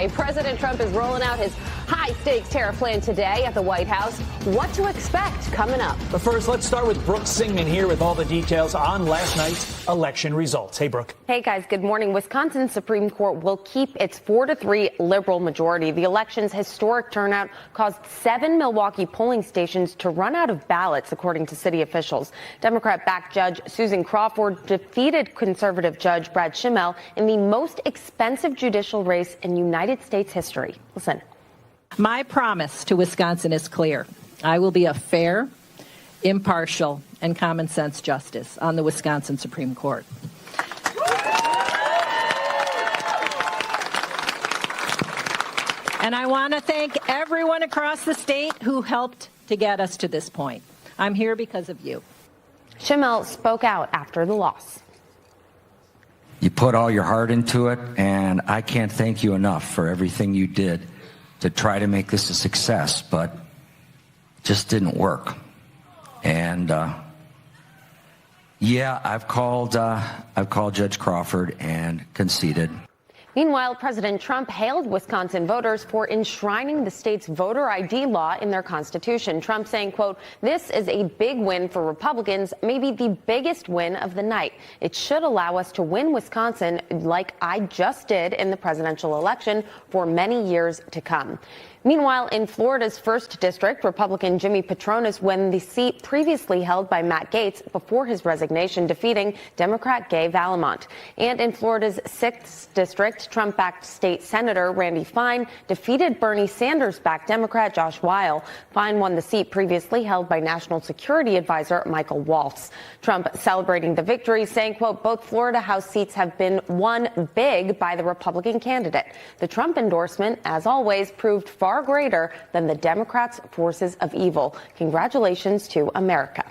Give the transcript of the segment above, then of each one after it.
way. President Trump is rolling out his high-stakes tariff plan today at the White House. What to expect coming up. But first, let's start with Brooke Singman here with all the details on last night's election results. Hey, Brooke. Hey, guys. Good morning. Wisconsin Supreme Court will keep its 4-3 liberal majority. The election's historic turnout caused 7 Milwaukee polling stations to run out of ballots, according to city officials. Democrat-backed Judge Susan Crawford defeated conservative Judge Brad Schimmel in the most expensive judicial race in United States history. Listen. My promise to Wisconsin is clear. I will be a fair, impartial, and common sense justice on the Wisconsin Supreme Court. And I want to thank everyone across the state who helped to get us to this point. I'm here because of you. Schimmel spoke out after the loss. You put all your heart into it, and I can't thank you enough for everything you did to try to make this a success, but it just didn't work. And yeah, I've called Judge Crawford and conceded. Meanwhile, President Trump hailed Wisconsin voters for enshrining the state's voter ID law in their constitution. Trump saying, quote, "This is a big win for Republicans, maybe the biggest win of the night. It should allow us to win Wisconsin like I just did in the presidential election for many years to come." Meanwhile, in Florida's 1st District, Republican Jimmy Patronis won the seat previously held by Matt Gaetz before his resignation, defeating Democrat Gay Vallimont. And in Florida's 6th District, Trump-backed state senator Randy Fine defeated Bernie Sanders-backed Democrat Josh Weil. Fine won the seat previously held by National Security Advisor Michael Waltz. Trump celebrating the victory, saying, quote, "Both Florida House seats have been won big by the Republican candidate. The Trump endorsement, as always, proved far greater than the Democrats' forces of evil. Congratulations to America."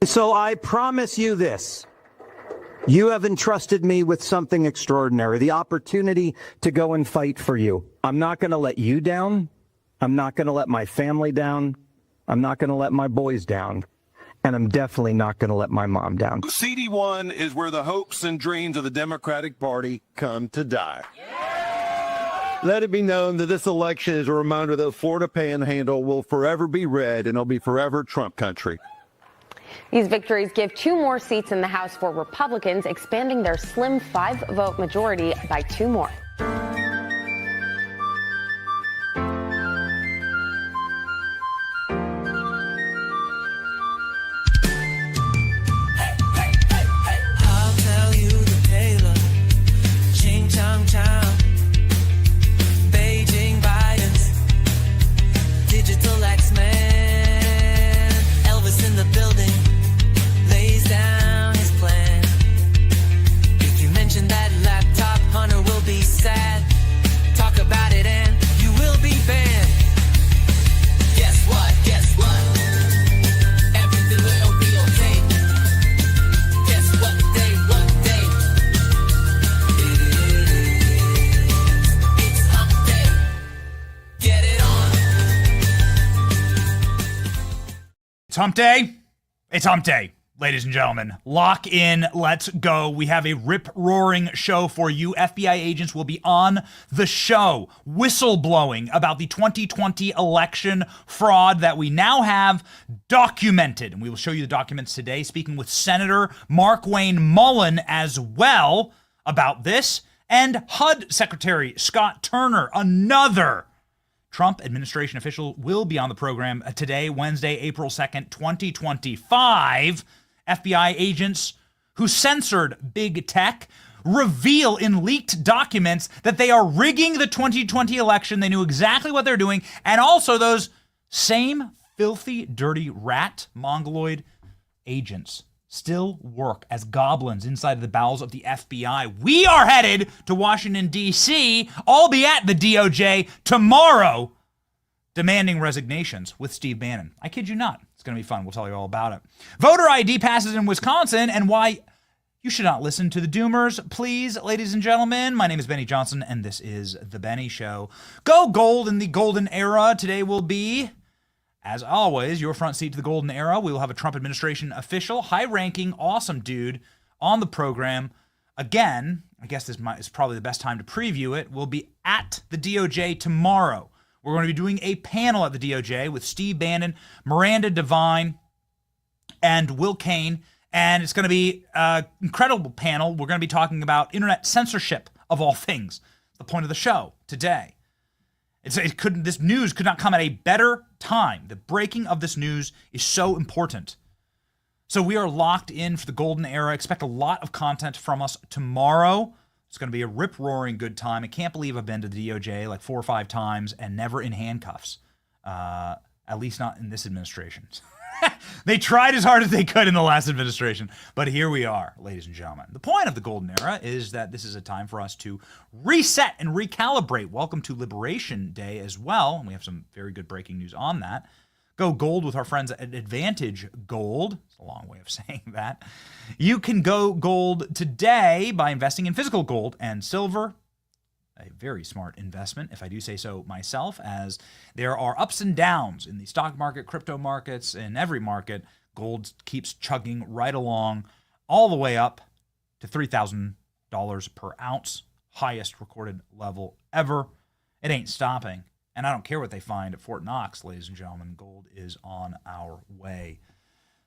So I promise you this. You have entrusted me with something extraordinary, the opportunity to go and fight for you. I'm not going to let you down. I'm not going to let my family down. I'm not going to let my boys down. And I'm definitely not going to let my mom down. CD1 is where the hopes and dreams of the Democratic Party come to die. Let it be known that this election is a reminder that Florida Panhandle will forever be red and it'll be forever Trump country. These victories give 2 more seats in the House for Republicans, expanding their slim 5-vote majority by 2 more. It's hump day. It's hump day, ladies and gentlemen. Lock in. Let's go. We have a rip-roaring show for you. FBI agents will be on the show whistleblowing about the 2020 election fraud that we now have documented. And we will show you the documents today, speaking with Senator Markwayne Mullin as well about this. And HUD Secretary Scott Turner, another Trump administration official, will be on the program today, Wednesday, April 2nd, 2025. FBI agents who censored big tech reveal in leaked documents that they are rigging the 2020 election. They knew exactly what they're doing. And also those same filthy, dirty rat mongoloid agents still work as goblins inside of the bowels of the FBI. We are headed to Washington, D.C. I'll be at the DOJ tomorrow demanding resignations with Steve Bannon. I kid you not. It's going to be fun. We'll tell you all about it. Voter ID passes in Wisconsin and why you should not listen to the doomers. Please, ladies and gentlemen, my name is Benny Johnson, and this is The Benny Show. Go gold in the golden era. Today will be, as always, your front seat to the golden era. We will have a Trump administration official, high-ranking, awesome dude on the program. again, I guess this is probably the best time to preview it, will be at the DOJ tomorrow. We're going to be doing a panel at the DOJ with Steve Bannon, Miranda Devine, and Will Kane. And it's going to be an incredible panel. We're going to be talking about internet censorship, of all things. The point of the show today. This news could not come at a better time. The breaking of this news is so important. So we are locked in for the golden era. Expect a lot of content from us tomorrow. It's going to be a rip-roaring good time. I can't believe I've been to the DOJ like 4 or 5 times and never in handcuffs. At least not in this administration. They tried as hard as they could in the last administration, but here we are, ladies and gentlemen. The point of the golden era is that this is a time for us to reset and recalibrate. Welcome to Liberation Day as well, and we have some very good breaking news on that. Go gold with our friends at Advantage Gold. It's a long way of saying that. You can go gold today by investing in physical gold and silver. A very smart investment, if I do say so myself, as there are ups and downs in the stock market, crypto markets, in every market. Gold keeps chugging right along all the way up to $3,000 per ounce, highest recorded level ever. It ain't stopping. And I don't care what they find at Fort Knox, ladies and gentlemen. Gold is on our way.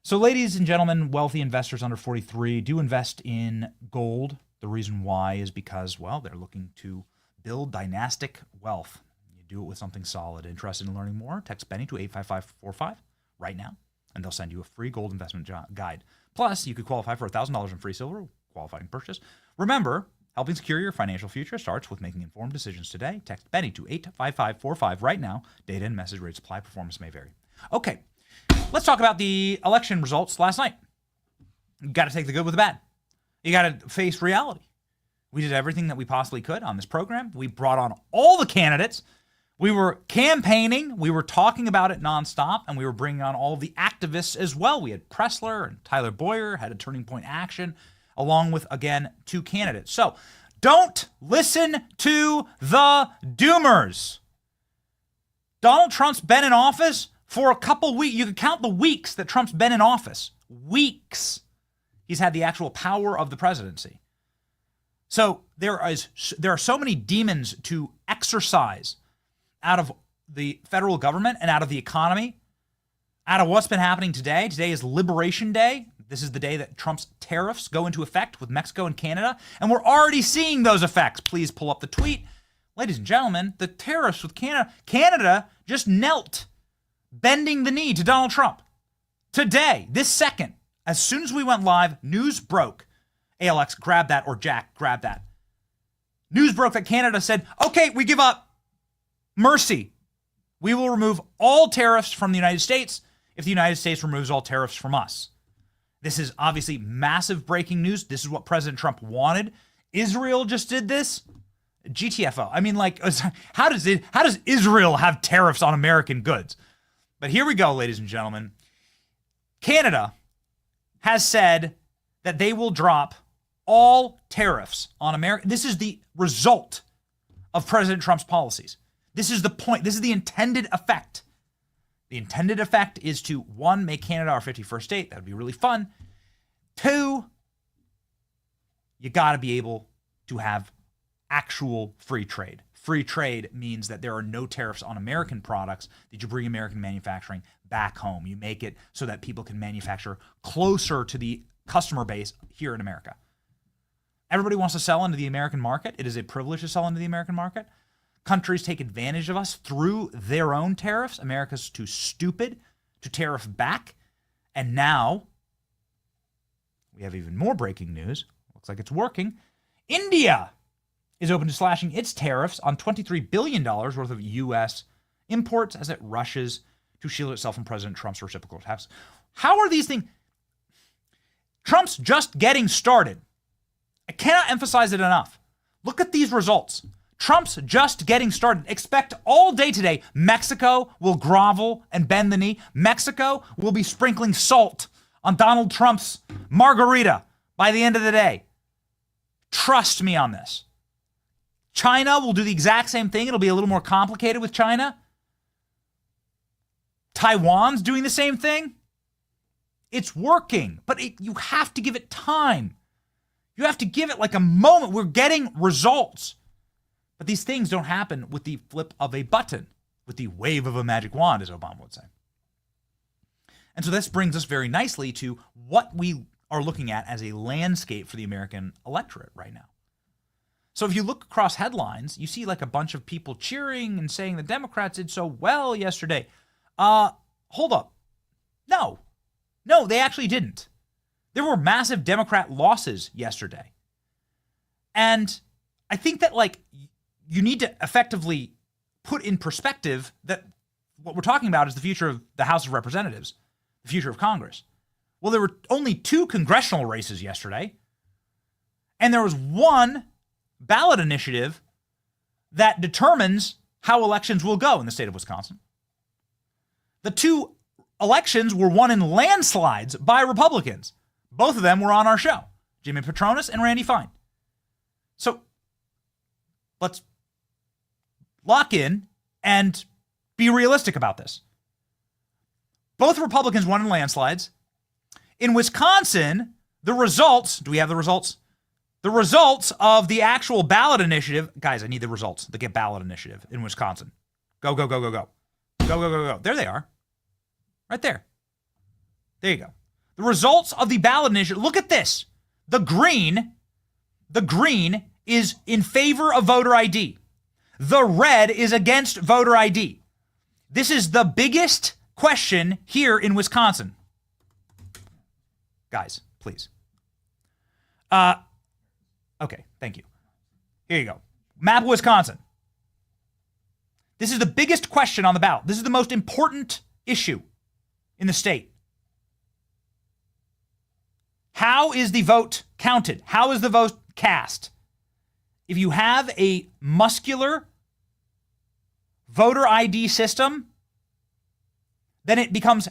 So, ladies and gentlemen, wealthy investors under 43 do invest in gold. The reason why is because, well, they're looking to build dynastic wealth. You do it with something solid. Interested in learning more? Text Benny to 85545 right now, and they'll send you a free gold investment guide. Plus, you could qualify for $1,000 in free silver, qualifying purchase. Remember, helping secure your financial future starts with making informed decisions today. Text Benny to 85545 right now. Data and message rates apply. Performance may vary. Okay, let's talk about the election results last night. You got to take the good with the bad. You got to face reality. We did everything that we possibly could on this program. We brought on all the candidates. We were campaigning. We were talking about it nonstop, and we were bringing on all of the activists as well. We had Pressler and Tyler Boyer had a Turning Point Action, along with, again, 2 candidates. So don't listen to the doomers. Donald Trump's been in office for a couple weeks. You can count the weeks that Trump's been in office. Weeks. He's had the actual power of the presidency. So there are so many demons to exorcise out of the federal government and out of the economy, out of what's been happening today. Today is Liberation Day. This is the day that Trump's tariffs go into effect with Mexico and Canada, and we're already seeing those effects. Please pull up the tweet. Ladies and gentlemen, the tariffs with Canada just knelt, bending the knee to Donald Trump. Today, this second, as soon as we went live, news broke. ALX, grab that, or Jack, grab that. News broke that Canada said, okay, we give up. Mercy. We will remove all tariffs from the United States if the United States removes all tariffs from us. This is obviously massive breaking news. This is what President Trump wanted. Israel just did this. GTFO. I mean, like, how does Israel have tariffs on American goods? But here we go, ladies and gentlemen. Canada has said that they will drop all tariffs on America. This is the result of President Trump's policies. This is the point. This is the intended effect. The intended effect is to, 1, make Canada our 51st state. That would be really fun. 2, you got to be able to have actual free trade. Free trade means that there are no tariffs on American products, that you bring American manufacturing back home. You make it so that people can manufacture closer to the customer base here in America. Everybody wants to sell into the American market. It is a privilege to sell into the American market. Countries take advantage of us through their own tariffs. America's too stupid to tariff back. And now we have even more breaking news. Looks like it's working. India is open to slashing its tariffs on $23 billion worth of U.S. imports as it rushes to shield itself from President Trump's reciprocal tariffs. How are these things? Trump's just getting started. I cannot emphasize it enough. Look at these results. Trump's just getting started. Expect all day today, Mexico will grovel and bend the knee. Mexico will be sprinkling salt on Donald Trump's margarita by the end of the day. Trust me on this. China will do the exact same thing. It'll be a little more complicated with China. Taiwan's doing the same thing. It's working, but you have to give it time. You have to give it like a moment. We're getting results. But these things don't happen with the flip of a button, with the wave of a magic wand, as Obama would say. And so this brings us very nicely to what we are looking at as a landscape for the American electorate right now. So if you look across headlines, you see like a bunch of people cheering and saying the Democrats did so well yesterday. Hold up. No, they actually didn't. There were massive Democrat losses yesterday. And I think that like you need to effectively put in perspective that what we're talking about is the future of the House of Representatives, the future of Congress. Well, there were only 2 congressional races yesterday, and there was one ballot initiative that determines how elections will go in the state of Wisconsin. The 2 elections were won in landslides by Republicans. Both of them were on our show, Jimmy Patronis and Randy Fine. So let's lock in and be realistic about this. Both Republicans won in landslides. In Wisconsin, the results, do we have the results? The results of the actual ballot initiative, guys, I need the results, the Get Ballot Initiative in Wisconsin. Go, go, go, go, go. Go, go, go, go. There they are. Right there. There you go. The results of the ballot initiative, look at this. The green is in favor of voter ID. The red is against voter ID. This is the biggest question here in Wisconsin. Guys, please. Okay, thank you. Here you go. Map of Wisconsin. This is the biggest question on the ballot. This is the most important issue in the state. How is the vote counted? How is the vote cast? If you have a muscular voter ID system, then it becomes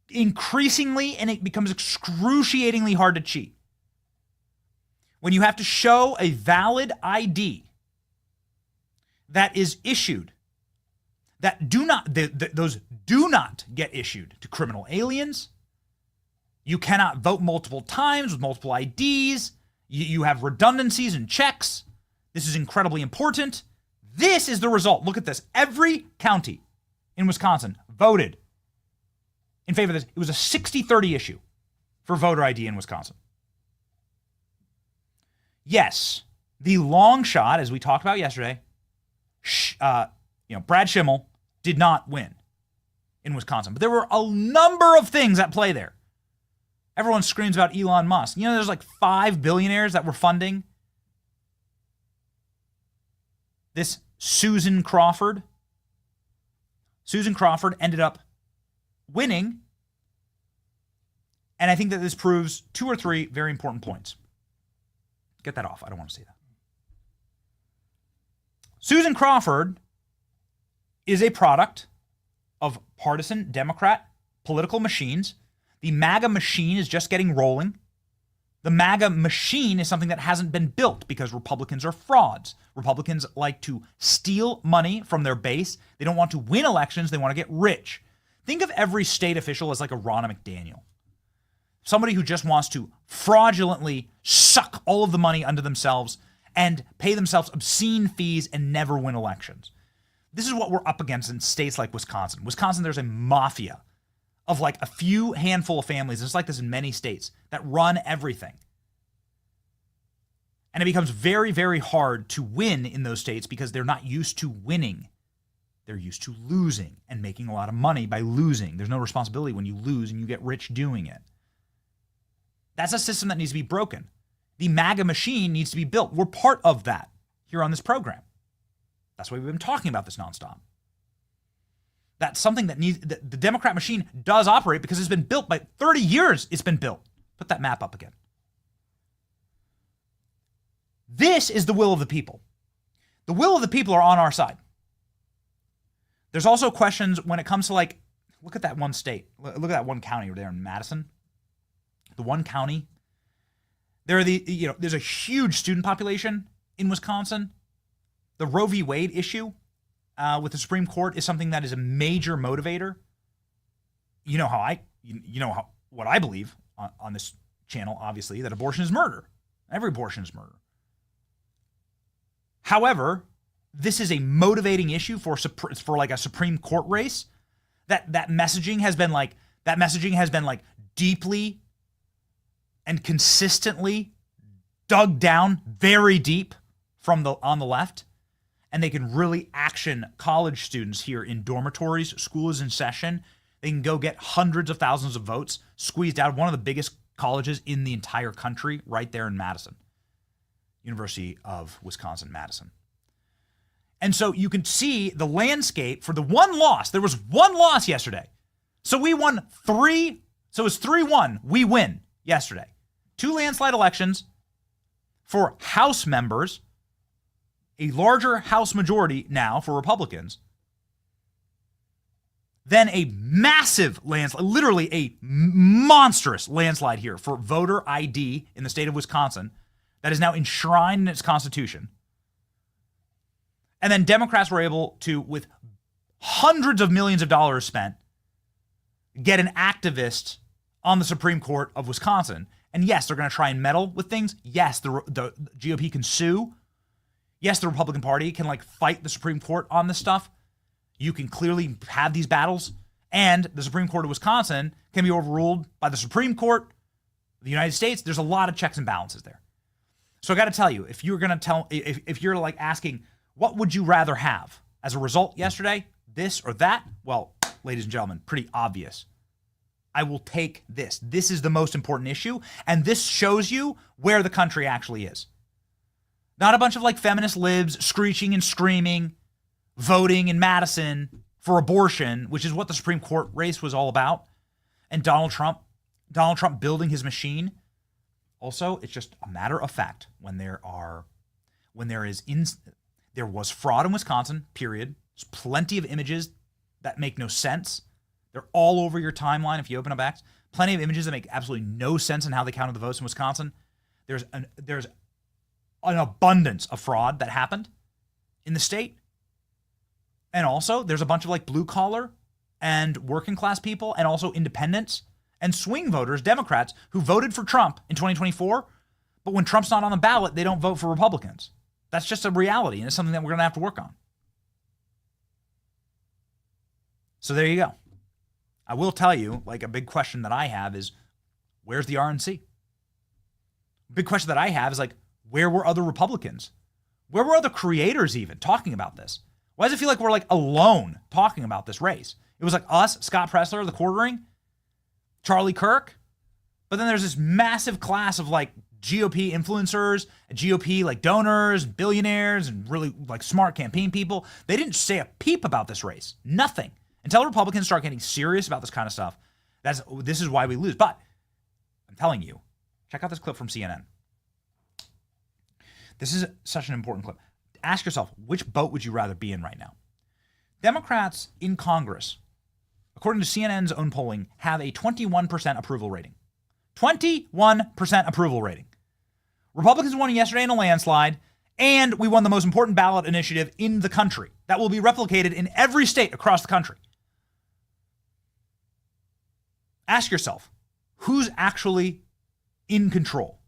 increasingly and it becomes excruciatingly hard to cheat. When you have to show a valid ID that is issued, that those do not get issued to criminal aliens. You cannot vote multiple times with multiple IDs. You have redundancies and checks. This is incredibly important. This is the result. Look at this. Every county in Wisconsin voted in favor of this. It was a 60-30 issue for voter ID in Wisconsin. Yes, the long shot, as we talked about yesterday, Brad Schimmel did not win in Wisconsin. But there were a number of things at play there. Everyone screams about Elon Musk. You know, there's like 5 billionaires that were funding this Susan Crawford. Susan Crawford ended up winning. And I think that this proves 2 or 3 very important points. Get that off. I don't want to see that. Susan Crawford is a product of partisan Democrat political machines. The MAGA machine is just getting rolling. The MAGA machine is something that hasn't been built because Republicans are frauds. Republicans like to steal money from their base. They don't want to win elections. They want to get rich. Think of every state official as like a Ronna McDaniel. Somebody who just wants to fraudulently suck all of the money under themselves and pay themselves obscene fees and never win elections. This is what we're up against in states like Wisconsin. Wisconsin, there's a mafia of like a few handful of families. It's like this in many states that run everything. And it becomes very, very hard to win in those states because they're not used to winning. They're used to losing and making a lot of money by losing. There's no responsibility when you lose and you get rich doing it. That's a system that needs to be broken. The MAGA machine needs to be built. We're part of that here on this program. That's why we've been talking about this nonstop. That's something that the Democrat machine does operate because it's been built by 30 years. It's been built. Put that map up again. This is the will of the people. The will of the people are on our side. There's also questions when it comes to like, look at that one state. Look at that one county over there in Madison. The one county. There's a huge student population in Wisconsin. The Roe v. Wade issue with the Supreme Court is something that is a major motivator. You know what I believe on this channel, obviously, that abortion is murder. Every abortion is murder. However, this is a motivating issue for like a Supreme Court race. That messaging has been like deeply and consistently dug down very deep on the left, and they can really action college students here in dormitories. School is in session. They can go get hundreds of thousands of votes squeezed out of one of the biggest colleges in the entire country, right there in Madison, University of Wisconsin-Madison. And so you can see the landscape for the one loss. There was one loss yesterday. So we won 3. So it was 3-1. We win yesterday. 2 landslide elections for House members, a larger House majority now for Republicans. Then a massive landslide, literally a monstrous landslide here for voter ID in the state of Wisconsin that is now enshrined in its constitution. And then Democrats were able to, with hundreds of millions of dollars spent, get an activist on the Supreme Court of Wisconsin. And yes, they're going to try and meddle with things. Yes, the GOP can sue. Yes, the Republican Party can fight the Supreme Court on this stuff. You can clearly have these battles. And the Supreme Court of Wisconsin can be overruled by the Supreme Court of the United States. There's a lot of checks and balances there. So I got to tell you, if you're asking, what would you rather have as a result yesterday, this or that? Well, ladies and gentlemen, pretty obvious. I will take this. This is the most important issue, and this shows you where the country actually is. Not a bunch of feminist libs screeching and screaming, voting in Madison for abortion, which is what the Supreme Court race was all about, and Donald Trump building his machine. Also, it's just a matter of fact there was fraud in Wisconsin, period. There's plenty of images that make no sense. They're all over your timeline if you open up X. Plenty of images that make absolutely no sense in how they counted the votes in Wisconsin. There's an abundance of fraud that happened in the state. And also, there's a bunch of blue collar and working class people and also independents and swing voters, Democrats, who voted for Trump in 2024, but when Trump's not on the ballot, they don't vote for Republicans. That's just a reality, and it's something that we're going to have to work on. So there you go. I will tell you, a big question that I have is, where's the RNC? A big question that I have is, where were other Republicans? Where were other creators even talking about this? Why does it feel like we're alone talking about this race? It was us, Scott Presler, the quartering, Charlie Kirk, but then there's this massive class of GOP influencers, GOP donors, billionaires, and really smart campaign people. They didn't say a peep about this race. Nothing. Until Republicans start getting serious about this kind of stuff, this is why we lose. But I'm telling you, check out this clip from CNN. This is such an important clip. Ask yourself, which boat would you rather be in right now? Democrats in Congress, according to CNN's own polling, have a 21% approval rating. 21% approval rating. Republicans won yesterday in a landslide, and we won the most important ballot initiative in the country that will be replicated in every state across the country. Ask yourself, who's actually in control?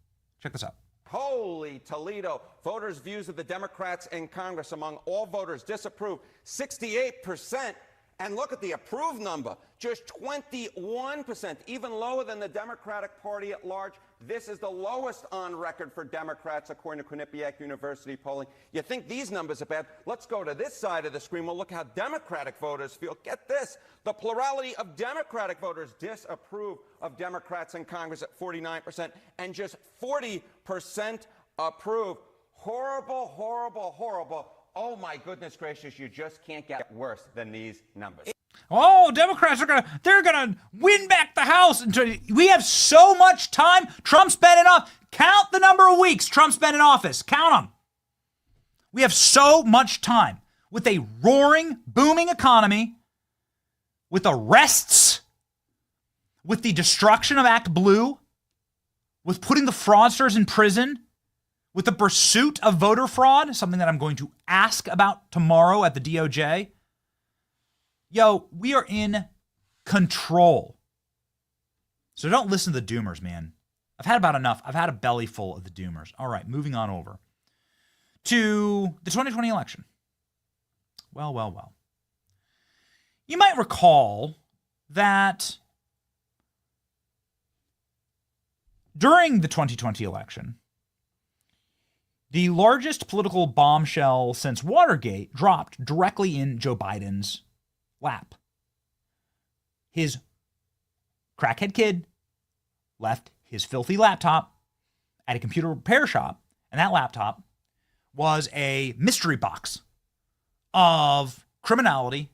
Check this out. Holy Toledo. Voters' views of the Democrats in Congress among all voters disapprove 68%. And look at the approved number, just 21%, even lower than the Democratic Party at large. This is the lowest on record for Democrats, according to Quinnipiac University polling. You think these numbers are bad? Let's go to this side of the screen. We'll look how Democratic voters feel. Get this. The plurality of Democratic voters disapprove of Democrats in Congress at 49%, and just 40% approve. Horrible, horrible, horrible. Oh, my goodness gracious, you just can't get worse than these numbers. Oh, Democrats they're gonna win back the House. We have so much time. Trump's been in office. Count the number of weeks Trump's been in office. Count them. We have so much time with a roaring, booming economy, with arrests, with the destruction of Act Blue, with putting the fraudsters in prison, with the pursuit of voter fraud, something that I'm going to ask about tomorrow at the DOJ. Yo, we are in control. So don't listen to the doomers, man. I've had about enough. I've had a belly full of the doomers. All right, moving on over to the 2020 election. Well. You might recall that during the 2020 election, the largest political bombshell since Watergate dropped directly in Joe Biden's lap. His crackhead kid left his filthy laptop at a computer repair shop, and that laptop was a mystery box of criminality,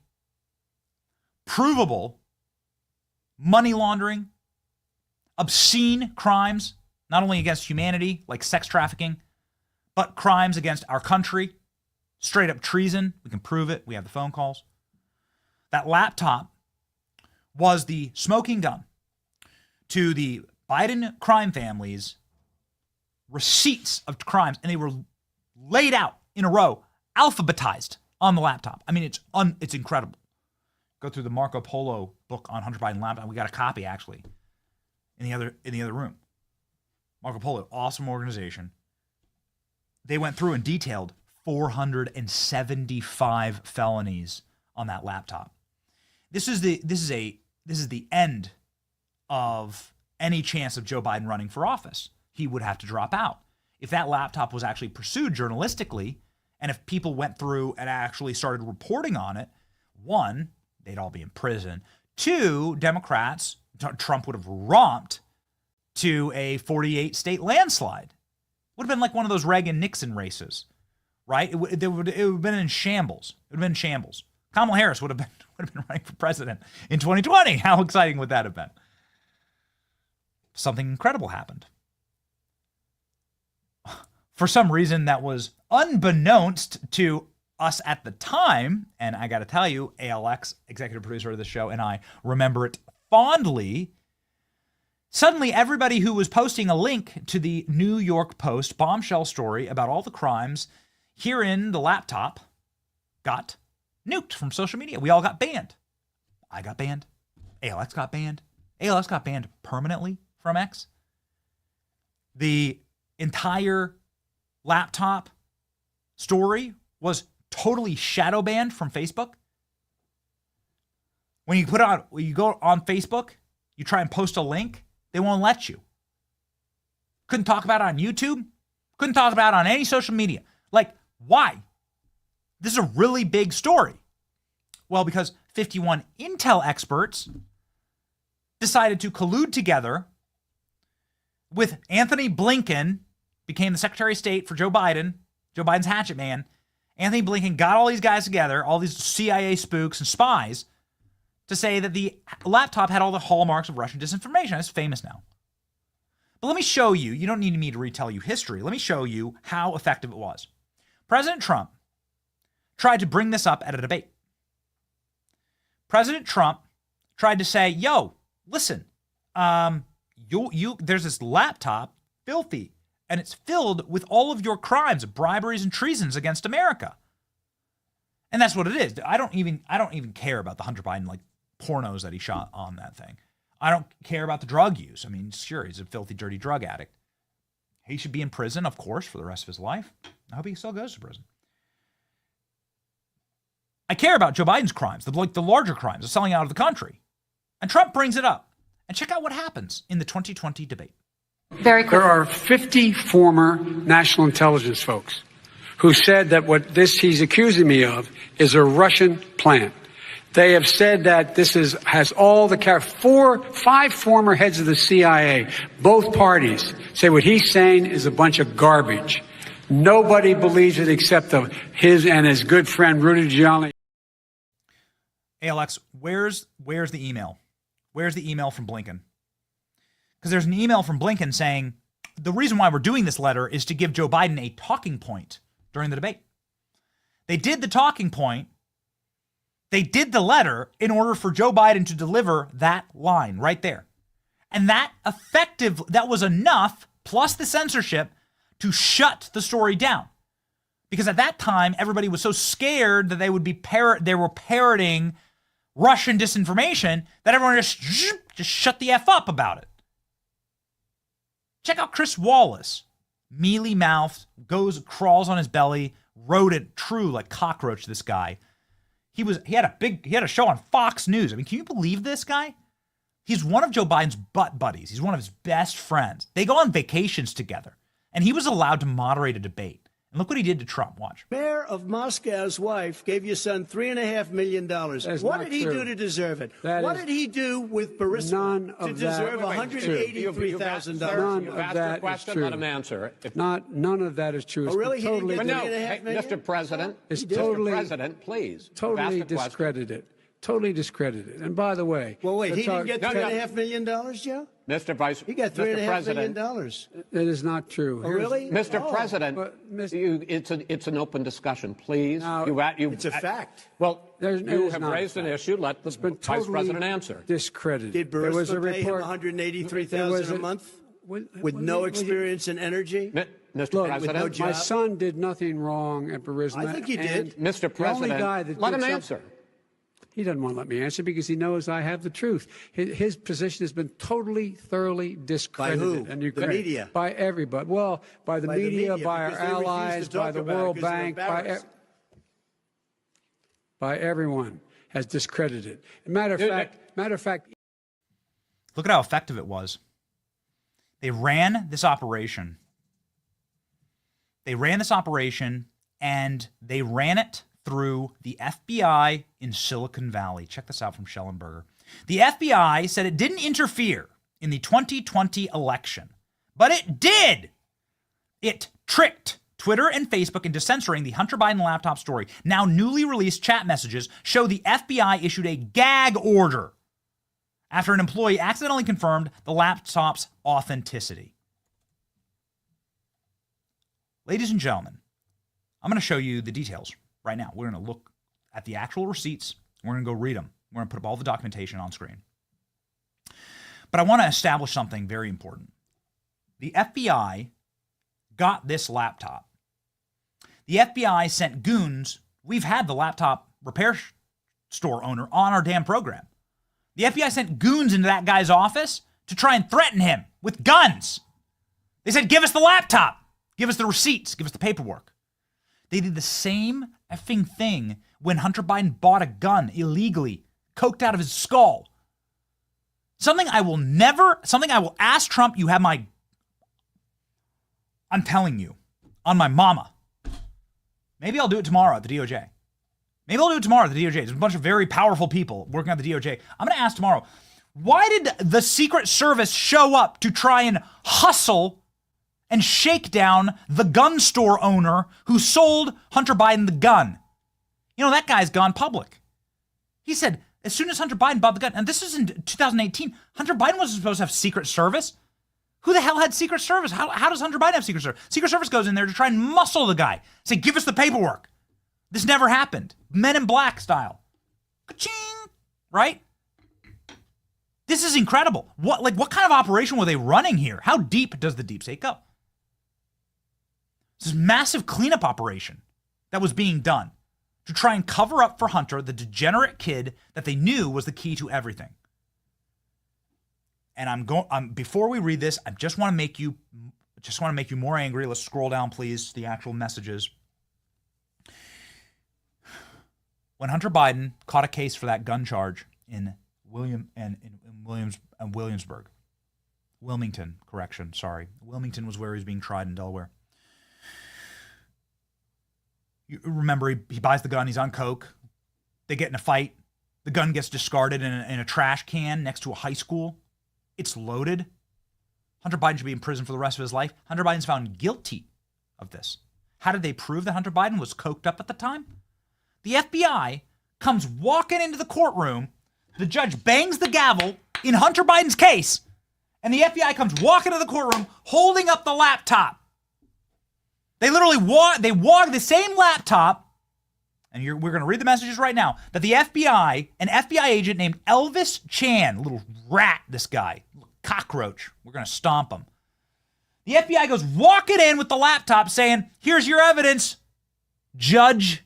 provable money laundering, obscene crimes, not only against humanity, like sex trafficking, but crimes against our country, straight up treason. We can prove it. We have the phone calls. That laptop was the smoking gun to the Biden crime family's receipts of crimes, and they were laid out in a row, alphabetized on the laptop. I mean, it's incredible. Go through the Marco Polo book on Hunter Biden laptop. We got a copy actually in the other room. Marco Polo, awesome organization. They went through and detailed 475 felonies on that laptop. This is the end of any chance of Joe Biden running for office. He would have to drop out. If that laptop was actually pursued journalistically, and if people went through and actually started reporting on it, one, they'd all be in prison. Two, Democrats, Trump would have romped to a 48-state landslide. Would have been like one of those Reagan-Nixon races, right? It would have been in shambles. It would have been shambles. Kamala Harris would have been running for president in 2020. How exciting would that have been? Something incredible happened. For some reason that was unbeknownst to us at the time, and I got to tell you, ALX, executive producer of the show, and I remember it fondly. Suddenly, everybody who was posting a link to the New York Post bombshell story about all the crimes here in the laptop got nuked from social media. We all got banned. I got banned. ALX got banned. ALX got banned permanently from X. The entire laptop story was totally shadow banned from Facebook. When you go on Facebook, you try and post a link, they won't let you. Couldn't talk about it on YouTube. Couldn't talk about it on any social media. Like, why? This is a really big story. Well, because 51 Intel experts decided to collude together with Anthony Blinken, became the Secretary of State for Joe Biden, Joe Biden's hatchet man. Anthony Blinken got all these guys together, all these CIA spooks and spies, to say that the laptop had all the hallmarks of Russian disinformation. It's famous now. But let me show you. You don't need me to retell you history. Let me show you how effective it was. President Trump tried to bring this up at a debate. President Trump tried to say, yo, listen, there's this laptop, filthy, and it's filled with all of your crimes, briberies, and treasons against America. And that's what it is. I don't even care about the Hunter Biden like pornos that he shot on that thing. I don't care about the drug use. I mean, sure, he's a filthy, dirty drug addict. He should be in prison, of course, for the rest of his life. I hope he still goes to prison. I care about Joe Biden's crimes, the larger crimes of selling out of the country. And Trump brings it up. And check out what happens in the 2020 debate. Very quickly. There are 50 former national intelligence folks who said that what he's accusing me of is a Russian plan. They have said that this has all the 5 former heads of the CIA, both parties, say what he's saying is a bunch of garbage. Nobody believes it except his and his good friend Rudy Giuliani. ALX, where's the email? Where's the email from Blinken? Because there's an email from Blinken saying the reason why we're doing this letter is to give Joe Biden a talking point during the debate. They did the talking point. They did the letter in order for Joe Biden to deliver that line right there. And that was enough, plus the censorship, to shut the story down. Because at that time, everybody was so scared that they were parroting Russian disinformation that everyone just shut the F up about it. Check out Chris Wallace. Mealy mouthed, crawls on his belly, rodent, true like cockroach, this guy. He had a show on Fox News. I mean, can you believe this guy? He's one of Joe Biden's butt buddies. He's one of his best friends. They go on vacations together, and he was allowed to moderate a debate. And look what he did to Trump. Watch. Mayor of Moscow's wife gave your son $3.5 million. What did he do to deserve it? What did he do with Burisma to deserve $183,000? None of that is true. Let him answer. None of that is true. Oh, really? He didn't get No, $3.5 million? Mr. President, It's Mr. totally- President, please. Totally ask a question. discredited. Totally discredited. And by the way, Well, wait, he let's didn't get talk- $3.5 million, Joe? Mr. Vice, He got Mr. $3.5 million. President, that is not true. Oh, really? Mr. Oh. President, But, it's an open discussion, please. Now, It's a fact. Well, There's- it you is have not a raised an fact. issue. Let the It's been Vice totally President answer. discredited. Did There was a Burisma pay him report. $183,000 a month with no experience in energy? Mr. Look, President, my son did nothing wrong at Burisma. I think he and did. Mr. the only guy President, that let did him some- answer. He doesn't want to let me answer because he knows I have the truth. His position has been totally, thoroughly discredited. By who? And The media? By everybody. Well, by the media, by our because they refuse to allies, talk by the about it World because they're Bank, embarrassed. by everyone has discredited. Matter of fact, Look at how effective it was. They ran this operation. And they ran it through the FBI in Silicon Valley. Check this out from Schellenberger. The FBI said it didn't interfere in the 2020 election, but it did. It tricked Twitter and Facebook into censoring the Hunter Biden laptop story. Now newly released chat messages show the FBI issued a gag order after an employee accidentally confirmed the laptop's authenticity. Ladies and gentlemen, I'm going to show you the details right now. We're going to look at the actual receipts. We're going to go read them. We're going to put up all the documentation on screen. But I want to establish something very important. The FBI got this laptop. The FBI sent goons. We've had the laptop repair store owner on our damn program. The FBI sent goons into that guy's office to try and threaten him with guns. They said, give us the laptop. Give us the receipts. Give us the paperwork. They did the same effing thing when Hunter Biden bought a gun illegally, coked out of his skull. Something I will ask Trump, I'm telling you, on my mama. Maybe I'll do it tomorrow at the DOJ. There's a bunch of very powerful people working at the DOJ. I'm going to ask tomorrow, why did the Secret Service show up to try and hustle and shake down the gun store owner who sold Hunter Biden the gun? You know, that guy's gone public. He said, as soon as Hunter Biden bought the gun, and this is in 2018, Hunter Biden wasn't supposed to have Secret Service. Who the hell had Secret Service? How does Hunter Biden have Secret Service? Secret Service goes in there to try and muscle the guy. Say, give us the paperwork. This never happened. Men in Black style. Ka-ching! Right? This is incredible. What kind of operation were they running here? How deep does the deep state go? This massive cleanup operation that was being done to try and cover up for Hunter, the degenerate kid that they knew was the key to everything. And before we read this, I just want to make you more angry. Let's scroll down, please, the actual messages. When Hunter Biden caught a case for that gun charge in Williamsburg, Wilmington, correction, sorry. Wilmington was where he was being tried in Delaware. You remember, he buys the gun, he's on coke. They get in a fight. The gun gets discarded in a trash can next to a high school. It's loaded. Hunter Biden should be in prison for the rest of his life. Hunter Biden's found guilty of this. How did they prove that Hunter Biden was coked up at the time? The FBI comes walking into the courtroom. The judge bangs the gavel in Hunter Biden's case. And the FBI comes walking into the courtroom holding up the laptop. They literally walk the same laptop. And we're going to read the messages right now. That the FBI, an FBI agent named Elvis Chan, little rat, this guy, cockroach, we're going to stomp him. The FBI goes walking in with the laptop saying, here's your evidence, judge.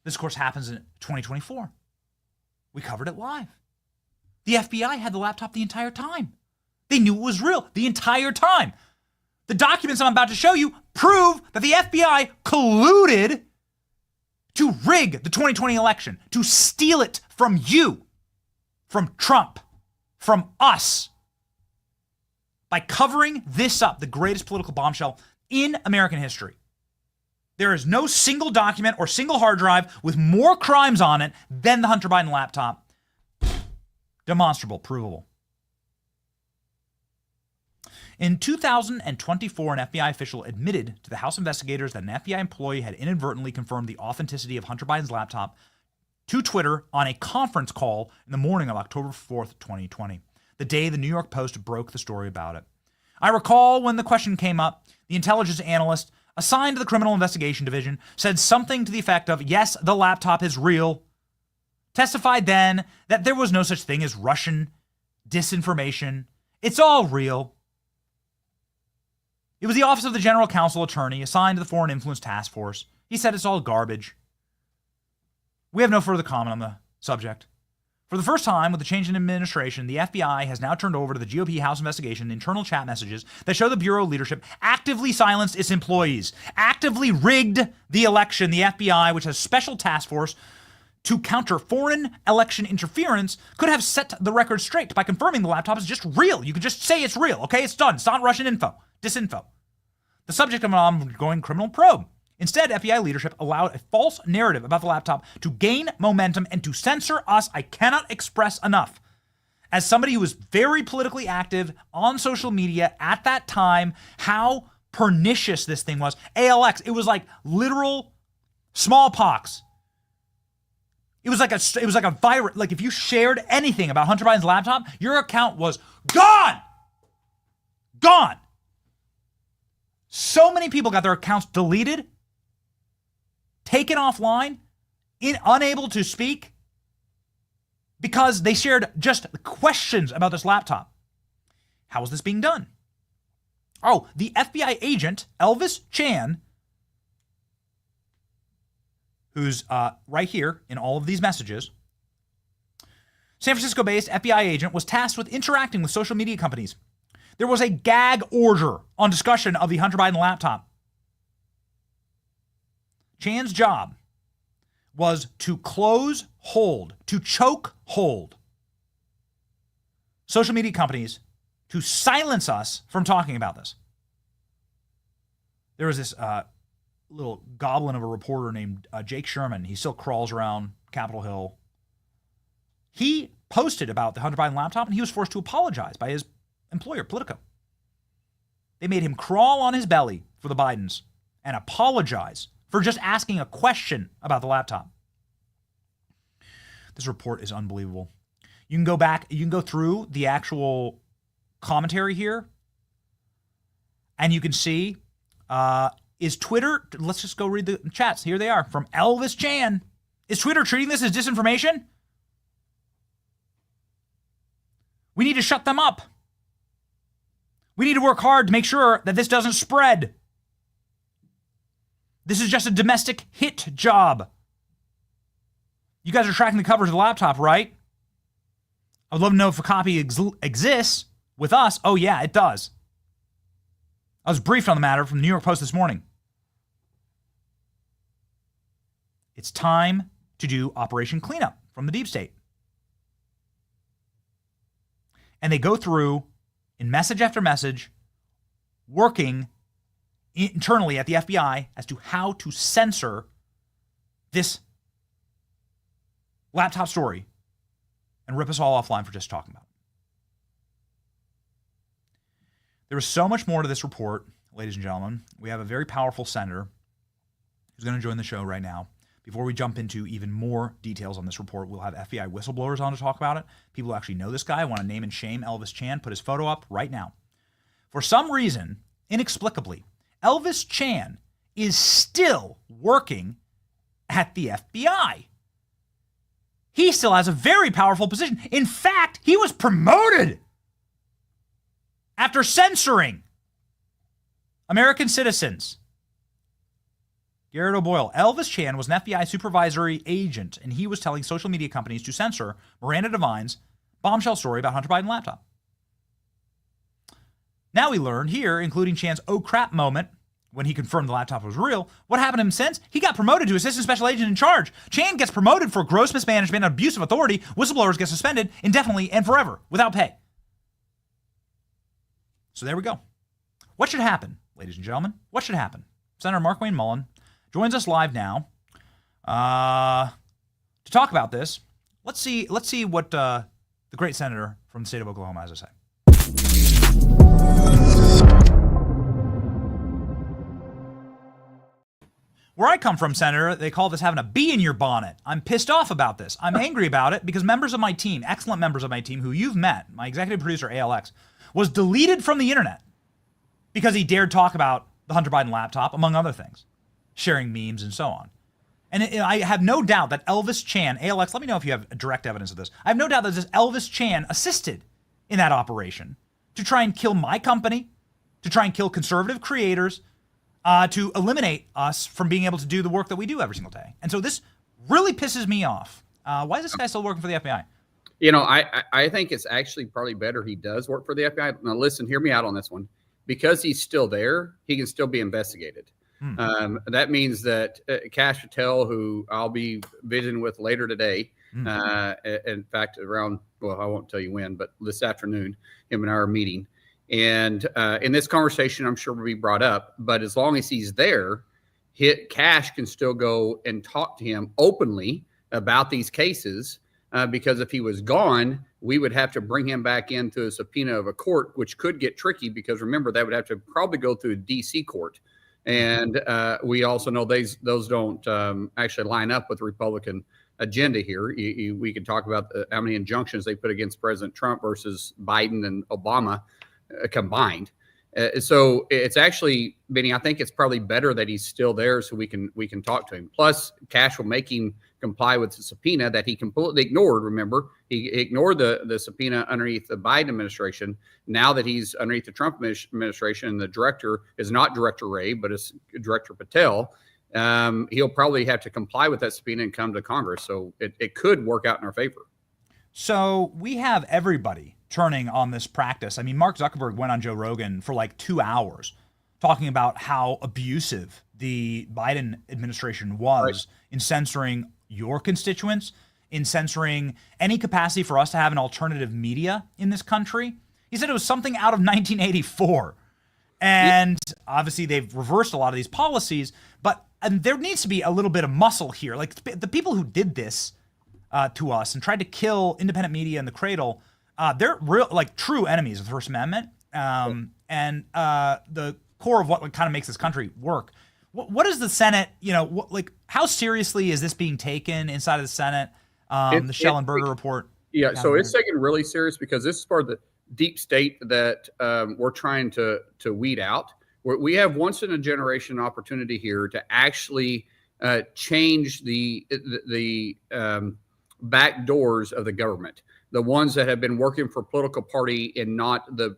This, of course, happens in 2024. We covered it live. The FBI had the laptop the entire time. They knew it was real the entire time. The documents I'm about to show you prove that the FBI colluded to rig the 2020 election, to steal it from you, from Trump, from us, by covering this up, the greatest political bombshell in American history. There is no single document or single hard drive with more crimes on it than the Hunter Biden laptop. Demonstrable, provable. In 2024, an FBI official admitted to the House investigators that an FBI employee had inadvertently confirmed the authenticity of Hunter Biden's laptop to Twitter on a conference call in the morning of October 4th, 2020, the day the New York Post broke the story about it. I recall when the question came up, the intelligence analyst assigned to the Criminal Investigation Division said something to the effect of, yes, the laptop is real, testified then that there was no such thing as Russian disinformation. It's all real. It was the Office of the General Counsel Attorney assigned to the Foreign Influence Task Force. He said it's all garbage. We have no further comment on the subject. For the first time with the change in administration, the FBI has now turned over to the GOP House investigation internal chat messages that show the Bureau leadership actively silenced its employees, actively rigged the election. The FBI, which has a special task force to counter foreign election interference, could have set the record straight by confirming the laptop is just real. You could just say it's real, okay? It's done. It's not Russian disinfo. The subject of an ongoing criminal probe. Instead, FBI leadership allowed a false narrative about the laptop to gain momentum and to censor us. I cannot express enough. As somebody who was very politically active on social media at that time, how pernicious this thing was. ALX, it was like literal smallpox. It was like a virus. Like if you shared anything about Hunter Biden's laptop, your account was gone. Gone. So many people got their accounts deleted, taken offline, unable to speak because they shared just questions about this laptop. How is this being done? Oh, the FBI agent, Elvis Chan, who's right here in all of these messages, San Francisco-based FBI agent, was tasked with interacting with social media companies. There was a gag order on discussion of the Hunter Biden laptop. Chan's job was to close hold, to choke hold social media companies to silence us from talking about this. There was this little goblin of a reporter named Jake Sherman. He still crawls around Capitol Hill. He posted about the Hunter Biden laptop, and he was forced to apologize by his employer, Politico. They made him crawl on his belly for the Bidens and apologize for just asking a question about the laptop. This report is unbelievable. You can go back, you can go through the actual commentary here, and you can see, is Twitter, let's just go read the chats. Here they are from Elvis Chan. Is Twitter treating this as disinformation? We need to shut them up. We need to work hard to make sure that this doesn't spread. This is just a domestic hit job. You guys are tracking the coverage of the laptop, right? I would love to know if a copy exists with us. Oh, yeah, it does. I was briefed on the matter from the New York Post this morning. It's time to do Operation Cleanup from the deep state. And they go through in message after message, working internally at the FBI as to how to censor this laptop story and rip us all offline for just talking about it. There is so much more to this report, ladies and gentlemen. We have a very powerful senator who's going to join the show right now. Before we jump into even more details on this report, we'll have FBI whistleblowers on to talk about it. People who actually know this guy, want to name and shame Elvis Chan, put his photo up right now. For some reason, inexplicably, Elvis Chan is still working at the FBI. He still has a very powerful position. In fact, he was promoted after censoring American citizens. Garrett O'Boyle. Elvis Chan was an FBI supervisory agent, and he was telling social media companies to censor Miranda Devine's bombshell story about Hunter Biden laptop. Now we learned here, including Chan's oh crap moment when he confirmed the laptop was real. What happened to him since? He got promoted to assistant special agent in charge. Chan gets promoted for gross mismanagement and abuse of authority. Whistleblowers get suspended indefinitely and forever without pay. So there we go. What should happen, ladies and gentlemen? What should happen? Senator Markwayne Mullin joins us live now to talk about this. Let's see what the great senator from the state of Oklahoma has to say. Where I come from, Senator, they call this having a bee in your bonnet. I'm pissed off about this. I'm angry about it because members of my team, excellent members of my team who you've met, my executive producer, ALX, was deleted from the internet because he dared talk about the Hunter Biden laptop, among other things, sharing memes and so on. And I have no doubt that Elvis Chan, ALX, let me know if you have direct evidence of this. I have no doubt that this Elvis Chan assisted in that operation to try and kill my company, to try and kill conservative creators, to eliminate us from being able to do the work that we do every single day. And so this really pisses me off. Why is this guy still working for the FBI? You know, I think it's actually probably better he does work for the FBI. Now, listen, hear me out on this one. Because he's still there, he can still be investigated. That means that Kash Patel, who I'll be visiting with later today, in fact, around, well, I won't tell you when, but this afternoon, him and I are meeting. And in this conversation, I'm sure will be brought up. But as long as he's there, Kash can still go and talk to him openly about these cases. Because if he was gone, we would have to bring him back into a subpoena of a court, which could get tricky because remember, that would have to probably go through a DC court. And we also know those don't actually line up with the Republican agenda here. We can talk about how many injunctions they put against President Trump versus Biden and Obama combined. So it's actually, Benny, I think it's probably better that he's still there so we can talk to him. Plus, Kash will make him comply with the subpoena that he completely ignored. Remember, he ignored the subpoena underneath the Biden administration. Now that he's underneath the Trump administration, and the director is not Director Wray, but it's Director Patel, he'll probably have to comply with that subpoena and come to Congress. So it could work out in our favor. So we have everybody turning on this practice. I mean, Mark Zuckerberg went on Joe Rogan for like 2 hours talking about how abusive the Biden administration was in censoring your constituents, in censoring any capacity for us to have an alternative media in this country. He said it was something out of 1984. And obviously they've reversed a lot of these policies, but there needs to be a little bit of muscle here. Like the people who did this to us and tried to kill independent media in the cradle, they're real, like true enemies of the First Amendment and the core of what kind of makes this country work. What is the Senate, how seriously is this being taken inside of the Senate? The Schellenberger report. Yeah, so it's taken really serious because this is part of the deep state that we're trying to weed out. We have once in a generation opportunity here to actually change the back doors of the government, the ones that have been working for political party and not the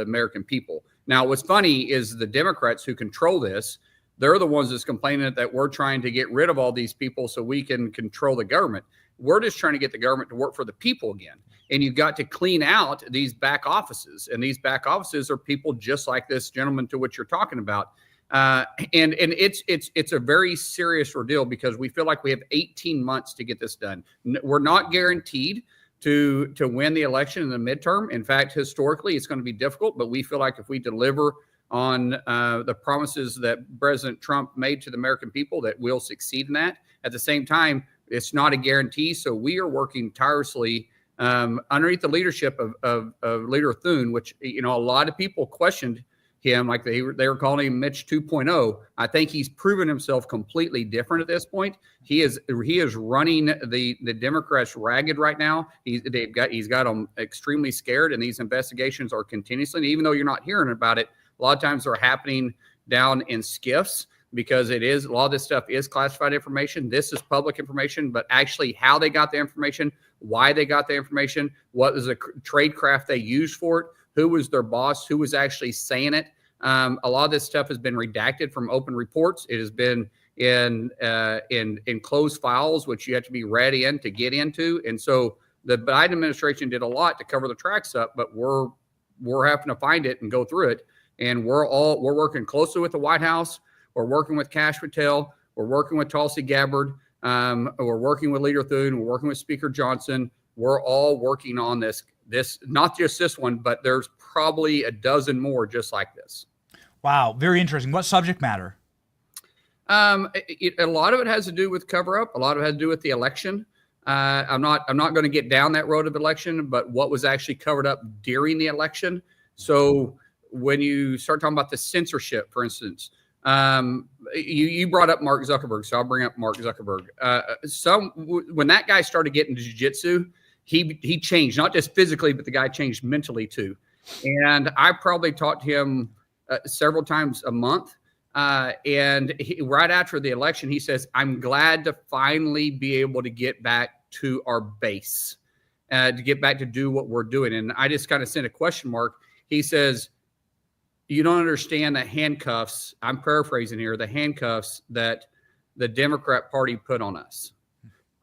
American people. Now, what's funny is the Democrats who control this, they're the ones that's complaining that we're trying to get rid of all these people so we can control the government. We're just trying to get the government to work for the people again. And you've got to clean out these back offices. And these back offices are people just like this gentleman to which you're talking about. And it's a very serious ordeal because we feel like we have 18 months to get this done. We're not guaranteed to win the election in the midterm. In fact, historically, it's going to be difficult, but we feel like if we deliver on the promises that President Trump made to the American people, that we'll succeed in that. At the same time, it's not a guarantee. So we are working tirelessly underneath the leadership of Leader Thune, which, a lot of people questioned him, like they were calling him Mitch 2.0. I think he's proven himself completely different at this point. He is running the Democrats ragged right now. He's got them extremely scared, and these investigations are continuously. And even though you're not hearing about it, a lot of times they're happening down in SCIFs because a lot of this stuff is classified information. This is public information, but actually how they got the information, why they got the information, what was the trade craft they used for it, who was their boss, who was actually saying it. A lot of this stuff has been redacted from open reports. It has been in closed files, which you have to be read in to get into. And so the Biden administration did a lot to cover the tracks up, but we're we're having to find it and go through it. And we're working closely with the White House. We're working with Kash Patel. We're working with Tulsi Gabbard. We're working with Leader Thune. We're working with Speaker Johnson. We're all working on this, not just this one, but there's probably a dozen more just like this. Wow. Very interesting. What subject matter? A lot of it has to do with cover up. A lot of it has to do with the election. I'm not going to get down that road of election, but what was actually covered up during the election. So when you start talking about the censorship, for instance, you brought up Mark Zuckerberg, so I'll bring up Mark Zuckerberg. When that guy started getting to jiu-jitsu, he changed, not just physically, but the guy changed mentally too. And I probably talked to him several times a month. And right after the election, he says, I'm glad to finally be able to get back to our base, to get back to do what we're doing. And I just kind of sent a question mark. He says, you don't understand the handcuffs. I'm paraphrasing here, the handcuffs that the Democrat Party put on us.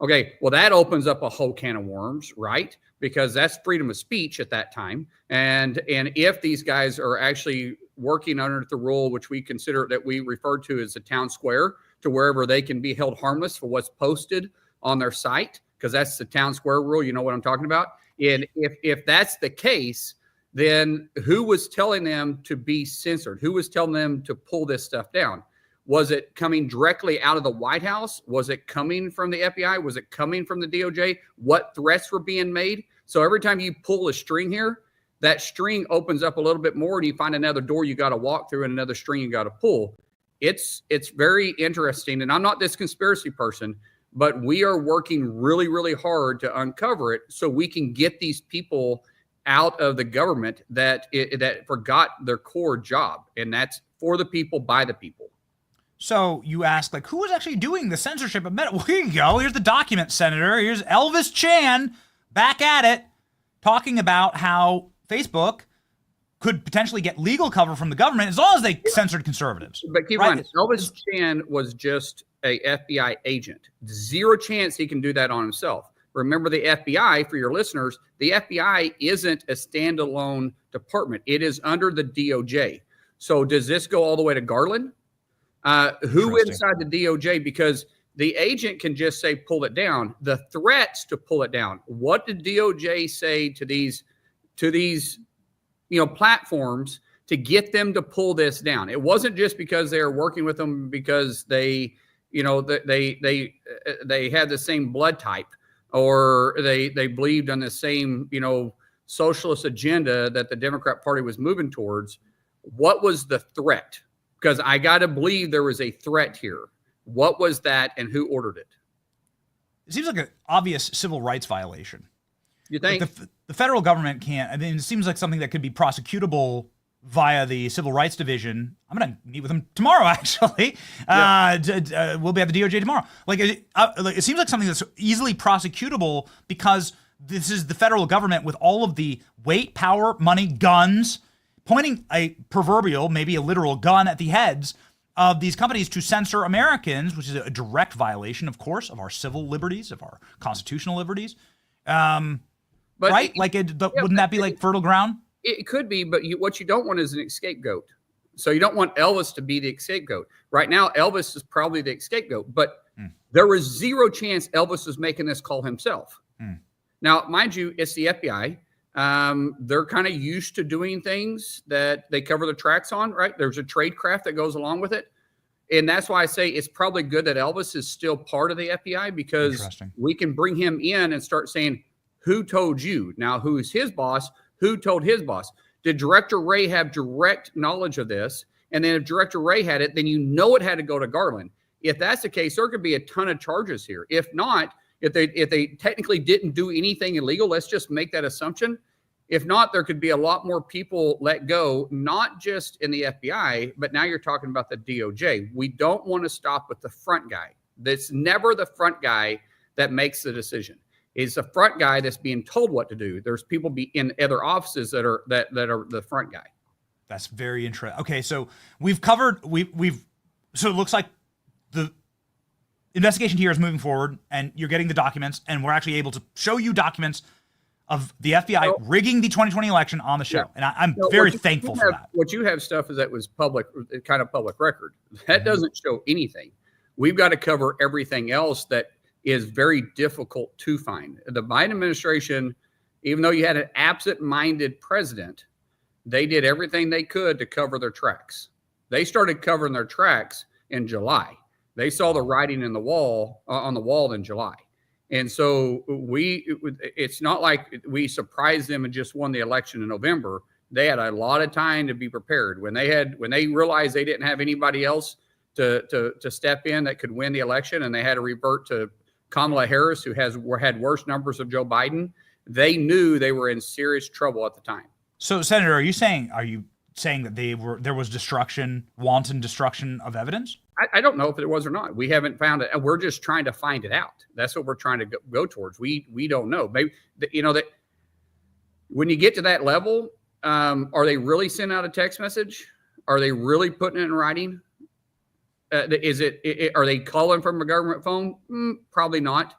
Okay, well, that opens up a whole can of worms, right? Because that's freedom of speech at that time. And if these guys are actually working under the rule, which we consider that we refer to as the town square, to wherever they can be held harmless for what's posted on their site, because that's the town square rule. You know what I'm talking about? And if that's the case, then who was telling them to be censored? Who was telling them to pull this stuff down? Was it coming directly out of the White House? Was it coming from the FBI? Was it coming from the DOJ? What threats were being made? So every time you pull a string here, that string opens up a little bit more and you find another door you got to walk through and another string you got to pull. It's very interesting. And I'm not this conspiracy person, but we are working really, really hard to uncover it so we can get these people out of the government that forgot their core job. And that's for the people, by the people. So you ask, like, who was actually doing the censorship of Meta? Well, here you go. Here's the document, Senator. Here's Elvis Chan back at it, talking about how Facebook could potentially get legal cover from the government as long as they censored conservatives. But keep in mind, Elvis Chan was just a FBI agent. Zero chance he can do that on himself. Remember, the FBI, for your listeners, the FBI isn't a standalone department. It is under the DOJ. So does this go all the way to Garland? Who inside the DOJ? Because the agent can just say, pull it down. The threats to pull it down. What did DOJ say to these platforms to get them to pull this down? It wasn't just because they were working with them because they had the same blood type or they believed on the same, socialist agenda that the Democrat Party was moving towards. What was the threat? Because I got to believe there was a threat here. What was that and who ordered it? It seems like an obvious civil rights violation. You think? Like the federal government can't. I mean, it seems like something that could be prosecutable via the Civil Rights Division. I'm going to meet with them tomorrow, actually. Yeah. We'll be at the DOJ tomorrow. It seems like something that's easily prosecutable because this is the federal government with all of the weight, power, money, guns, pointing a proverbial, maybe a literal gun at the heads of these companies to censor Americans, which is a direct violation, of course, of our civil liberties, of our constitutional liberties. Right? Wouldn't that be like fertile ground? It could be, but what you don't want is an scapegoat. So you don't want Elvis to be the scapegoat. Right now, Elvis is probably the scapegoat, but there was zero chance Elvis was making this call himself. Now, mind you, it's the FBI. They're kind of used to doing things that they cover the tracks on, right? There's a tradecraft that goes along with it. And that's why I say it's probably good that Elvis is still part of the FBI because we can bring him in and start saying, who told you? Now, who's his boss? Who told his boss? Did Director Wray have direct knowledge of this? And then if Director Wray had it, then it had to go to Garland. If that's the case, there could be a ton of charges here. If not, if they technically didn't do anything illegal, let's just make that assumption. If not, there could be a lot more people let go, not just in the FBI, but now you're talking about the DOJ. We don't want to stop with the front guy. That's never the front guy that makes the decision. It's the front guy that's being told what to do. There's people in other offices that are the front guy. That's very interesting. Okay, so we've covered so it looks like the investigation here is moving forward and you're getting the documents and we're actually able to show you documents of the FBI rigging the 2020 election on the show. And I'm very thankful for that. What you have stuff is that was public, kind of public record. That doesn't show anything. We've got to cover everything else that is very difficult to find. The Biden administration, even though you had an absent-minded president, they did everything they could to cover their tracks. They started covering their tracks in July. They saw the writing in the wall on the wall in July. And so it's not like we surprised them and just won the election in November. They had a lot of time to be prepared. When they realized they didn't have anybody else to step in that could win the election, and they had to revert to Kamala Harris, who had worse numbers of Joe Biden, they knew they were in serious trouble at the time. So, Senator, are you saying that there was destruction, wanton destruction of evidence? I don't know if it was or not. We haven't found it. We're just trying to find it out. That's what we're trying to go towards. We don't know. Maybe that when you get to that level, are they really sending out a text message? Are they really putting it in writing? Are they calling from a government phone? Probably not.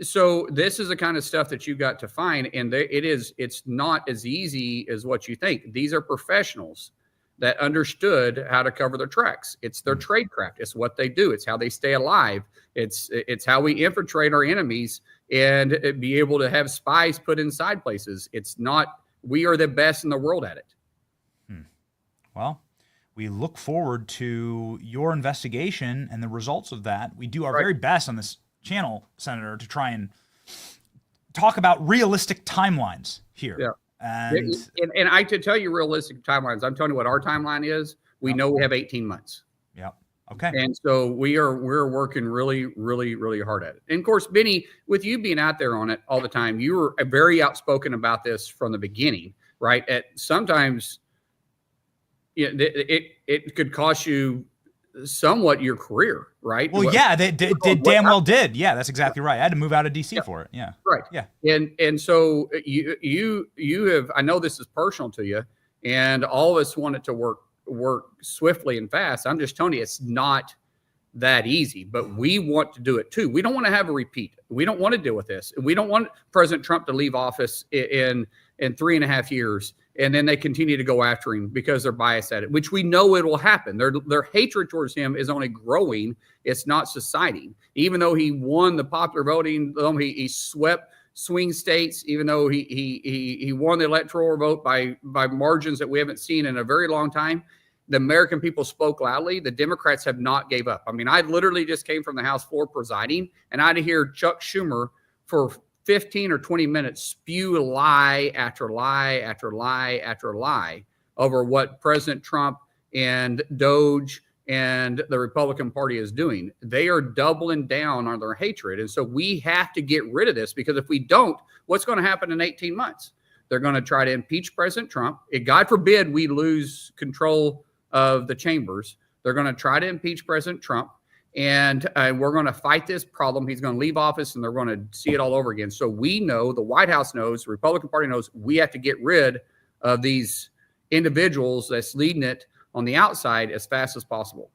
So this is the kind of stuff that you got to find, and it's not as easy as what you think. These are professionals that understood how to cover their tracks. It's their trade craft. It's what they do. It's how they stay alive. It's how we infiltrate our enemies and be able to have spies put inside places. It's not, we are the best in the world at it. Well, we look forward to your investigation and the results of that. We do our very best on this channel, Senator, to try and talk about realistic timelines here. Yeah. And I could tell you realistic timelines. I'm telling you what our timeline is. We know we have 18 months. Yeah. Okay. And so we're working really, really, really hard at it. And of course, Benny, with you being out there on it all the time, you were very outspoken about this from the beginning, right? Sometimes it could cost you somewhat your career, right? Well, yeah, they damn well did. Yeah, that's exactly right. I had to move out of DC for it. Yeah. Right. Yeah. And so you have, I know this is personal to you, and all of us want it to work swiftly and fast. I'm just telling you, it's not that easy, but we want to do it too. We don't want to have a repeat. We don't want to deal with this. We don't want President Trump to leave office in 3.5 years. And then they continue to go after him because they're biased at it, which we know it will happen. Their hatred towards him is only growing. It's not subsiding. Even though he won the popular voting, he swept swing states, even though he won the electoral vote by margins that we haven't seen in a very long time. The American people spoke loudly. The Democrats have not gave up. I mean, I literally just came from the House floor presiding, and I had to hear Chuck Schumer for 15 or 20 minutes spew lie after lie after lie after lie over what President Trump and Doge and the Republican Party is doing. They are doubling down on their hatred. And so we have to get rid of this, because if we don't, what's going to happen in 18 months? They're going to try to impeach President Trump. God forbid we lose control of the chambers. They're going to try to impeach President Trump. And we're going to fight this problem. He's going to leave office, and they're going to see it all over again. So we know, the White House knows, the Republican Party knows, we have to get rid of these individuals that's leading it on the outside as fast as possible.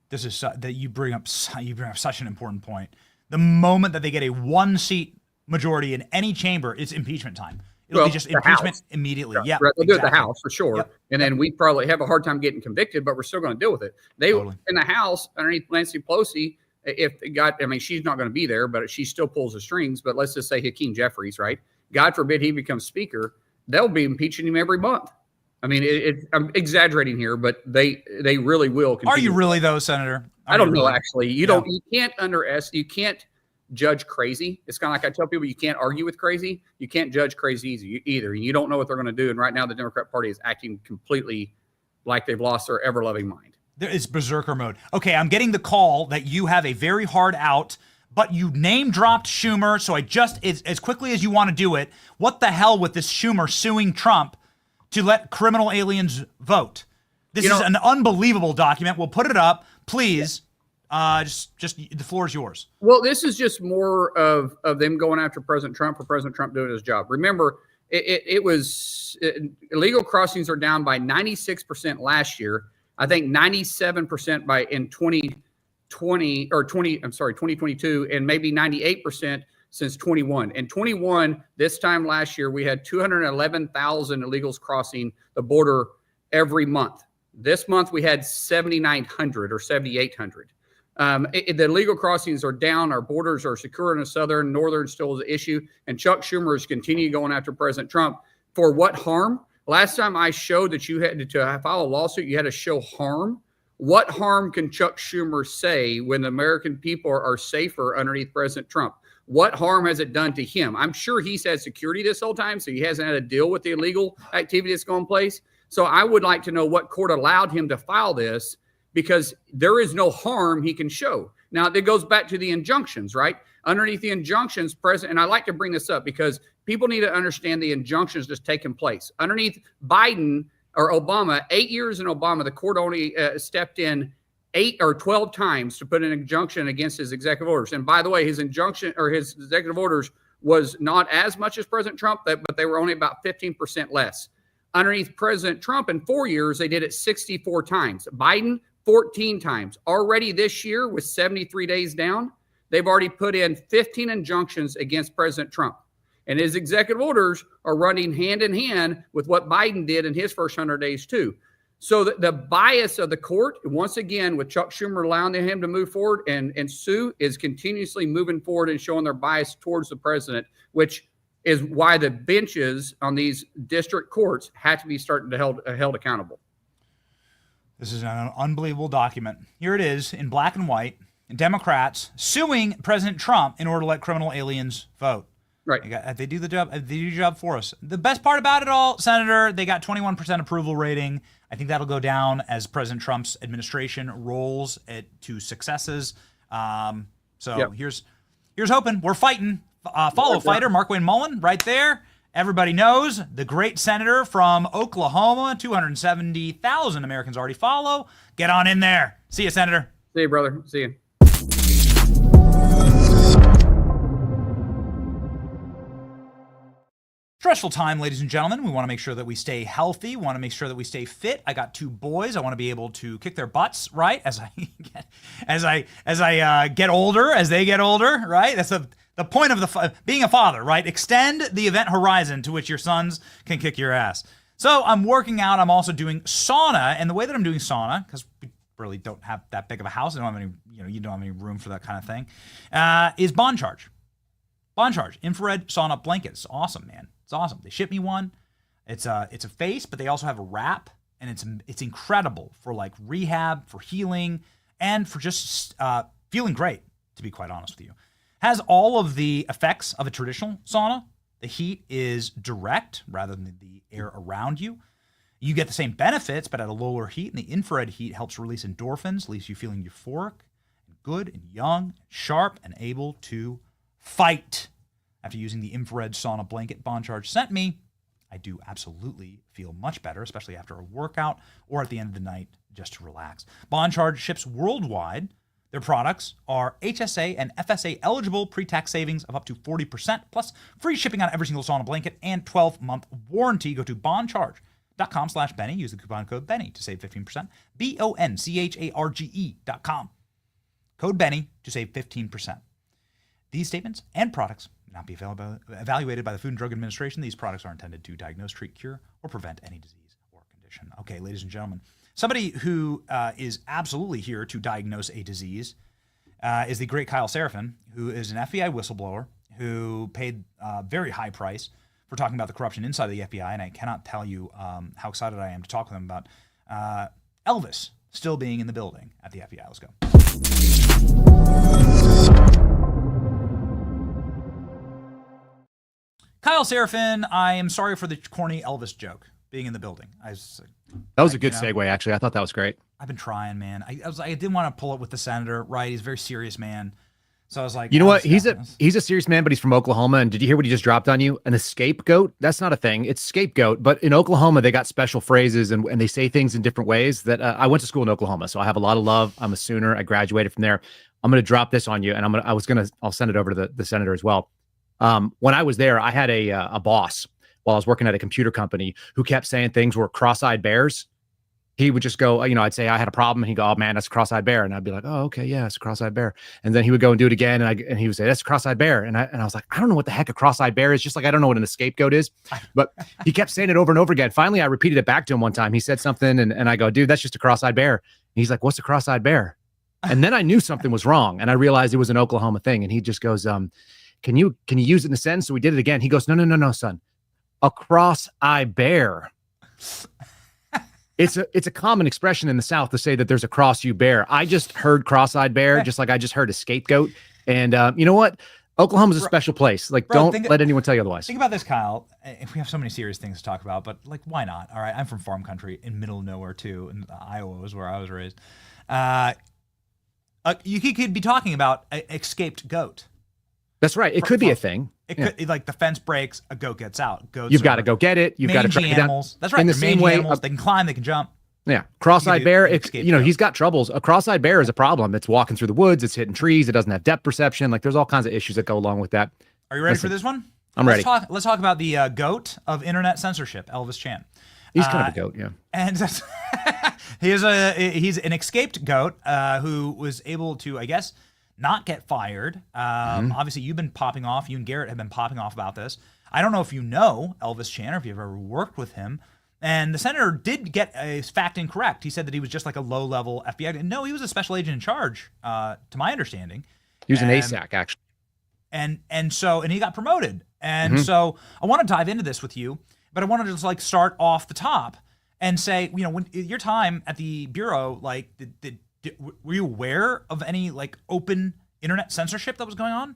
This is that you bring up such an important point. The moment that they get a 1-seat majority in any chamber, it's impeachment time. It'll be just impeachment House. immie Yeah, right, they'll do it at the House for sure. Yep. And then we probably have a hard time getting convicted, but we're still going to deal with it. In the House, underneath Nancy Pelosi, she's not going to be there, but she still pulls the strings. But let's just say Hakeem Jeffries, right? God forbid he becomes speaker. They'll be impeaching him every month. I mean, I'm exaggerating here, but they really will. Are you really though, Senator? I don't know. Actually, you can't judge crazy. It's kind of like I tell people, you can't argue with crazy. You can't judge crazy either. You don't know what they're going to do. And right now the Democrat Party is acting completely like they've lost their ever-loving mind. It's berserker mode. Okay, I'm getting the call that you have a very hard out, but you name-dropped Schumer, so as quickly as you want to do it, what the hell with this Schumer suing Trump to let criminal aliens vote? This is an unbelievable document. We'll put it up. Please. Just the floor is yours. Well, this is just more of them going after President Trump for President Trump doing his job. Remember, it was illegal crossings are down by 96% last year. I think 97% in 2022, and maybe 98% since 21. In 21, this time last year, we had 211,000 illegals crossing the border every month. This month, we had 7,900 or 7,800. The illegal crossings are down. Our borders are secure in the southern, northern still is an issue. And Chuck Schumer is continuing going after President Trump. For what harm? Last time I showed that you had to file a lawsuit, you had to show harm. What harm can Chuck Schumer say when the American people are safer underneath President Trump? What harm has it done to him? I'm sure he's had security this whole time, so he hasn't had to deal with the illegal activity that's going place. So I would like to know what court allowed him to file this, because there is no harm he can show. Now, that goes back to the injunctions, right? Underneath the injunctions, and I like to bring this up because people need to understand the injunctions that's taking place. Underneath Biden or Obama, 8 years in Obama, the court only stepped in 8 or 12 times to put an injunction against his executive orders. And by the way, his injunction or his executive orders was not as much as President Trump, but they were only about 15% less. Underneath President Trump, in 4 years, they did it 64 times. Biden, 14 times. Already this year, with 73 days down, they've already put in 15 injunctions against President Trump. And his executive orders are running hand in hand with what Biden did in his first 100 days, too. So the bias of the court, once again, with Chuck Schumer allowing him to move forward, and Sue is continuously moving forward and showing their bias towards the president, which is why the benches on these district courts had to be starting to held accountable. This is an unbelievable document. Here it is in black and white. Democrats suing President Trump in order to let criminal aliens vote. Right. They do the job. They do the job for us. The best part about it all, Senator, they got 21% approval rating. I think that'll go down as President Trump's administration rolls it to successes. Here's hoping. We're fighting. Follow fighter Markwayne Mullin right there. Everybody knows the great senator from Oklahoma. 270,000 Americans already follow. Get on in there. See you, Senator. See you, brother. See you. Stressful time, ladies and gentlemen. We want to make sure that we stay healthy. We want to make sure that we stay fit. I got 2 boys. I want to be able to kick their butts, right? As I get older, as they get older, right? That's the point of being a father, right? Extend the event horizon to which your sons can kick your ass. So I'm working out. I'm also doing sauna, and the way that I'm doing sauna, because we really don't have that big of a house, I don't have any, you don't have any room for that kind of thing, is Bond Charge. Bond Charge infrared sauna blanket. It's awesome, man. It's awesome. They ship me one. It's a face, but they also have a wrap, and it's incredible for like rehab, for healing, and for just feeling great, to be quite honest with you. Has all of the effects of a traditional sauna. The heat is direct rather than the air around you. You get the same benefits, but at a lower heat, and the infrared heat helps release endorphins, leaves you feeling euphoric, and good, and young, and sharp, and able to fight. After using the infrared sauna blanket Bond Charge sent me, I do absolutely feel much better, especially after a workout or at the end of the night just to relax. Bond Charge ships worldwide. Their products are HSA and FSA eligible, pre-tax savings of up to 40%, plus free shipping on every single sauna blanket and 12-month warranty. Go to bondcharge.com/Benny. Use the coupon code Benny to save 15%. BONCHARGE.com. Code Benny to save 15%. These statements and products may not be evaluated by the Food and Drug Administration. These products are intended to diagnose, treat, cure, or prevent any disease or condition. Okay, ladies and gentlemen, somebody who is absolutely here to diagnose a disease is the great Kyle Seraphin, who is an FBI whistleblower who paid a very high price for talking about the corruption inside the FBI, and I cannot tell you how excited I am to talk with him about Elvis still being in the building at the FBI. Let's go. Kyle Seraphin, I am sorry for the corny Elvis joke being in the building. That was a good segue, actually. I thought that was great. I've been trying, man. I didn't want to pull it with the senator, right? He's a very serious man. So I was like, you know what? He's a serious man, but he's from Oklahoma. And did you hear what he just dropped on you? An scapegoat? That's not a thing. It's scapegoat. But in Oklahoma, they got special phrases and they say things in different ways that I went to school in Oklahoma. So I have a lot of love. I'm a Sooner. I graduated from there. I'm going to drop this on you, and I'll send it over to the senator as well. When I was there, I had a boss while I was working at a computer company who kept saying things were cross-eyed bears. he would just go, I'd say I had a problem, and he'd go, "Oh man, that's a cross-eyed bear," and I'd be like, "Oh, okay, yeah, it's a cross-eyed bear." And then he would go and do it again, and he would say, "That's a cross-eyed bear," and I was like, "I don't know what the heck a cross-eyed bear is," just like I don't know what an scapegoat is, but he kept saying it over and over again. Finally, I repeated it back to him one time. He said something, and I go, "Dude, that's just a cross-eyed bear." And he's like, "What's a cross-eyed bear?" And then I knew something was wrong, and I realized it was an Oklahoma thing. And he just goes, "Can you use it in a sentence?" So we did it again. He goes, No, son, a cross-eyed bear. It's a common expression in the South to say that there's a cross you bear. I just heard cross-eyed bear, just like I just heard a scapegoat. And you know what? Oklahoma's a special place. Like, don't let anyone tell you otherwise. Think about this, Kyle. If we have so many serious things to talk about, but like, why not? All right, I'm from farm country in middle of nowhere too, and Iowa is where I was raised. You could be talking about an escaped goat. That's right. It could be a thing. It could, like, the fence breaks, a goat gets out. Goats You've got to go get it. You've got to track it down. Animals. That's right. In the They're same mangy way, animals. They can climb. They can jump. Yeah, cross-eyed bear. He's got troubles. A cross-eyed bear is a problem. It's walking through the woods. It's hitting trees. It doesn't have depth perception. Like, there's all kinds of issues that go along with that. Are you ready for this one? I'm ready. Let's talk about the goat of internet censorship, Elvis Chan. He's kind of a goat, yeah. And he's an escaped goat who was able to, I guess, not get fired. Obviously, you've been popping off. You and Garrett have been popping off about this. I don't know if you know Elvis Chan or if you've ever worked with him. And the senator did get a fact incorrect. He said that he was just like a low-level FBI. No, he was a special agent in charge, to my understanding. He was an ASAC, actually. And he got promoted. And so I want to dive into this with you, but I wanted to just like start off the top and say, when your time at the Bureau, like, were you aware of any like open internet censorship that was going on?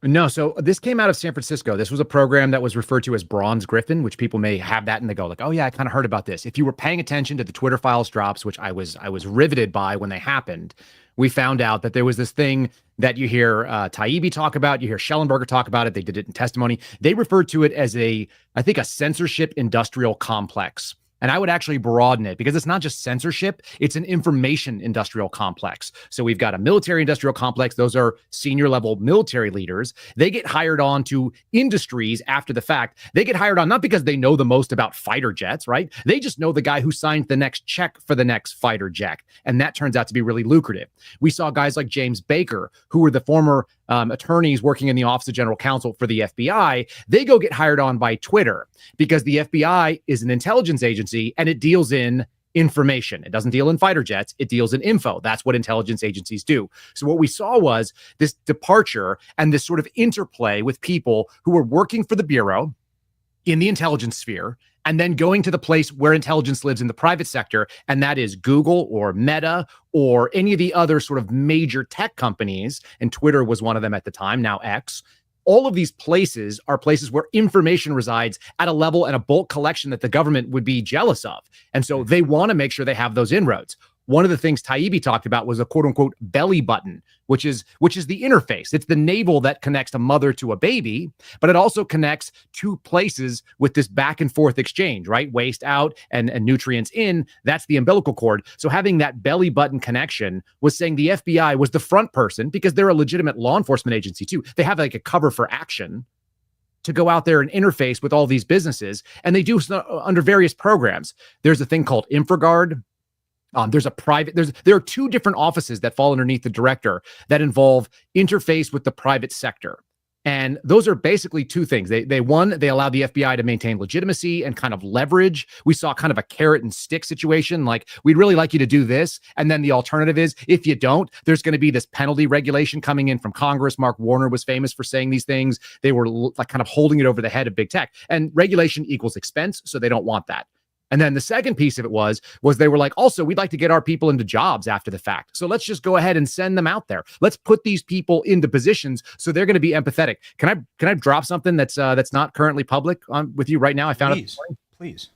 No. So this came out of San Francisco. This was a program that was referred to as Bronze Griffin, which people may have that and they go like, "Oh yeah, I kind of heard about this." If you were paying attention to the Twitter files drops, which I was riveted by when they happened, we found out that there was this thing that you hear Taibbi talk about, you hear Schellenberger talk about it. They did it in testimony. They referred to it as I think a censorship industrial complex. And I would actually broaden it because it's not just censorship, it's an information industrial complex. So we've got a military industrial complex. Those are senior level military leaders. They get hired on to industries after the fact. They get hired on not because they know the most about fighter jets, right? They just know the guy who signed the next check for the next fighter jet. And that turns out to be really lucrative. We saw guys like James Baker, who were the former attorneys working in the Office of General Counsel for the FBI. They go get hired on by Twitter because the FBI is an intelligence agency and it deals in information. It doesn't deal in fighter jets. It deals in info. That's what intelligence agencies do. So what we saw was this departure and this sort of interplay with people who were working for the Bureau in the intelligence sphere and then going to the place where intelligence lives in the private sector, and that is Google or Meta or any of the other sort of major tech companies, and Twitter was one of them at the time, now X. All of these places are places where information resides at a level and a bulk collection that the government would be jealous of. And so they want to make sure they have those inroads. One of the things Taibbi talked about was a quote unquote belly button, which is the interface. It's the navel that connects a mother to a baby, but it also connects two places with this back and forth exchange, right? Waste out and nutrients in. That's the umbilical cord. So having that belly button connection was saying the FBI was the front person because they're a legitimate law enforcement agency too. They have like a cover for action to go out there and interface with all these businesses. And they do under various programs. There's a thing called InfraGard. There are two different offices that fall underneath the director that involve interface with the private sector. And those are basically two things. They allow the FBI to maintain legitimacy and kind of leverage. We saw kind of a carrot and stick situation. Like, we'd really like you to do this. And then the alternative is, if you don't, there's going to be this penalty regulation coming in from Congress. Mark Warner was famous for saying these things. They were like kind of holding it over the head of big tech. And regulation equals expense. So they don't want that. And then the second piece of it was they were like, also, we'd like to get our people into jobs after the fact. So let's just go ahead and send them out there. Let's put these people into positions so they're going to be empathetic. Can I drop something that's not currently public with you right now? I found it. Please.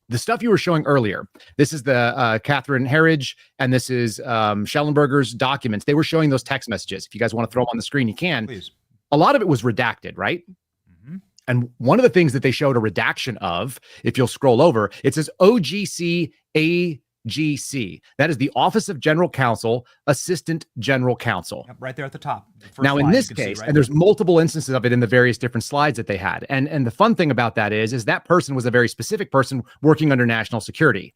The stuff you were showing earlier. This is the Catherine Herridge, and this is Schellenberger's documents. They were showing those text messages. If you guys want to throw them on the screen, you can. Please. A lot of it was redacted, right? And one of the things that they showed a redaction of, if you'll scroll over, it says OGC AGC. That is the Office of General Counsel, Assistant General Counsel. Yep, right there at the top. Now, in this case, and there's multiple instances of it in the various different slides that they had. And the fun thing about that is that person was a very specific person working under national security.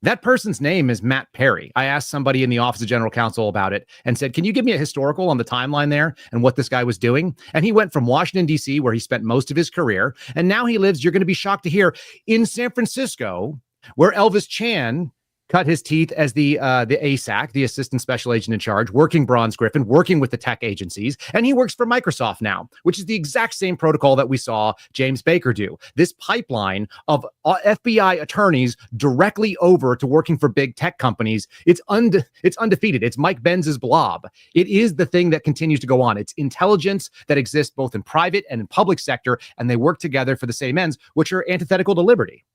That person's name is Matt Perry. I asked somebody in the Office of General Counsel about it and said, can you give me a historical on the timeline there and what this guy was doing? And he went from Washington, D.C., where he spent most of his career, and now he lives, you're going to be shocked to hear, in San Francisco, where Elvis Chan cut his teeth as the ASAC, the Assistant Special Agent in Charge, working Bronze Griffin, working with the tech agencies, and he works for Microsoft now, which is the exact same protocol that we saw James Baker do. This pipeline of FBI attorneys directly over to working for big tech companies, it's undefeated. It's Mike Benz's blob. It is the thing that continues to go on. It's intelligence that exists both in private and in public sector, and they work together for the same ends, which are antithetical to liberty.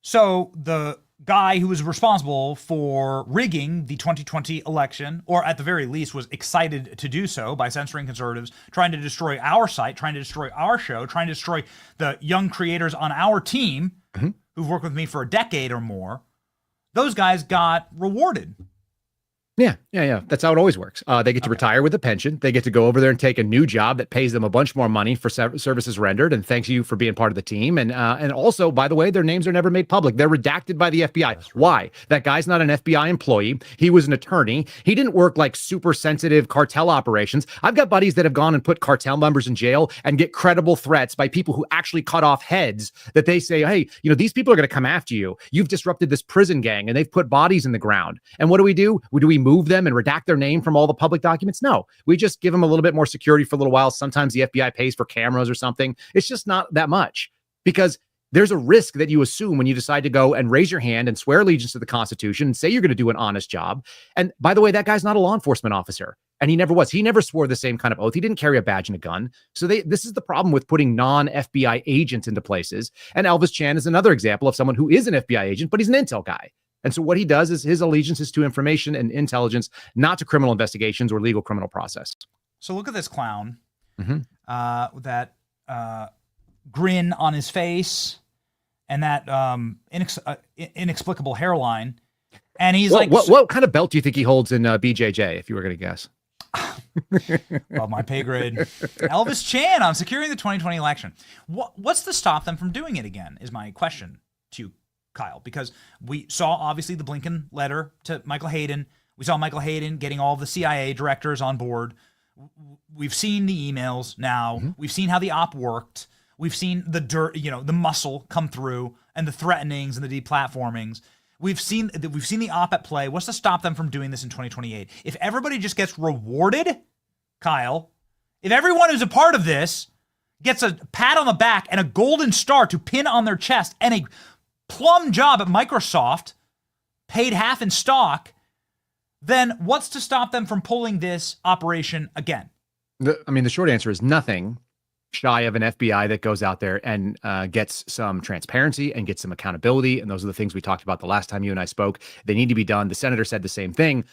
So the guy who was responsible for rigging the 2020 election, or at the very least was excited to do so by censoring conservatives, trying to destroy our site, trying to destroy our show, trying to destroy the young creators on our team who've worked with me for a decade or more, those guys got rewarded. Yeah. That's how it always works. They get to retire with a pension. They get to go over there and take a new job that pays them a bunch more money for services rendered. And thanks you for being part of the team. And also, by the way, their names are never made public. They're redacted by the FBI. Why? That guy's not an FBI employee. He was an attorney. He didn't work like super sensitive cartel operations. I've got buddies that have gone and put cartel members in jail and get credible threats by people who actually cut off heads that they say, hey, these people are going to come after you. You've disrupted this prison gang and they've put bodies in the ground. And what do? Do we move them and redact their name from all the public documents? No, we just give them a little bit more security for a little while. Sometimes the FBI pays for cameras or something. It's just not that much, because there's a risk that you assume when you decide to go and raise your hand and swear allegiance to the Constitution and say you're going to do an honest job. And by the way, that guy's not a law enforcement officer, and he never was. He never swore the same kind of oath. He didn't carry a badge and a gun. So this is the problem with putting non-FBI agents into places. And Elvis Chan is another example of someone who is an FBI agent, but he's an intel guy. And so what he does is his allegiance is to information and intelligence, not to criminal investigations or legal criminal process. So look at this clown, that grin on his face and that inexplicable hairline. And he's what kind of belt do you think he holds in BJJ, if you were going to guess? Above my pay grade. Elvis Chan on securing the 2020 election. What's to stop them from doing it again is my question to you, Kyle, because we saw obviously the Blinken letter to Michael Hayden. We saw Michael Hayden getting all of the CIA directors on board. We've seen the emails now. We've seen how the op worked. We've seen the dirt, the muscle come through and the threatenings and the deplatformings. We've seen the op at play. What's to stop them from doing this in 2028? If everybody just gets rewarded, Kyle, if everyone who's a part of this gets a pat on the back and a golden star to pin on their chest and a plum job at Microsoft, paid half in stock, then what's to stop them from pulling this operation again? The short answer is nothing, shy of an FBI that goes out there and gets some transparency and gets some accountability. And those are the things we talked about the last time you and I spoke. They need to be done. The senator said the same thing.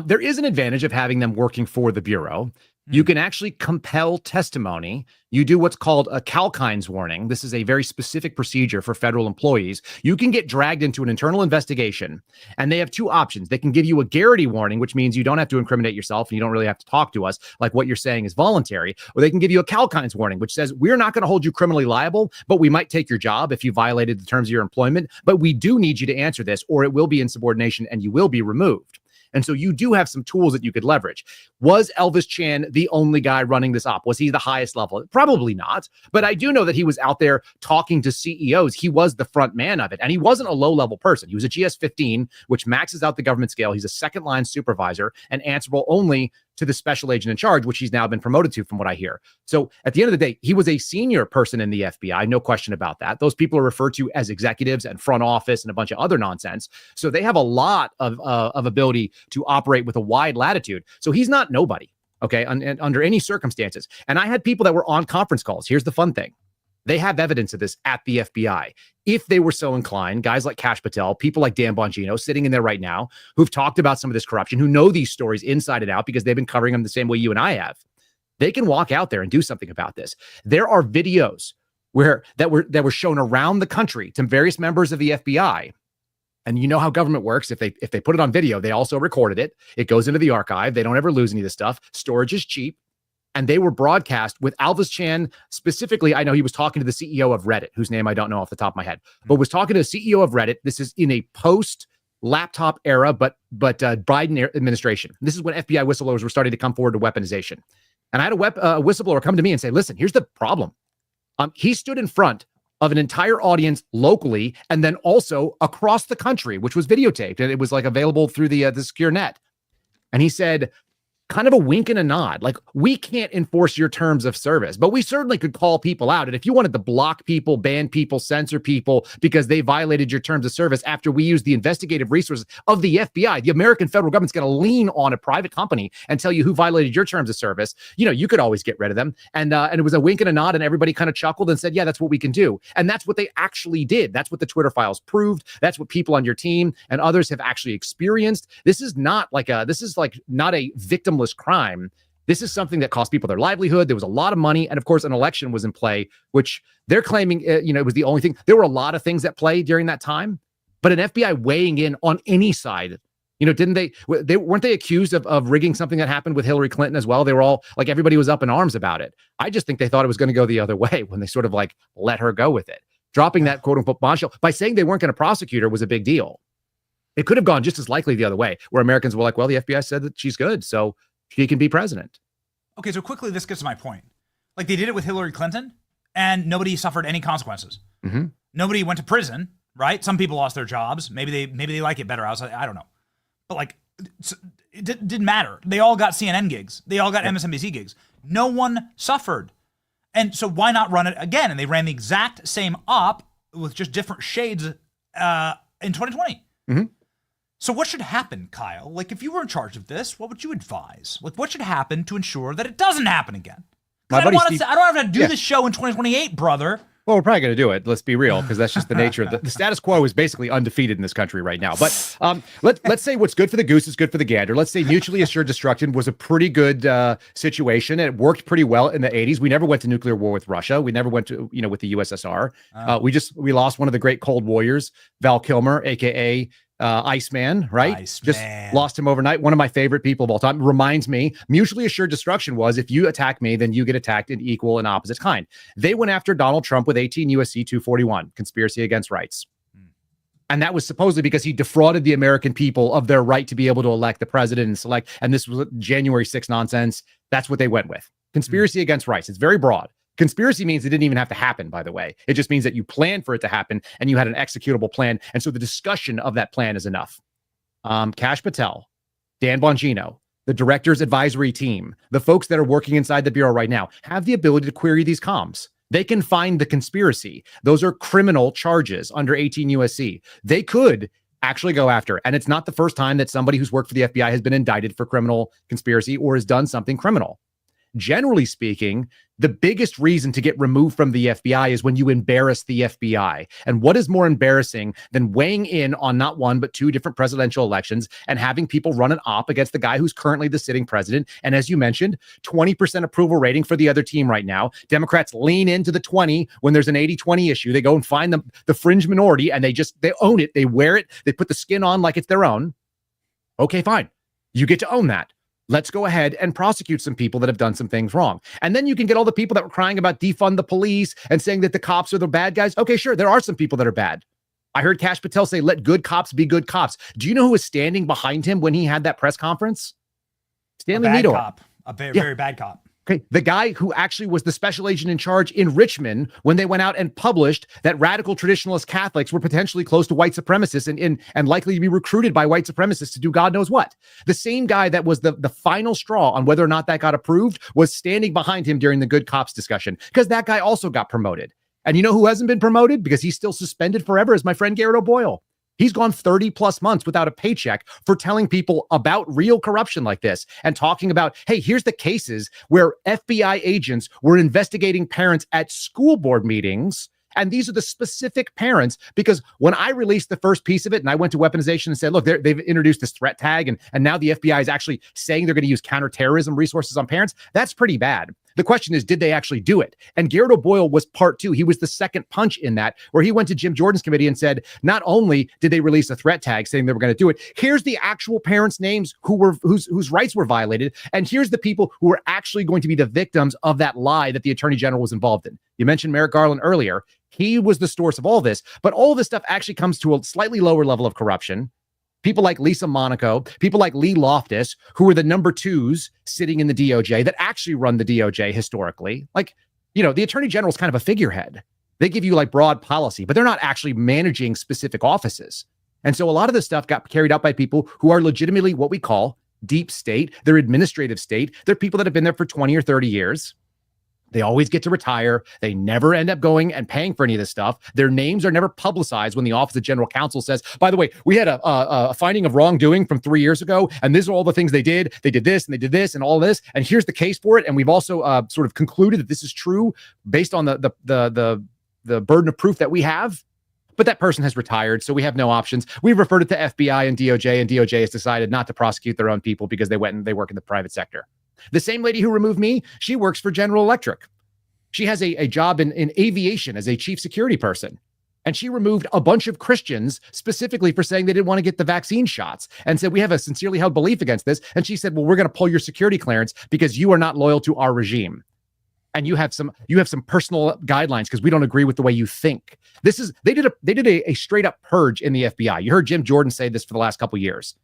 There is an advantage of having them working for the Bureau. You can actually compel testimony. You do what's called a Kalkine's warning. This is a very specific procedure for federal employees. You can get dragged into an internal investigation, and they have two options. They can give you a Garrity warning, which means you don't have to incriminate yourself and you don't really have to talk to us, like what you're saying is voluntary. Or they can give you a Kalkine's warning, which says, we're not going to hold you criminally liable, but we might take your job if you violated the terms of your employment, but we do need you to answer this, or it will be insubordination and you will be removed. And so you do have some tools that you could leverage. Was Elvis Chan the only guy running this op? Was he the highest level? Probably not. But I do know that he was out there talking to CEOs. He was the front man of it. And he wasn't a low-level person. He was a GS-15, which maxes out the government scale. He's a second-line supervisor and answerable only to the special agent in charge, which he's now been promoted to, from what I hear. So at the end of the day, he was a senior person in the FBI, no question about that. Those people are referred to as executives and front office and a bunch of other nonsense. So they have a lot of ability to operate with a wide latitude. So he's not nobody, okay, under any circumstances. And I had people that were on conference calls. Here's the fun thing. They have evidence of this at the FBI. If they were so inclined, guys like Kash Patel, people like Dan Bongino sitting in there right now, who've talked about some of this corruption, who know these stories inside and out because they've been covering them the same way you and I have, they can walk out there and do something about this. There are videos that were shown around the country to various members of the FBI. And you know how government works. If they put it on video, they also recorded it. It goes into the archive. They don't ever lose any of this stuff. Storage is cheap. And they were broadcast with Elvis Chan specifically. I know he was talking to the CEO of Reddit, whose name I don't know off the top of my head, but was talking to the CEO of Reddit. This is in a post laptop era, but Biden administration. This is when FBI whistleblowers were starting to come forward to weaponization. And I had a whistleblower come to me and say, listen, here's the problem. He stood in front of an entire audience locally and then also across the country, which was videotaped. And it was like available through the secure net. And he said, kind of a wink and a nod, like, we can't enforce your terms of service, but we certainly could call people out. And if you wanted to block people, ban people, censor people because they violated your terms of service after we use the investigative resources of the FBI, the American federal government's going to lean on a private company and tell you who violated your terms of service. You know, you could always get rid of them. And it was a wink and a nod, and everybody kind of chuckled and said, yeah, that's what we can do. And that's what they actually did. That's what the Twitter files proved. That's what people on your team and others have actually experienced. This is not like not a victimless crime. This is something that cost people their livelihood. There was a lot of money. And of course, an election was in play, which they're claiming, it was the only thing. There were a lot of things at play during that time, but an FBI weighing in on any side, weren't they accused of rigging something that happened with Hillary Clinton as well? They were all like, everybody was up in arms about it. I just think they thought it was going to go the other way when they sort of like let her go with it. Dropping that quote unquote bombshell by saying they weren't going to prosecute her was a big deal. It could have gone just as likely the other way, where Americans were like, well, the FBI said that she's good, so she can be president. Okay, so quickly, this gets to my point. Like, they did it with Hillary Clinton, and nobody suffered any consequences. Mm-hmm. Nobody went to prison, right? Some people lost their jobs. Maybe they like it better outside. I don't know. But like, it didn't matter. They all got CNN gigs. They all got MSNBC gigs. No one suffered. And so why not run it again? And they ran the exact same op with just different shades in 2020. Mm-hmm. So what should happen, Kyle? Like, if you were in charge of this, what would you advise? Like, what should happen to ensure that it doesn't happen again? I don't have to do this show in 2028, brother. Well, we're probably going to do it. Let's be real, because that's just the nature of the status quo is basically undefeated in this country right now. But let's say what's good for the goose is good for the gander. Let's say mutually assured destruction was a pretty good situation, and it worked pretty well in the 80s. We never went to nuclear war with Russia. We never went to, with the USSR. We lost one of the great Cold Warriors, Val Kilmer, aka Iceman, right? Just lost him overnight. One of my favorite people of all time. Reminds me, mutually assured destruction was, if you attack me, then you get attacked in equal and opposite kind. They went after Donald Trump with 18 U.S.C. 241, conspiracy against rights. And that was supposedly because he defrauded the American people of their right to be able to elect the president and select. And this was January 6 nonsense. That's what they went with. Conspiracy against rights. It's very broad. Conspiracy means it didn't even have to happen, by the way. It just means that you planned for it to happen and you had an executable plan. And so the discussion of that plan is enough. Kash Patel, Dan Bongino, the director's advisory team, the folks that are working inside the Bureau right now have the ability to query these comms. They can find the conspiracy. Those are criminal charges under 18 U.S.C. They could actually go after. And it's not the first time that somebody who's worked for the FBI has been indicted for criminal conspiracy or has done something criminal. Generally speaking, the biggest reason to get removed from the FBI is when you embarrass the FBI. And what is more embarrassing than weighing in on not one, but two different presidential elections and having people run an op against the guy who's currently the sitting president? And as you mentioned, 20% approval rating for the other team right now. Democrats lean into the 20 when there's an 80-20 issue. They go and find the fringe minority and they own it. They wear it. They put the skin on like it's their own. Okay, fine. You get to own that. Let's go ahead and prosecute some people that have done some things wrong. And then you can get all the people that were crying about defund the police and saying that the cops are the bad guys. Okay, sure. There are some people that are bad. I heard Kash Patel say, let good cops be good cops. Do you know who was standing behind him when he had that press conference? Stanley Meador. A very bad cop. Okay, the guy who actually was the special agent in charge in Richmond when they went out and published that radical traditionalist Catholics were potentially close to white supremacists and likely to be recruited by white supremacists to do God knows what. The same guy that was the final straw on whether or not that got approved was standing behind him during the good cops discussion, because that guy also got promoted. And you know who hasn't been promoted because he's still suspended forever is my friend Garrett O'Boyle. He's gone 30 plus months without a paycheck for telling people about real corruption like this and talking about, hey, here's the cases where FBI agents were investigating parents at school board meetings. And these are the specific parents, because when I released the first piece of it and I went to weaponization and said, look, they've introduced this threat tag and now the FBI is actually saying they're going to use counterterrorism resources on parents. That's pretty bad. The question is, did they actually do it? And Garrett O'Boyle was part two. He was the second punch in that, where he went to Jim Jordan's committee and said, not only did they release a threat tag saying they were going to do it, here's the actual parents' names whose rights were violated. And here's the people who were actually going to be the victims of that lie that the attorney general was involved in. You mentioned Merrick Garland earlier. He was the source of all this, but all of this stuff actually comes to a slightly lower level of corruption. People like Lisa Monaco, people like Lee Loftus, who are the number 2s sitting in the DOJ that actually run the DOJ historically. Like, the attorney general is kind of a figurehead. They give you like broad policy, but they're not actually managing specific offices. And so a lot of this stuff got carried out by people who are legitimately what we call deep state. They're administrative state. They're people that have been there for 20 or 30 years. They always get to retire. They never end up going and paying for any of this stuff. Their names are never publicized when the Office of General Counsel says, by the way, we had a finding of wrongdoing from 3 years ago, and these are all the things they did. They did this, and they did this, and all this, and here's the case for it. And we've also sort of concluded that this is true based on the burden of proof that we have. But that person has retired, so we have no options. We've referred it to FBI and DOJ has decided not to prosecute their own people because they went and they work in the private sector. The same lady who removed me, she works for General Electric. She has a job in aviation as a chief security person. And she removed a bunch of Christians specifically for saying they didn't want to get the vaccine shots and said, we have a sincerely held belief against this. And she said, well, we're going to pull your security clearance because you are not loyal to our regime. And you have some personal guidelines because we don't agree with the way you think. They did a straight up purge in the FBI. You heard Jim Jordan say this for the last couple of years.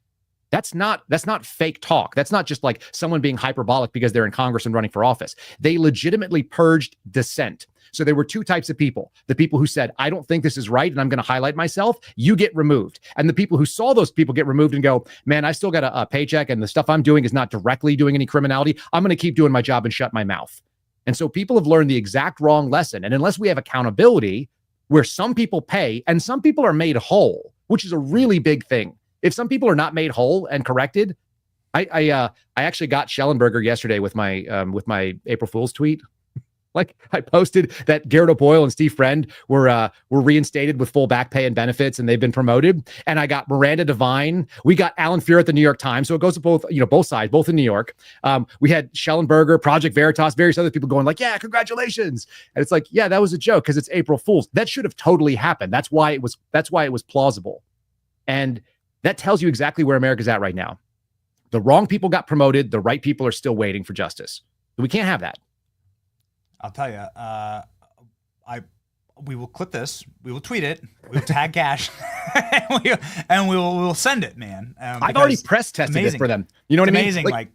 That's not fake talk. That's not just like someone being hyperbolic because they're in Congress and running for office. They legitimately purged dissent. So there were 2 types of people. The people who said, I don't think this is right and I'm going to highlight myself, you get removed. And the people who saw those people get removed and go, man, I still got a paycheck and the stuff I'm doing is not directly doing any criminality. I'm going to keep doing my job and shut my mouth. And so people have learned the exact wrong lesson. And unless we have accountability where some people pay and some people are made whole, which is a really big thing. If some people are not made whole and corrected, I actually got Schellenberger yesterday with my April Fool's tweet. Like I posted that Garrett O'Boyle and Steve Friend were reinstated with full back pay and benefits, and they've been promoted. And I got Miranda Devine. We got Alan Fuhr at the New York Times. So it goes to both sides, both in New York. We had Schellenberger, Project Veritas, various other people going like, yeah, congratulations. And it's like, yeah, that was a joke because it's April Fool's. That should have totally happened. That's why it was plausible. And that tells you exactly where America's at right now. The wrong people got promoted. The right people are still waiting for justice. We can't have that. I'll tell you, we will clip this, we will tweet it, we'll tag Cash, and we'll send it, man. I've already press tested this for them. You know what I mean? Amazing. Like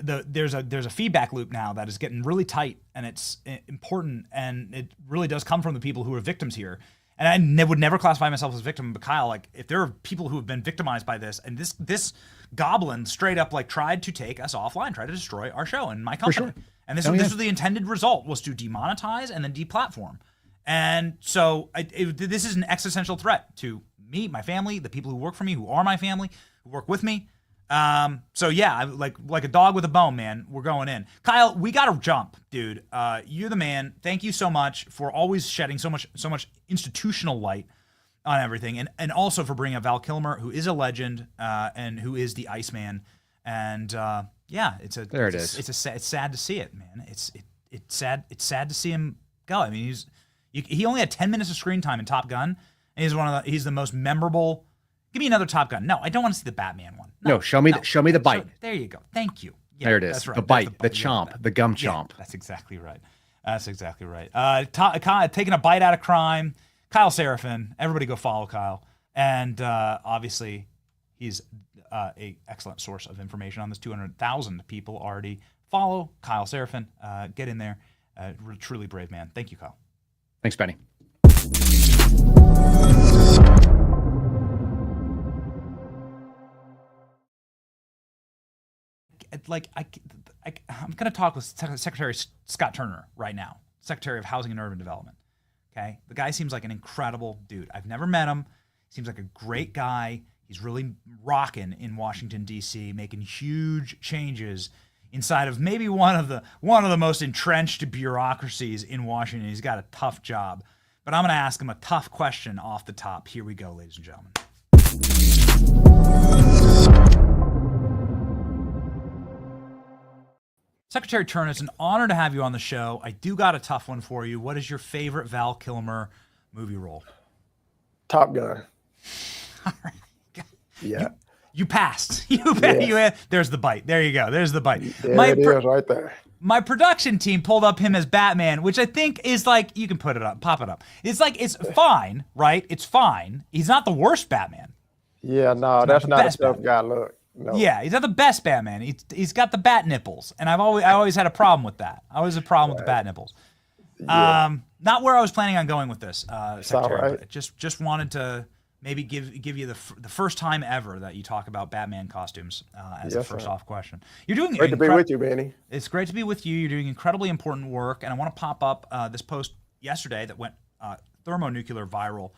there's a feedback loop now that is getting really tight, and it's important, and it really does come from the people who are victims here. And I would never classify myself as a victim, but Kyle, like if there are people who have been victimized by this, and this goblin straight up like tried to take us offline, tried to destroy our show and my company. Sure. And this was the intended result, was to demonetize and then deplatform. And so this is an existential threat to me, my family, the people who work for me, who are my family, who work with me. So yeah, like a dog with a bone, man, we're going in. Kyle, we got to jump, dude. You're the man. Thank you so much for always shedding so much institutional light on everything. And also for bringing up Val Kilmer, who is a legend, and who is the Iceman. And, yeah, it's sad to see it, man. It's sad to see him go. I mean, he only had 10 minutes of screen time in Top Gun, and he's the most memorable. Give me another Top Gun. No, I don't want to see the Batman one. No, show me the bite. There you go. Thank you. Yeah, there it is. That's right. The bite, the chomp, the gum chomp. Yeah, that's exactly right. Taking a bite out of crime. Kyle Seraphin. Everybody go follow Kyle. And obviously, he's a excellent source of information on this. 200,000 people already follow Kyle Seraphin. Get in there. Truly brave man. Thank you, Kyle. Thanks, Benny. I'm going to talk with Secretary Scott Turner right now, Secretary of Housing and Urban Development. Okay, the guy seems like an incredible dude. I've never met him. Seems like a great guy. He's really rocking in Washington, D.C., making huge changes inside of maybe one of the most entrenched bureaucracies in Washington. He's got a tough job. But I'm going to ask him a tough question off the top. Here we go, ladies and gentlemen. Secretary Turner, it's an honor to have you on the show. I do got a tough one for you. What is your favorite Val Kilmer movie role? Top Gun. All right. Yeah. You passed. There's the bite. There you go. There's the bite. There it is right there. My production team pulled up him as Batman, which I think is like, you can put it up, pop it up. It's like, it's fine, right? It's fine. He's not the worst Batman. Yeah, no, that's not a tough guy. Look, no. Yeah, he's not the best Batman. He's got the bat nipples, and I always had a problem with that. I always had a problem with the bat nipples. Yeah. Not where I was planning on going with this, Secretary. all right. But just wanted to maybe give you the first time ever that you talk about Batman costumes as a first off question. You're doing Great to be with you, Benny. It's great to be with you. You're doing incredibly important work, and I want to pop up this post yesterday that went thermonuclear viral,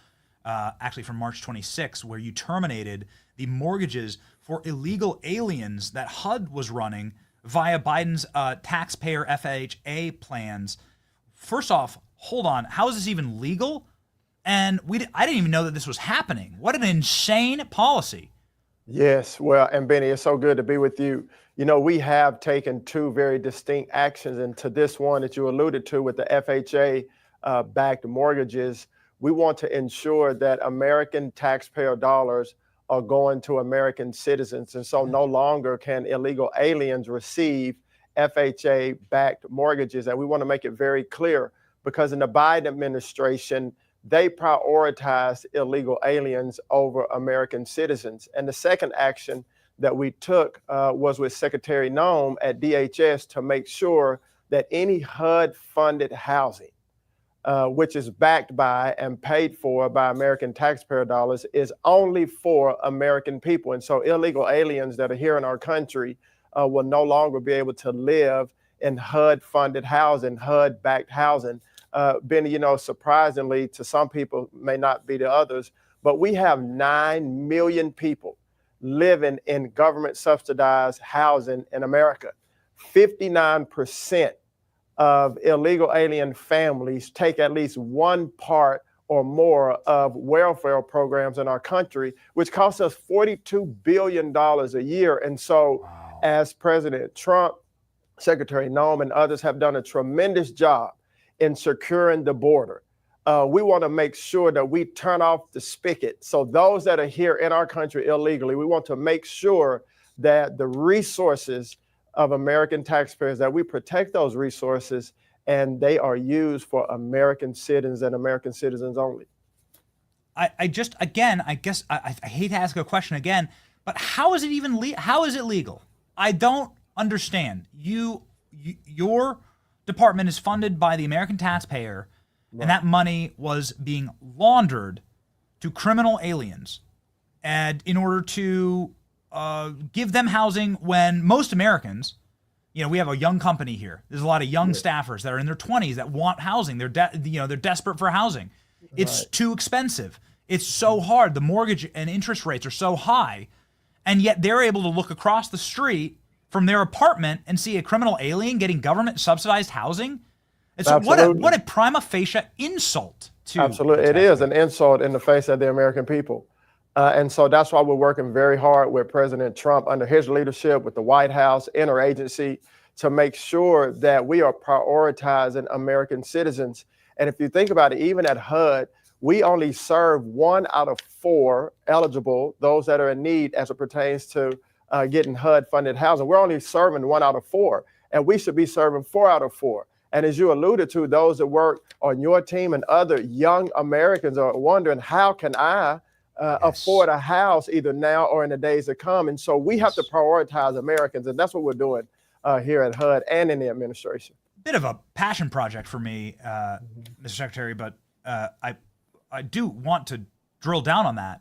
actually from March 26, where you terminated the mortgages for illegal aliens that HUD was running via Biden's taxpayer FHA plans. First off, hold on. How is this even legal? And I didn't even know that this was happening. What an insane policy. Yes, well, and Benny, it's so good to be with you. You know, we have taken two very distinct actions, and to this one that you alluded to with the FHA backed mortgages, we want to ensure that American taxpayer dollars are going to American citizens. And so no longer can illegal aliens receive FHA backed mortgages. And we want to make it very clear, because in the Biden administration, they prioritize illegal aliens over American citizens. And the second action that we took was with Secretary Noem at DHS to make sure that any HUD-funded housing, which is backed by and paid for by American taxpayer dollars, is only for American people. And so illegal aliens that are here in our country will no longer be able to live in HUD-funded housing, HUD-backed housing. Benny, you know, surprisingly to some people, may not be to others, but we have 9 million people living in government subsidized housing in America. 59% of illegal alien families take at least one part or more of welfare programs in our country, which costs us $42 billion a year. And so as President Trump, Secretary Noem, and others have done a tremendous job in securing the border, we want to make sure that we turn off the spigot. So those that are here in our country illegally, we want to make sure that the resources of American taxpayers, that we protect those resources and they are used for American citizens and American citizens only. I guess I hate to ask a question again, but how is it even how is it legal? I don't understand. Your department is funded by the American taxpayer, and that money was being laundered to criminal aliens, and in order to give them housing when most Americans, you know, we have a young company here. There's a lot of young staffers that are in their 20s that want housing. They're they're desperate for housing. It's too expensive. It's so hard. The mortgage and interest rates are so high, and yet they're able to look across the street from their apartment and see a criminal alien getting government subsidized housing. And so what a prima facie insult to. Absolutely. It is an insult in the face of the American people. And so that's why we're working very hard with President Trump under his leadership, with the White House, interagency, to make sure that we are prioritizing American citizens. And if you think about it, even at HUD, we only serve 1 out of 4 eligible, those that are in need as it pertains to getting HUD-funded housing. We're only serving 1 out of 4, and we should be serving 4 out of 4. And as you alluded to, those that work on your team and other young Americans are wondering, how can I afford a house either now or in the days to come? And so we have to prioritize Americans, and that's what we're doing here at HUD and in the administration. Bit of a passion project for me, Mr. Secretary, but I do want to drill down on that.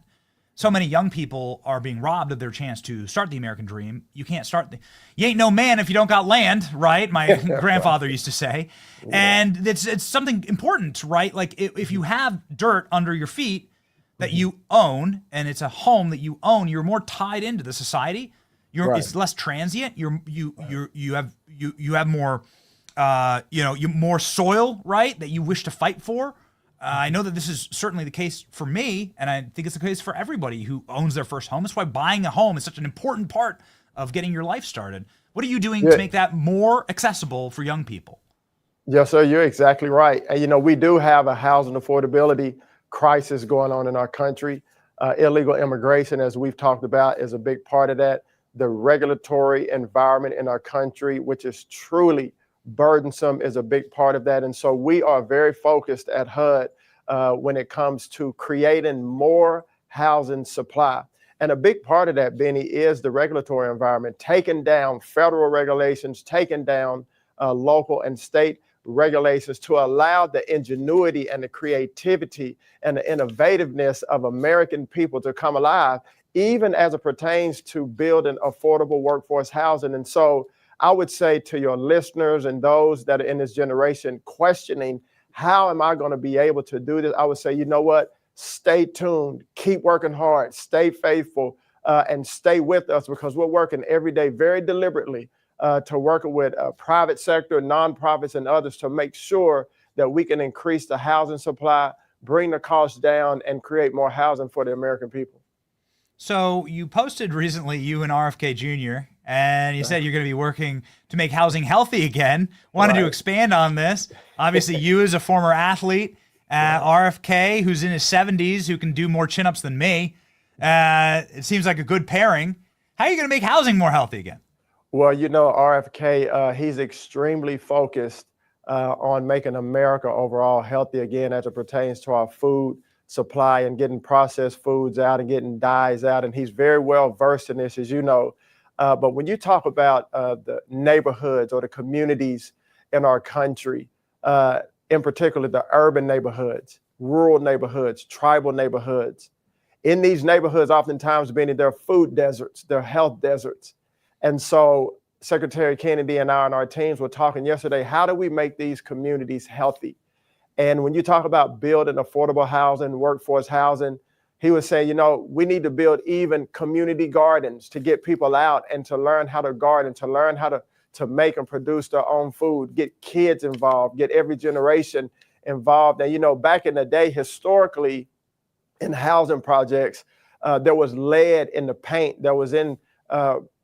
So many young people are being robbed of their chance to start the American dream. You can't start you ain't no man if you don't got land, right? My grandfather used to say. And it's something important, right? Like if you have dirt under your feet that you own, and it's a home that you own, you're more tied into the society. It's less transient. You have more more soil, right, that you wish to fight for. I know that this is certainly the case for me, and I think it's the case for everybody who owns their first home. That's why buying a home is such an important part of getting your life started. What are you doing to make that more accessible for young people? Yes, sir, you're exactly right. And, we do have a housing affordability crisis going on in our country. Illegal immigration, as we've talked about, is a big part of that. The regulatory environment in our country, which is truly burdensome, is a big part of that. And so we are very focused at HUD when it comes to creating more housing supply. And a big part of that, Benny, is the regulatory environment, taking down federal regulations, taking down local and state regulations to allow the ingenuity and the creativity and the innovativeness of American people to come alive, even as it pertains to building affordable workforce housing. And so I would say to your listeners and those that are in this generation questioning, how am I going to be able to do this? I would say, you know what? Stay tuned, keep working hard, stay faithful, and stay with us, because we're working every day very deliberately to working with private sector, nonprofits, and others to make sure that we can increase the housing supply, bring the costs down, and create more housing for the American people. So you posted recently, you and RFK Jr., and you said you're going to be working to make housing healthy again. Wanted to expand on this. Obviously, you as a former athlete, RFK, who's in his 70s, who can do more chin-ups than me. It seems like a good pairing. How are you going to make housing more healthy again? Well, you know, RFK, he's extremely focused on making America overall healthy again as it pertains to our food supply and getting processed foods out and getting dyes out. And he's very well versed in this, as you know. But when you talk about the neighborhoods or the communities in our country, in particular the urban neighborhoods, rural neighborhoods, tribal neighborhoods, in these neighborhoods, oftentimes, Benny, they're food deserts, they're health deserts. And so Secretary Kennedy and I and our teams were talking yesterday, how do we make these communities healthy? And when you talk about building affordable housing, workforce housing, he was saying, you know, we need to build even community gardens to get people out and to learn how to garden, to learn how to make and produce their own food, get kids involved, get every generation involved. And, you know, back in the day, historically, in housing projects, there was lead in the paint, there was in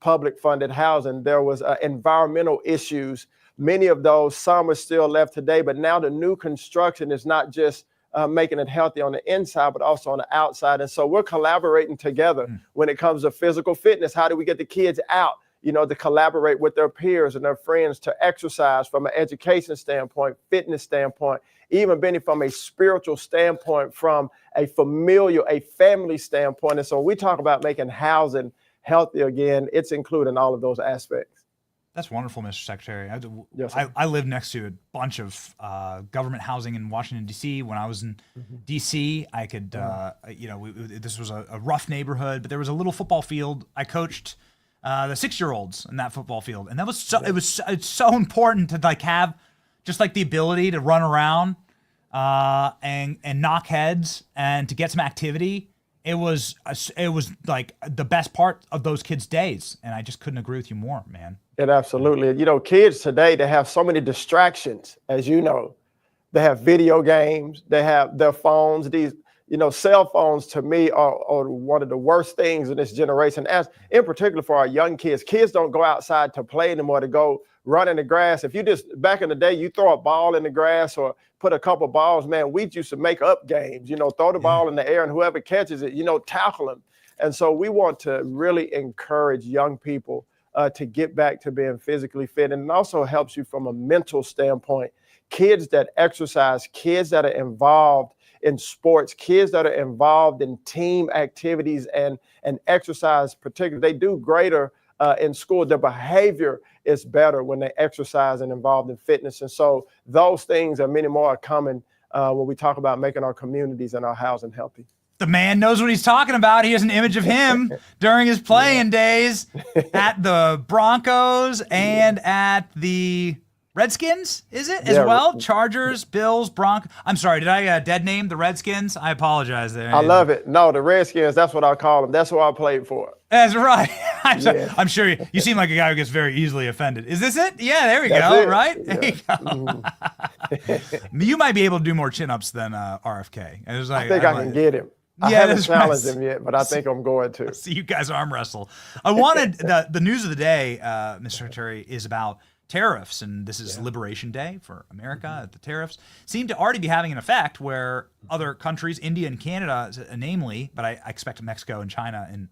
public funded housing, there was environmental issues. Many of those, some are still left today, but now the new construction is not just making it healthy on the inside, but also on the outside. And so we're collaborating together when it comes to physical fitness. How do we get the kids out, you know, to collaborate with their peers and their friends to exercise from an education standpoint, fitness standpoint, even Benny, from a spiritual standpoint, from a familial, a family standpoint. And so when we talk about making housing healthy again, it's including all of those aspects. That's wonderful, Mr. Secretary. Yes, I live next to a bunch of government housing in Washington, D.C. When I was in D.C., I could, you know, this was a rough neighborhood, but there was a little football field. I coached the 6-year-olds in that football field, and that was so, it's so important to like have just like the ability to run around and knock heads and to get some activity. It was like the best part of those kids' days, and I just couldn't agree with you more, man. It absolutely. You know, kids today, they have so many distractions, as you know. They have video games, they have their phones. These, you know, cell phones to me are one of the worst things in this generation, as in particular for our young kids. Kids don't go outside to play anymore, to go run in the grass. If you just, back in the day, you throw a ball in the grass or put a couple balls, man, we used to make up games, you know, throw the ball in the air and whoever catches it, you know, tackle them. And so we want to really encourage young people to get back to being physically fit. And it also helps you from a mental standpoint. Kids that exercise, kids that are involved in sports, kids that are involved in team activities and exercise particularly, they do greater in school. Their behavior is better when they exercise and involved in fitness. And so those things and many more are coming when we talk about making our communities and our housing healthy. The man knows what he's talking about. He has an image of him during his playing days at the Broncos and at the Redskins, is it, as well? Chargers, Bills, Broncos. I'm sorry, did I dead name the Redskins? I apologize there. I love it. No, the Redskins, that's what I call them. That's who I played for. That's right. I'm sure you seem like a guy who gets very easily offended. Is this it? Yeah, there we go, right? Yeah. There you go. You might be able to do more chin-ups than RFK. I think I can get him. I haven't challenged him yet, but I think I'm going to. See you guys arm wrestle. I wanted the news of the day, Mr. Secretary, is about tariffs, and this is Liberation Day for America. The tariffs seem to already be having an effect where other countries, India and Canada, namely, but I expect Mexico and China in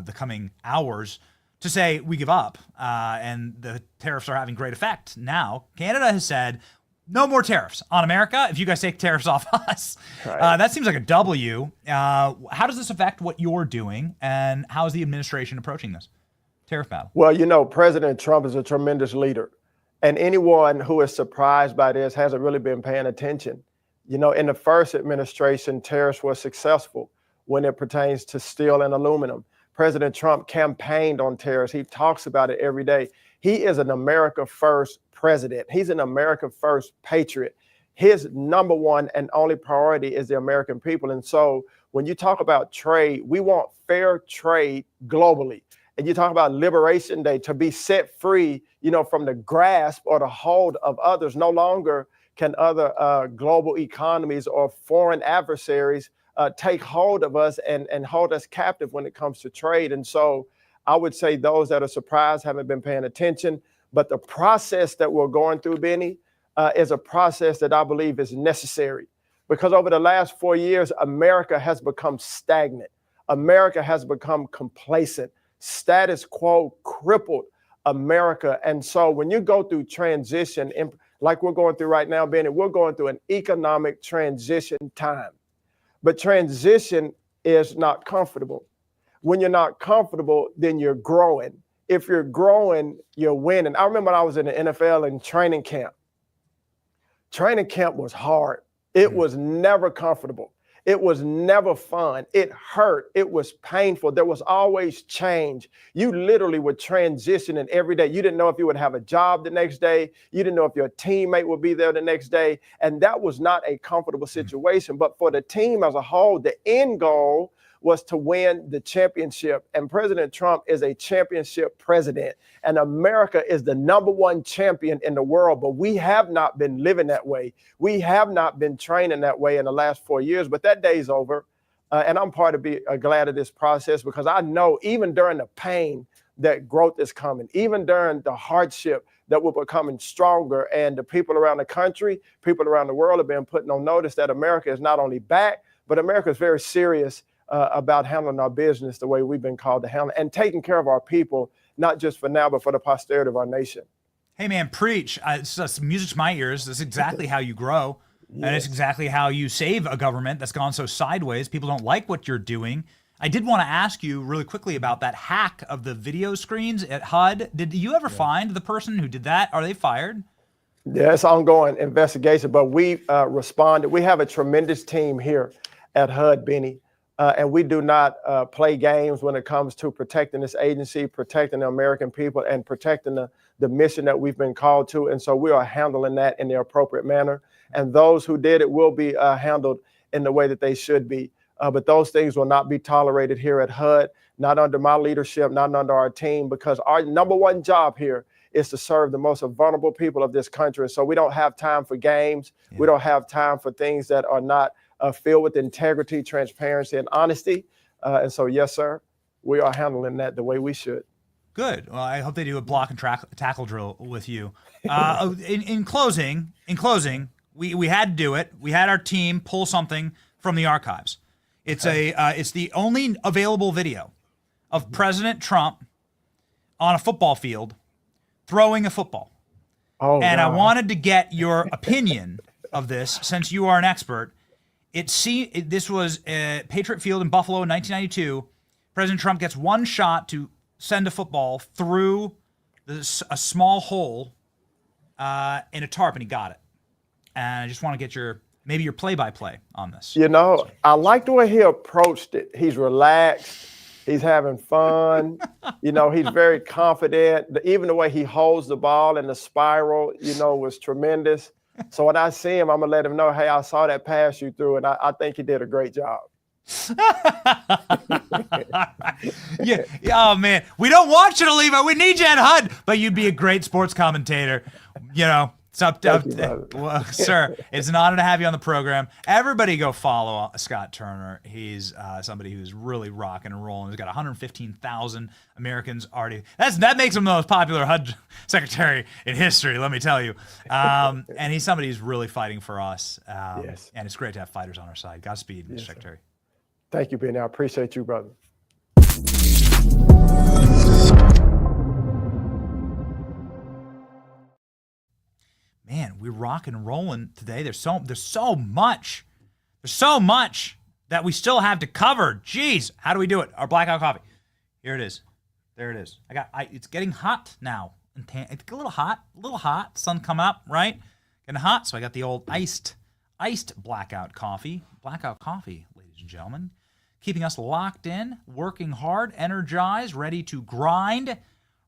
the coming hours, to say we give up, and the tariffs are having great effect. Now, Canada has said no more tariffs on America if you guys take tariffs off us. Right. That seems like a W. How does this affect what you're doing, and how is the administration approaching this tariff battle? Well, you know, President Trump is a tremendous leader, and anyone who is surprised by this hasn't really been paying attention. You know, in the first administration, tariffs were successful when it pertains to steel and aluminum. President Trump campaigned on tariffs. He talks about it every day. He is an America First president. He's an America First patriot. His number one and only priority is the American people. And so when you talk about trade, we want fair trade globally. And you talk about Liberation Day, to be set free, you know, from the grasp or the hold of others. No longer can other global economies or foreign adversaries take hold of us and hold us captive when it comes to trade. And so I would say those that are surprised haven't been paying attention. But the process that we're going through, Benny, is a process that I believe is necessary. Because over the last 4 years, America has become stagnant. America has become complacent. Status quo crippled America. And so when you go through transition, like we're going through right now, Benny, we're going through an economic transition time. But transition is not comfortable. When you're not comfortable, then you're growing. If you're growing, you're winning. I remember when I was in the NFL in training camp. Training camp was hard. It was never comfortable. It was never fun. It hurt. It was painful. There was always change. You literally were transitioning every day. You didn't know if you would have a job the next day. You didn't know if your teammate would be there the next day. And that was not a comfortable situation. But for the team as a whole, the end goal was to win the championship. And President Trump is a championship president. And America is the number one champion in the world. But we have not been living that way. We have not been training that way in the last 4 years. But that day's over. And I'm part of glad of this process, because I know even during the pain that growth is coming, even during the hardship that we're becoming stronger. And the people around the country, people around the world have been putting on notice that America is not only back, but America is very serious about handling our business the way we've been called to handle, and taking care of our people, not just for now, but for the posterity of our nation. Hey, man, preach. It's music to my ears. That's exactly how you grow. Yes. And it's exactly how you save a government that's gone so sideways. People don't like what you're doing. I did want to ask you really quickly about that hack of the video screens at HUD. Did you ever find the person who did that? Are they fired? Yeah, it's ongoing investigation, but we responded. We have a tremendous team here at HUD, Benny. And we do not play games when it comes to protecting this agency, protecting the American people, and protecting the mission that we've been called to. And so we are handling that in the appropriate manner. And those who did it will be handled in the way that they should be. But those things will not be tolerated here at HUD, not under my leadership, not under our team, because our number one job here is to serve the most vulnerable people of this country. And so we don't have time for games. Yeah. We don't have time for things that are not filled with integrity, transparency, and honesty. And so, yes, sir, we are handling that the way we should. Good. Well, I hope they do a block and tackle drill with you. In closing, we had to do it. We had our team pull something from the archives. It's it's the only available video of President Trump on a football field throwing a football. Oh, and wow. I wanted to get your opinion of this, since you are an expert. This was Patriot Field in Buffalo in 1992. President Trump gets one shot to send a football through a small hole in a tarp, and he got it. And I just want to get your play-by-play on this. You know, I like the way he approached it. He's relaxed. He's having fun. You know, he's very confident. Even the way he holds the ball in the spiral, you know, was tremendous. So when I see him, I'm going to let him know, hey, I saw that pass you through, and I think he did a great job. Yeah. Oh, man. We don't want you to leave. We need you at HUD. But you'd be a great sports commentator. You know, it's up to well, sir. It's an honor to have you on the program. Everybody go follow Scott Turner. He's somebody who's really rocking and rolling. He's got 115,000 Americans already. That makes him the most popular HUD secretary in history, let me tell you. And he's somebody who's really fighting for us. Yes. And it's great to have fighters on our side. Godspeed, Mr. Secretary. Thank you, Benny. I appreciate you, brother. Man, we're rocking and rolling today. There's so much that we still have to cover. Jeez, how do we do it? Our blackout coffee. Here it is. There it is. It's getting hot now. It's a little hot. Sun coming up, right? Getting hot. So I got the old iced blackout coffee. Blackout coffee, ladies and gentlemen. Keeping us locked in, working hard, energized, ready to grind,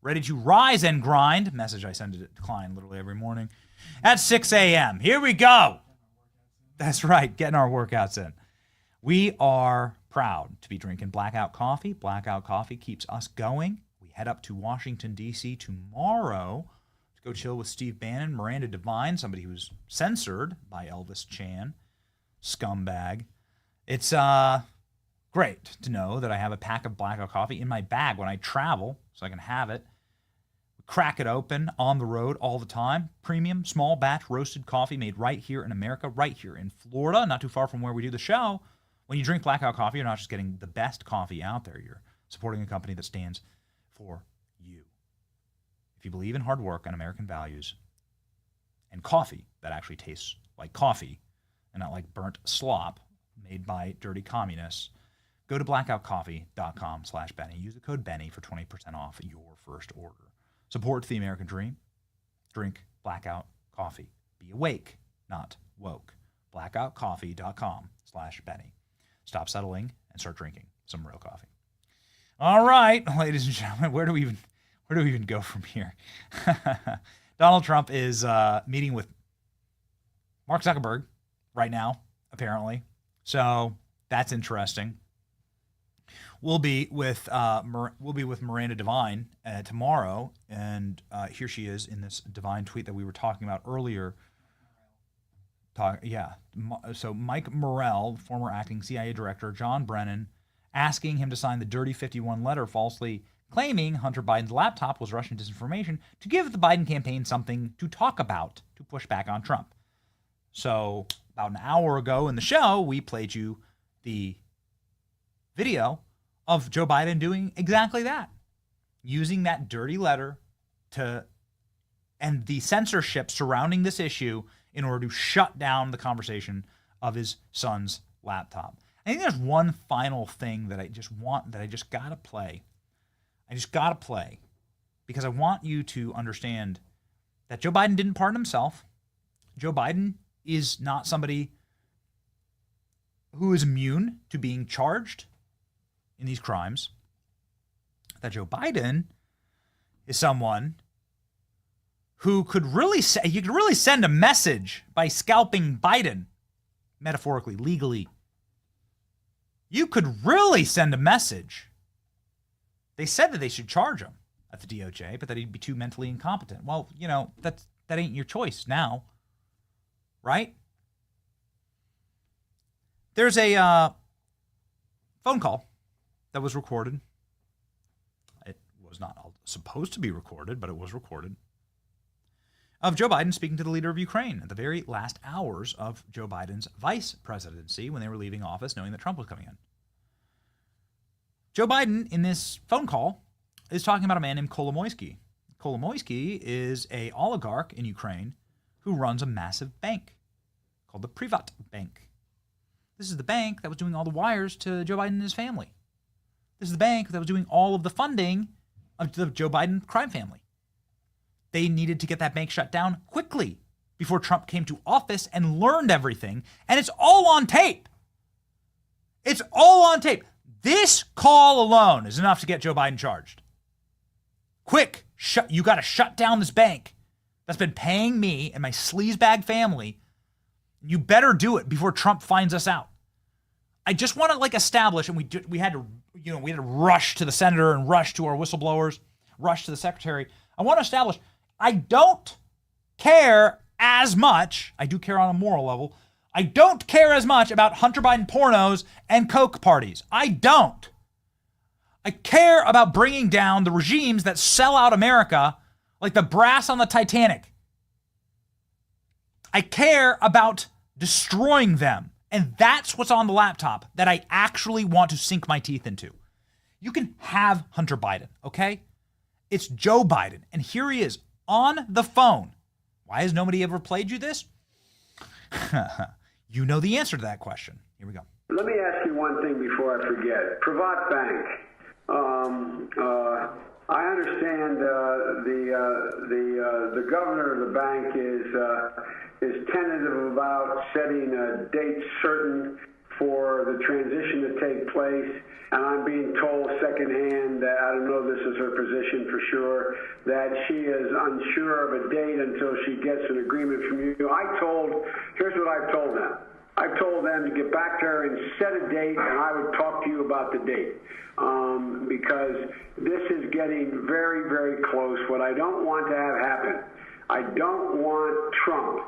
ready to rise and grind. Message I send to Klein literally every morning at 6 a.m. Here we go. That's right, getting our workouts in. We are proud to be drinking Blackout Coffee. Blackout Coffee keeps us going. We head up to Washington, D.C. tomorrow to go chill with Steve Bannon, Miranda Devine, somebody who's censored by Elvis Chan, scumbag. It's great to know that I have a pack of Blackout Coffee in my bag when I travel so I can have it. Crack it open on the road all the time. Premium, small batch roasted coffee made right here in America, right here in Florida, not too far from where we do the show. When you drink Blackout Coffee, you're not just getting the best coffee out there. You're supporting a company that stands for you. If you believe in hard work and American values and coffee that actually tastes like coffee and not like burnt slop made by dirty communists, go to blackoutcoffee.com/Benny. Use the code Benny for 20% off your first order. Support the American dream. Drink Blackout Coffee. Be awake, not woke. blackoutcoffee.com/Benny. Stop settling and start drinking some real coffee. All right, ladies and gentlemen, where do we even go from here? Donald Trump is meeting with Mark Zuckerberg right now, apparently. So that's interesting. We'll be with Miranda Devine tomorrow, and here she is in this Devine tweet that we were talking about earlier. So Mike Morell, former acting CIA director, John Brennan, asking him to sign the Dirty 51 letter, falsely claiming Hunter Biden's laptop was Russian disinformation to give the Biden campaign something to talk about to push back on Trump. So about an hour ago in the show, we played you the video of Joe Biden doing exactly that, using that dirty letter and the censorship surrounding this issue in order to shut down the conversation of his son's laptop. I think there's one final thing that I just gotta play. I just gotta play because I want you to understand that Joe Biden didn't pardon himself. Joe Biden is not somebody who is immune to being charged in these crimes. That Joe Biden is someone who could really say, you could really send a message by scalping Biden, metaphorically, legally. You could really send a message. They said that they should charge him at the DOJ, but that he'd be too mentally incompetent. Well, that ain't your choice now, right? There's a phone call that was recorded. It was not supposed to be recorded, but it was recorded, of Joe Biden speaking to the leader of Ukraine at the very last hours of Joe Biden's vice presidency when they were leaving office, knowing that Trump was coming in. Joe Biden, in this phone call, is talking about a man named Kolomoisky. Kolomoisky is an oligarch in Ukraine who runs a massive bank called the Privat Bank. This is the bank that was doing all the wires to Joe Biden and his family. This is the bank that was doing all of the funding of the Joe Biden crime family. They needed to get that bank shut down quickly before Trump came to office and learned everything. And it's all on tape. It's all on tape. This call alone is enough to get Joe Biden charged. Quick, you got to shut down this bank that's been paying me and my sleazebag family. You better do it before Trump finds us out. I just want to establish, and we had to rush to the senator and rush to our whistleblowers, rush to the secretary. I want to establish, I don't care as much. I do care on a moral level. I don't care as much about Hunter Biden pornos and Coke parties. I don't. I care about bringing down the regimes that sell out America like the brass on the Titanic. I care about destroying them. And that's what's on the laptop that I actually want to sink my teeth into. You can have Hunter Biden, okay? It's Joe Biden. And here he is on the phone. Why has nobody ever played you this? You know the answer to that question. Here we go. Let me ask you one thing before I forget. Pravat Bank. I understand the governor of the bank is tentative about setting a date certain for the transition to take place, and I'm being told secondhand that, I don't know this is her position for sure, that she is unsure of a date until she gets an agreement from you. Here's what I've told them. I've told them to get back to her and set a date, and I would talk to you about the date. Because this is getting very, very close. What I don't want to have happen, I don't want Trump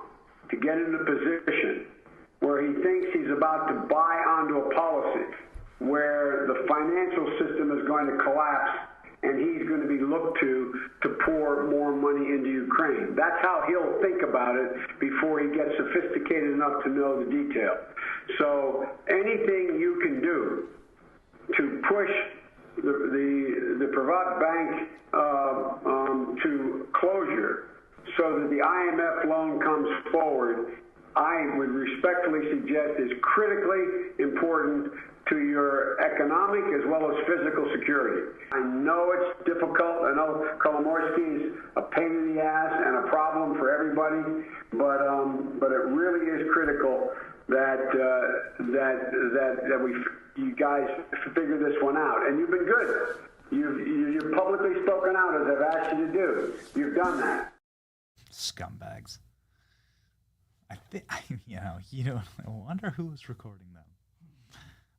to get in a position where he thinks he's about to buy onto a policy where the financial system is going to collapse and he's going to be looked to pour more money into Ukraine. That's how he'll think about it before he gets sophisticated enough to know the detail. So anything you can do to push the Pravat Bank to closure so that the IMF loan comes forward, I would respectfully suggest is critically important to your economic as well as physical security. I know it's difficult. I know Kolomoisky is a pain in the ass and a problem for everybody, but it really is critical that you guys figure this one out. And you've been good. You've publicly spoken out as I've asked you to do. You've done that. Scumbags. I wonder who was recording them.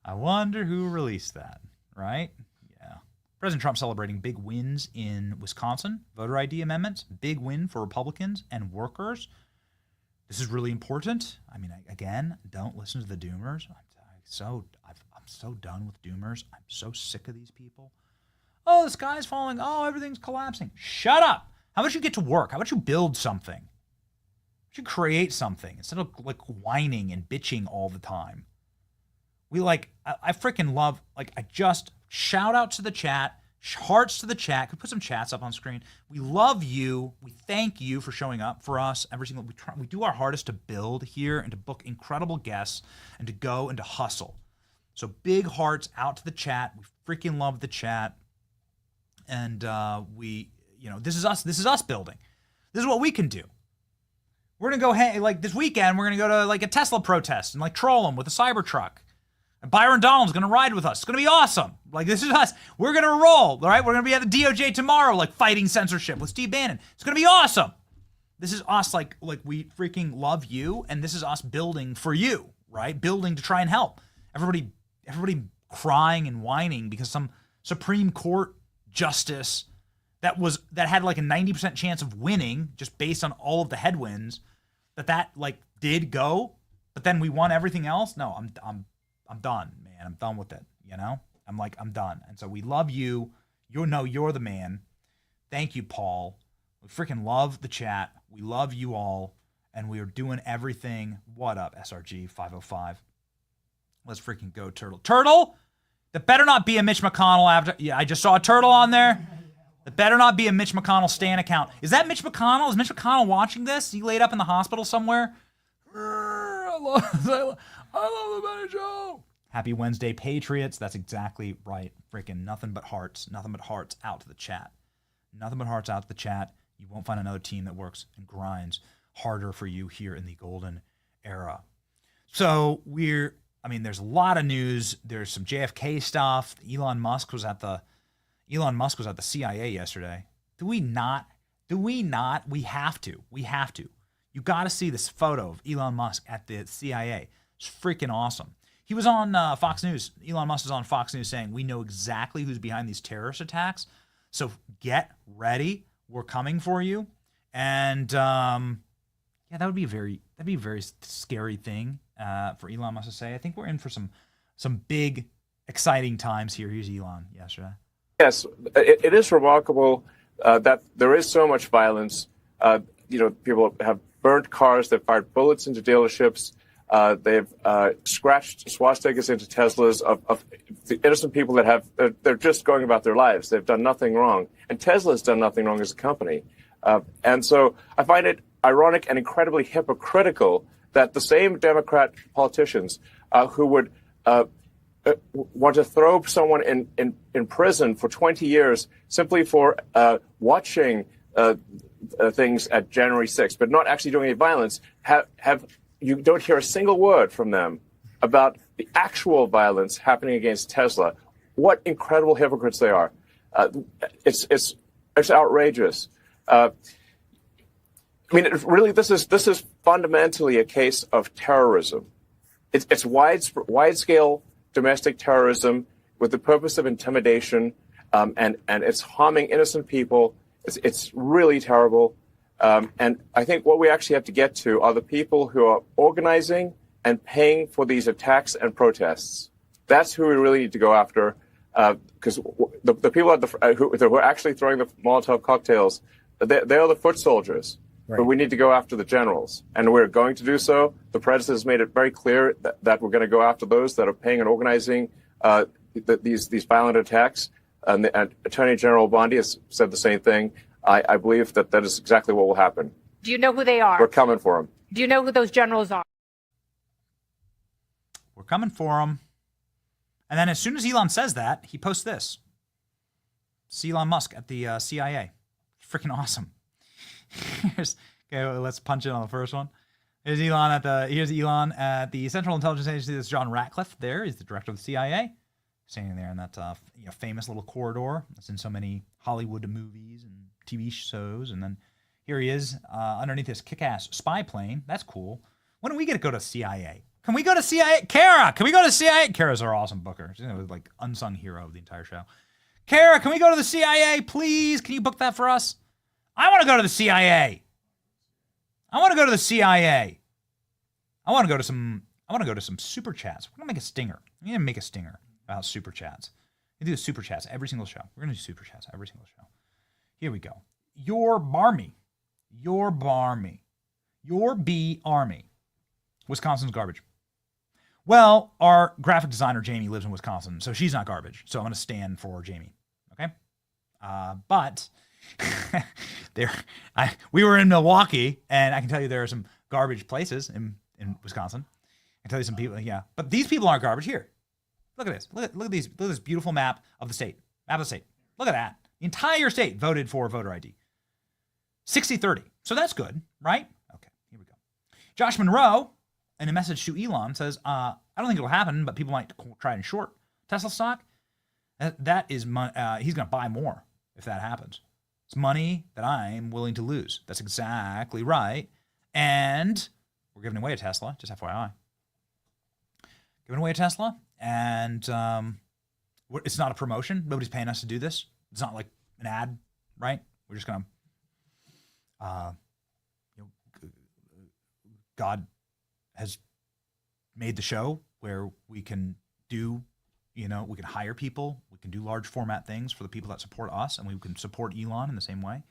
I wonder who released that, right? Yeah. President Trump celebrating big wins in Wisconsin, voter ID amendments, big win for Republicans and workers. This is really important. I mean, again, don't listen to the doomers. I'm so done with doomers. I'm so sick of these people. Oh, the sky's falling. Oh, everything's collapsing. Shut up. How about you get to work? How about you build something? How about you create something instead of like whining and bitching all the time? I freaking love, I just shout out to the chat, hearts to the chat. Could put some chats up on screen. We love you. We thank you for showing up for us every single. We do our hardest to build here and to book incredible guests and to go and to hustle. So big hearts out to the chat. We freaking love the chat, and this is us. This is us building. This is what we can do. We're gonna go this weekend. We're gonna go to a Tesla protest and troll them with a Cybertruck. And Byron Donald's going to ride with us. It's going to be awesome. This is us. We're going to roll, all right? We're going to be at the DOJ tomorrow, fighting censorship with Steve Bannon. It's going to be awesome. This is us, we freaking love you, and this is us building for you, right? Building to try and help. Everybody crying and whining because some Supreme Court justice that had a 90% chance of winning just based on all of the headwinds that did go, but then we won everything else. No, I'm done, man. I'm done with it, I'm done. And so we love you. You're the man. Thank you, Paul. We freaking love the chat. We love you all. And we are doing everything. What up, SRG 505? Let's freaking go, Turtle. Turtle? That better not be a Mitch McConnell after. Yeah, I just saw a Turtle on there. That better not be a Mitch McConnell Stan account. Is that Mitch McConnell? Is Mitch McConnell watching this? Is he laid up in the hospital somewhere? I love the Benny Show. Happy Wednesday, Patriots. That's exactly right. Freaking nothing but hearts. Nothing but hearts out to the chat. Nothing but hearts out to the chat. You won't find another team that works and grinds harder for you here in the golden era. So there's a lot of news. There's some JFK stuff. Elon Musk was at the CIA yesterday. Do we not? We have to. You got to see this photo of Elon Musk at the CIA. It's freaking awesome. He was on Fox News. Elon Musk is on Fox News saying, we know exactly who's behind these terrorist attacks. So get ready. We're coming for you. And that'd be a very scary thing for Elon Musk to say. I think we're in for some big, exciting times here. Here's Elon yesterday. Yes, it is remarkable that there is so much violence. People have burnt cars. They've fired bullets into dealerships. They've scratched swastikas into Teslas of the innocent people they're just going about their lives. They've done nothing wrong. And Tesla's done nothing wrong as a company. And so I find it ironic and incredibly hypocritical that the same Democrat politicians who would want to throw someone in prison for 20 years simply for watching things at January 6th, but not actually doing any violence, you don't hear a single word from them about the actual violence happening against Tesla. What incredible hypocrites they are. It's outrageous. I mean, really, this is fundamentally a case of terrorism. It's wide-scale domestic terrorism with the purpose of intimidation, and it's harming innocent people. It's really terrible. And I think what we actually have to get to are the people who are organizing and paying for these attacks and protests. That's who we really need to go after, because the people who are actually throwing the Molotov cocktails, they are the foot soldiers. Right. But we need to go after the generals, and we're going to do so. The president has made it very clear that we're going to go after those that are paying and organizing these violent attacks. And Attorney General Bondi has said the same thing. I believe that is exactly what will happen. Do you know who they are? We're coming for them. Do you know who those generals are? We're coming for them. And then as soon as Elon says that, he posts this. It's Elon Musk at the CIA. Freaking awesome. Okay, let's punch in on the first one. Here's Elon at the Central Intelligence Agency. That's John Ratcliffe. There, he's the director of the CIA, standing there in that famous little corridor that's in so many Hollywood movies and TV shows. And then here he is underneath this kick-ass spy plane. That's cool. When do we get to go to CIA? Can we go to CIA? Kara, can we go to CIA? Kara's our awesome booker. She's like unsung hero of the entire show. Kara, can we go to the CIA, please? Can you book that for us? I want to go to the CIA. I want to go to the CIA. I want to go to some super chats. We're gonna make a stinger. I'm gonna make a stinger about super chats. We do super chats every single show. We're gonna do super chats every single show. Here we go. Your Barmy. Wisconsin's garbage. Well, our graphic designer Jamie lives in Wisconsin, so she's not garbage. So I'm gonna stand for Jamie. Okay. But we were in Milwaukee, and I can tell you there are some garbage places in Wisconsin. I can tell you some people, yeah. But these people aren't garbage here. Look at this. Look at these. Look at this beautiful map of the state. Look at that. The entire state voted for voter ID. 60-30. So that's good, right? Okay, here we go. Josh Monroe, in a message to Elon, says, I don't think it'll happen, but people might try and short Tesla stock. That is money. He's going to buy more if that happens. It's money that I'm willing to lose. That's exactly right. And we're giving away a Tesla, just FYI. Giving away a Tesla. And it's not a promotion. Nobody's paying us to do this. It's not like an ad, right? We're just going to, God has made the show where we can do, we can hire people. We can do large format things for the people that support us, and we can support Elon in the same way.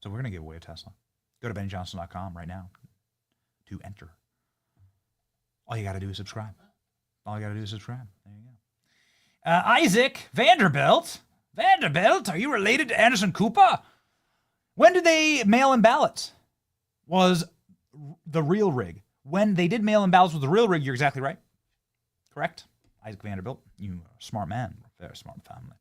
So we're going to give away a Tesla. Go to BennyJohnson.com right now to enter. All you got to do is subscribe. There you go. Isaac Vanderbilt. Are you related to Anderson Cooper? When did they mail in ballots? Was the real rig. When they did mail in ballots with the real rig, you're exactly right. Correct? Isaac Vanderbilt, you are a smart man, very smart family.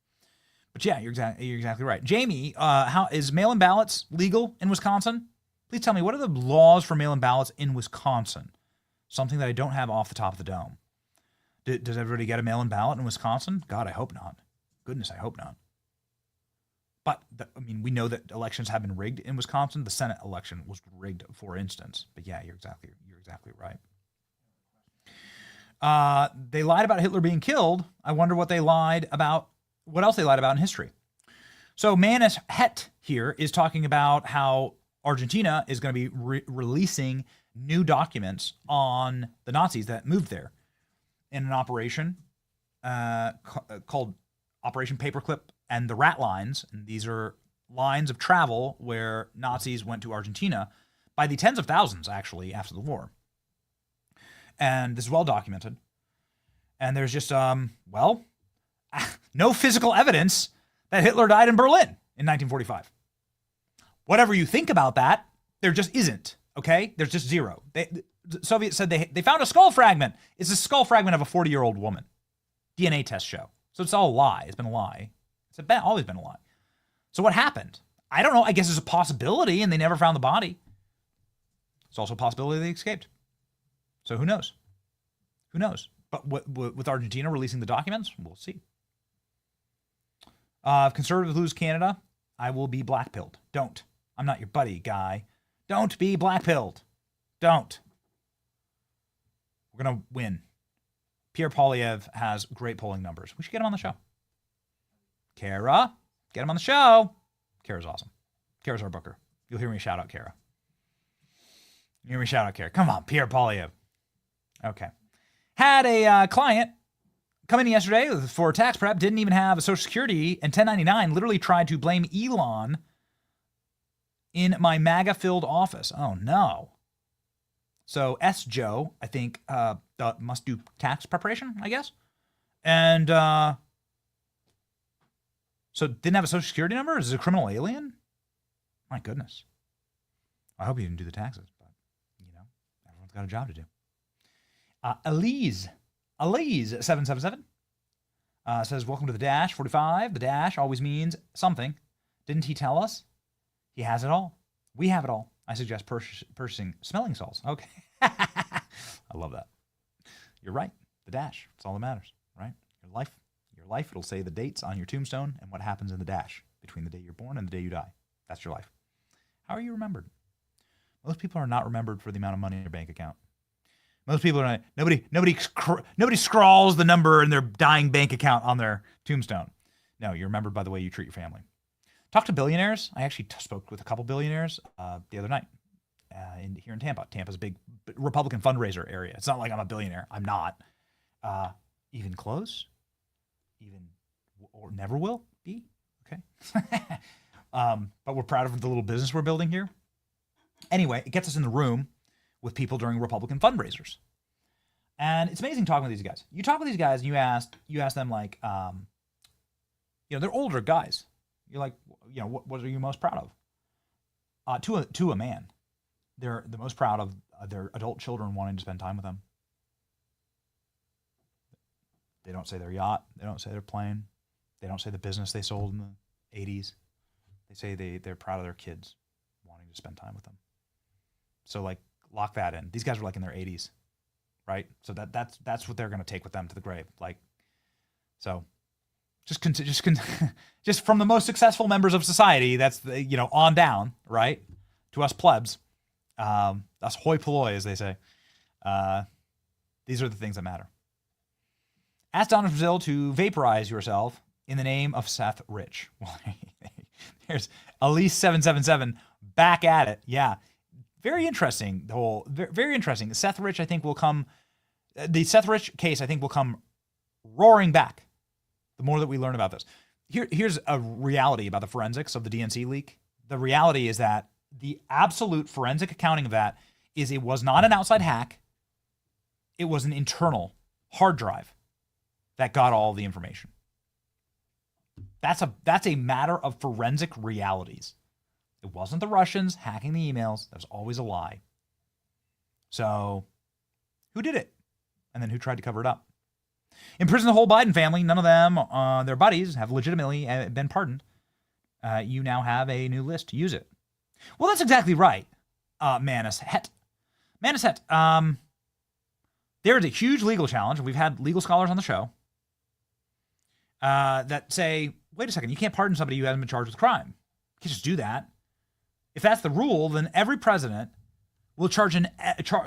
But yeah, you're exactly right. Jamie, how is mail-in ballots legal in Wisconsin? Please tell me, what are the laws for mail-in ballots in Wisconsin? Something that I don't have off the top of the dome. Does everybody get a mail-in ballot in Wisconsin? God, I hope not. Goodness, I hope not. But we know that elections have been rigged in Wisconsin. The Senate election was rigged, for instance. But yeah, you're exactly right. They lied about Hitler being killed. I wonder what else they lied about in history. So Manus Het here is talking about how Argentina is going to be releasing new documents on the Nazis that moved there in an operation called Operation Paperclip and the Rat Lines. And these are lines of travel where Nazis went to Argentina by the tens of thousands, actually, after the war. And this is well documented. And there's just, no physical evidence that Hitler died in Berlin in 1945. Whatever you think about that, there just isn't Okay, there's just zero. The Soviets said they found a skull fragment. It's a skull fragment of a 40-year-old woman. DNA tests show. So it's all a lie. It's been a lie. Always been a lie. So what happened? I don't know. I guess there's a possibility, and they never found the body. It's also a possibility they escaped. So who knows? Who knows? But with Argentina releasing the documents, we'll see. If conservatives lose Canada, I will be blackpilled. Don't. I'm not your buddy, guy. Don't be blackpilled. Don't. We're going to win. Pierre Poilievre has great polling numbers. We should get him on the show. Kara, get him on the show. Kara's awesome. Kara's our booker. You'll hear me shout out Kara. You hear me shout out Kara. Come on, Pierre Poilievre. Okay. Had a client come in yesterday for tax prep, didn't even have a Social Security and 1099, literally tried to blame Elon in my MAGA-filled office. Oh, no. So S. Joe, I think, must do tax preparation, I guess. And so didn't have a Social Security number? Is it a criminal alien? My goodness. I hope he didn't do the taxes, but, everyone's got a job to do. Elise 777 says, welcome to the Dash 45. The Dash always means something. Didn't he tell us? He has it all. We have it all. I suggest purchasing smelling salts. Okay. I love that. You're right. The Dash. It's all that matters, right? Your life, it'll say the dates on your tombstone and what happens in the Dash between the day you're born and the day you die. That's your life. How are you remembered? Most people are not remembered for the amount of money in their bank account. Most people are not. Nobody scrawls the number in their dying bank account on their tombstone. No, you're remembered by the way you treat your family. Talk to billionaires. I actually spoke with a couple billionaires the other night here in Tampa. Tampa's a big Republican fundraiser area. It's not like I'm a billionaire. I'm not. Even close. Or never will be. Okay. But we're proud of the little business we're building here. Anyway, it gets us in the room with people during Republican fundraisers. And it's amazing talking with these guys. You talk with these guys and you ask them like, they're older guys. You're like, what are you most proud of? To a man, they're the most proud of their adult children wanting to spend time with them. They don't say their yacht. They don't say their plane. They don't say the business they sold in the 80s. They say they're proud of their kids wanting to spend time with them. So like, lock that in. These guys are like in their 80s, right? So that's what they're going to take with them to the grave. Like, so just from the most successful members of society, that's on down, right, to us plebs, us hoi polloi, as they say. These are the things that matter. Ask Donna Brazil to vaporize yourself in the name of Seth Rich. There's Elise 777 back at it. Yeah. Very interesting. Very interesting. Seth Rich, I think, will come. The Seth Rich case, I think, will come roaring back. The more that we learn about this, here's a reality about the forensics of the DNC leak. The reality is that the absolute forensic accounting of that is it was not an outside hack. It was an internal hard drive that got all the information. That's a matter of forensic realities. It wasn't the Russians hacking the emails. That was always a lie. So who did it? And then who tried to cover it up? Imprison the whole Biden family. None of them, their buddies, have legitimately been pardoned. You now have a new list. Use it. Well, that's exactly right, Manus Het. Manus Het, there is a huge legal challenge. We've had legal scholars on the show that say, wait a second, you can't pardon somebody who hasn't been charged with crime. You can't just do that. If that's the rule, then every president will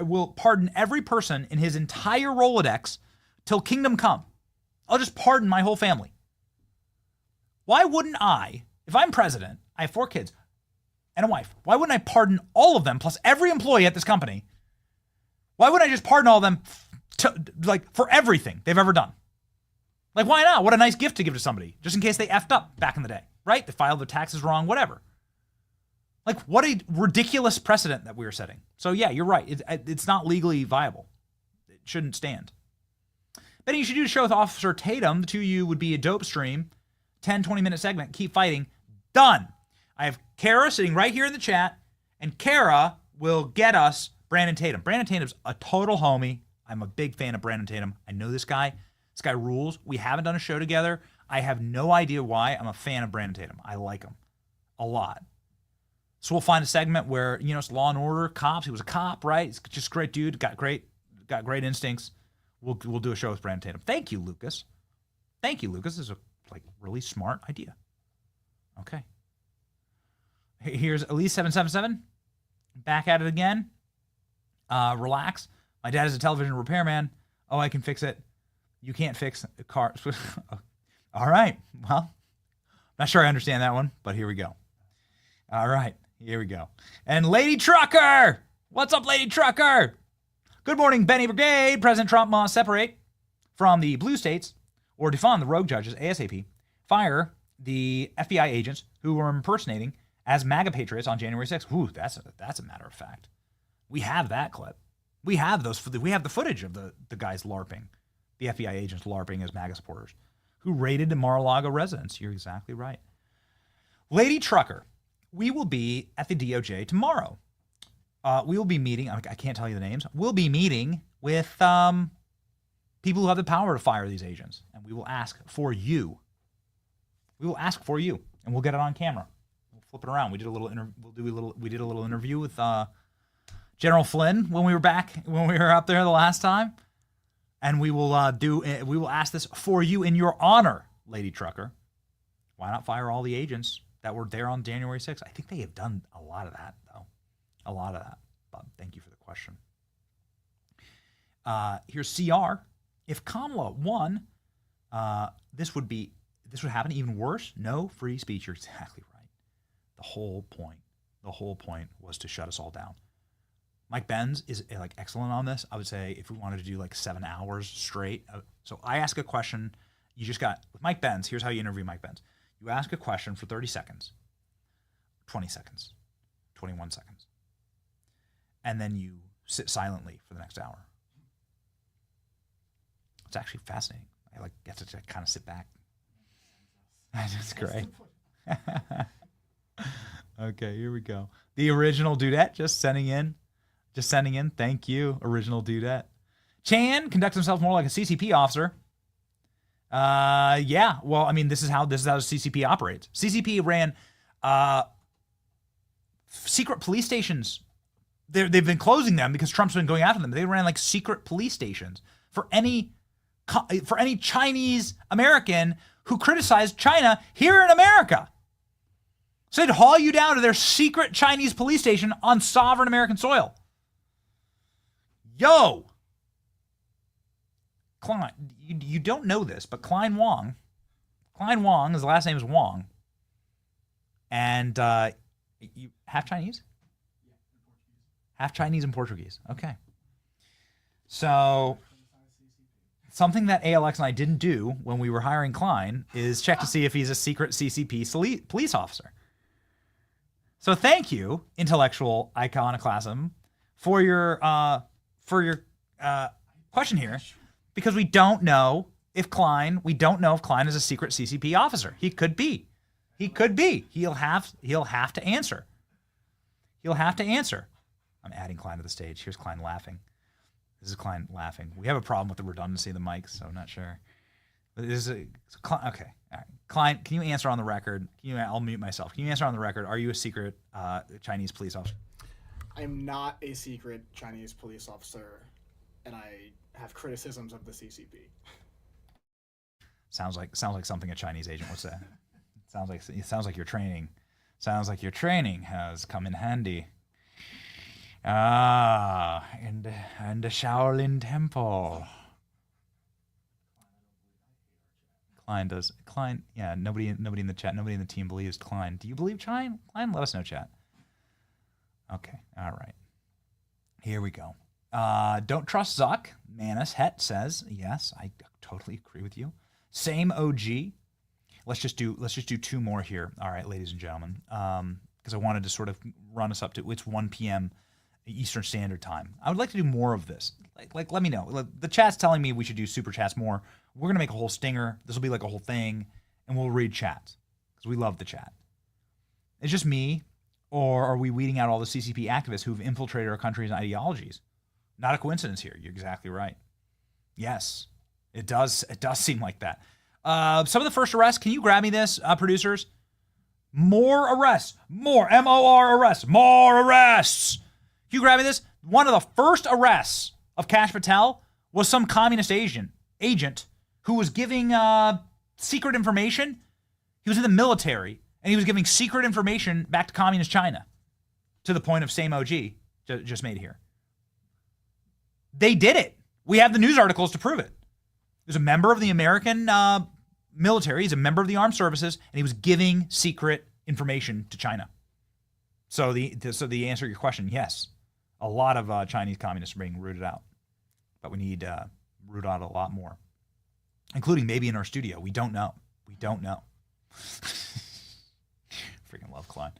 will pardon every person in his entire Rolodex till kingdom come. I'll just pardon my whole family. Why wouldn't I, if I'm president, I have 4 kids and a wife, why wouldn't I pardon all of them plus every employee at this company? Why wouldn't I just pardon all of them for everything they've ever done? Like, why not? What a nice gift to give to somebody, just in case they effed up back in the day, right? They filed their taxes wrong, whatever. Like, what a ridiculous precedent that we are setting. So yeah, you're right. It's not legally viable. It shouldn't stand. Benny, you should do a show with Officer Tatum. The two of you would be a dope stream. 10, 20-minute segment. Keep fighting. Done. I have Kara sitting right here in the chat, and Kara will get us Brandon Tatum. Brandon Tatum's a total homie. I'm a big fan of Brandon Tatum. I know this guy. This guy rules. We haven't done a show together. I have no idea why. I'm a fan of Brandon Tatum. I like him a lot. So we'll find a segment where, it's Law and Order, cops. He was a cop, right? He's just a great dude. Got great instincts. We'll do a show with Brandon Tatum. Thank you, Lucas. Thank you, Lucas. This is a really smart idea. Okay. Here's Elise777. Back at it again. Relax. My dad is a television repairman. Oh, I can fix it. You can't fix a car. All right. Well, not sure I understand that one, but here we go. All right. Here we go. And Lady Trucker. What's up, Lady Trucker? Good morning, Benny Brigade. President Trump must separate from the blue states or defund the rogue judges ASAP. Fire the FBI agents who were impersonating as MAGA patriots on January 6th. Ooh, that's a matter of fact. We have that clip. We have those. We have the footage of the guys LARPing, the FBI agents LARPing as MAGA supporters who raided the Mar-a-Lago residence. You're exactly right. Lady Trucker, we will be at the DOJ tomorrow. We will be meeting. I can't tell you the names. We'll be meeting with people who have the power to fire these agents, and we will ask for you. We will ask for you, and we'll get it on camera. We'll flip it around. We did a little interview with General Flynn when we were up there the last time, and we will ask this for you in your honor, Lady Trucker. Why not fire all the agents that were there on January 6th? I think they have done a lot of that, though. A lot of that. But thank you for the question. Here's CR. If Kamala won, this would happen even worse. No free speech. You're exactly right. The whole point was to shut us all down. Mike Benz is excellent on this. I would say if we wanted to do 7 hours straight. So I ask a question. With Mike Benz, here's how you interview Mike Benz. You ask a question for 30 seconds, 20 seconds, 21 seconds. And then you sit silently for the next hour. It's actually fascinating. I get to kind of sit back. That's great. Okay, here we go. The original Dudette just sending in. Thank you, original Dudette. Chan conducts himself more like a CCP officer. Yeah. Well, I mean, this is how CCP operates. CCP ran secret police stations. They've been closing them because Trump's been going after them. They ran secret police stations for any Chinese American who criticized China here in America. So they'd haul you down to their secret Chinese police station on sovereign American soil. Yo! Klein, you don't know this, but Klein Wong, his last name is Wong, and you half Chinese? Half Chinese and Portuguese. Okay. So something that ALX and I didn't do when we were hiring Klein is check to see if he's a secret CCP police officer. So thank you, intellectual iconoclasm, for your question here, because we don't know if Klein is a secret CCP officer. He could be. He'll have to answer. I'm adding Klein to the stage. Here's Klein laughing. This is Klein laughing. We have a problem with the redundancy of the mics, so I'm not sure. But this is okay. All right. Klein, can you answer on the record? I'll mute myself. Can you answer on the record? Are you a secret Chinese police officer? I'm not a secret Chinese police officer, and I have criticisms of the CCP. Sounds like something a Chinese agent would say. It sounds like your training. Sounds like your training has come in handy. In the Shaolin Temple. Klein, yeah, nobody in the chat, nobody in the team believes Klein. Do you believe Klein? Klein, let us know, chat. Okay, all right. Here we go. Don't trust Zuck. Manus Het says, yes, I totally agree with you. Same OG. Let's just do 2 more here. All right, ladies and gentlemen. Because I wanted to sort of run us up to, it's 1 p.m. Eastern Standard Time. I would like to do more of this. Let me know. The chat's telling me we should do super chats more. We're going to make a whole stinger. This will be a whole thing, and we'll read chats because we love the chat. It's just me Or are we weeding out all the CCP activists who've infiltrated our country's ideologies? Not a coincidence here. You're exactly right. Yes, it does. It does seem like that. Some of the first arrests. Can you grab me this, producers? More arrests. More MOR arrests. More arrests. Can you grab me this? One of the first arrests of Kash Patel was some communist agent who was giving secret information. He was in the military, and he was giving secret information back to communist China, to the point of same OG just made here. They did it. We have the news articles to prove it. He was a member of the American military. He's a member of the armed services, and he was giving secret information to China. So the answer to your question, yes, a lot of Chinese communists are being rooted out, but we need root out a lot more, including maybe in our studio. We don't know. We don't know. Freaking love Klein.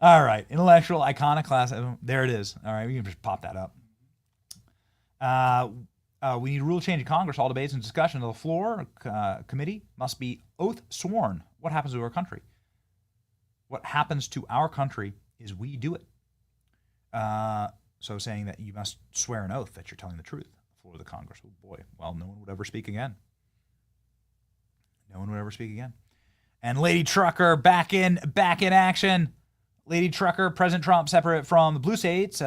All right, intellectual iconoclast. There it is. All right, we can just pop that up. We need a rule change in Congress. All debates and discussion on the floor committee must be oath sworn. What happens to our country? What happens to our country is we do it. So saying that you must swear an oath that you're telling the truth before the Congress. Oh boy. Well, no one would ever speak again. No one would ever speak again. And Lady Trucker back in action. Lady Trucker, President Trump separate from the blue states.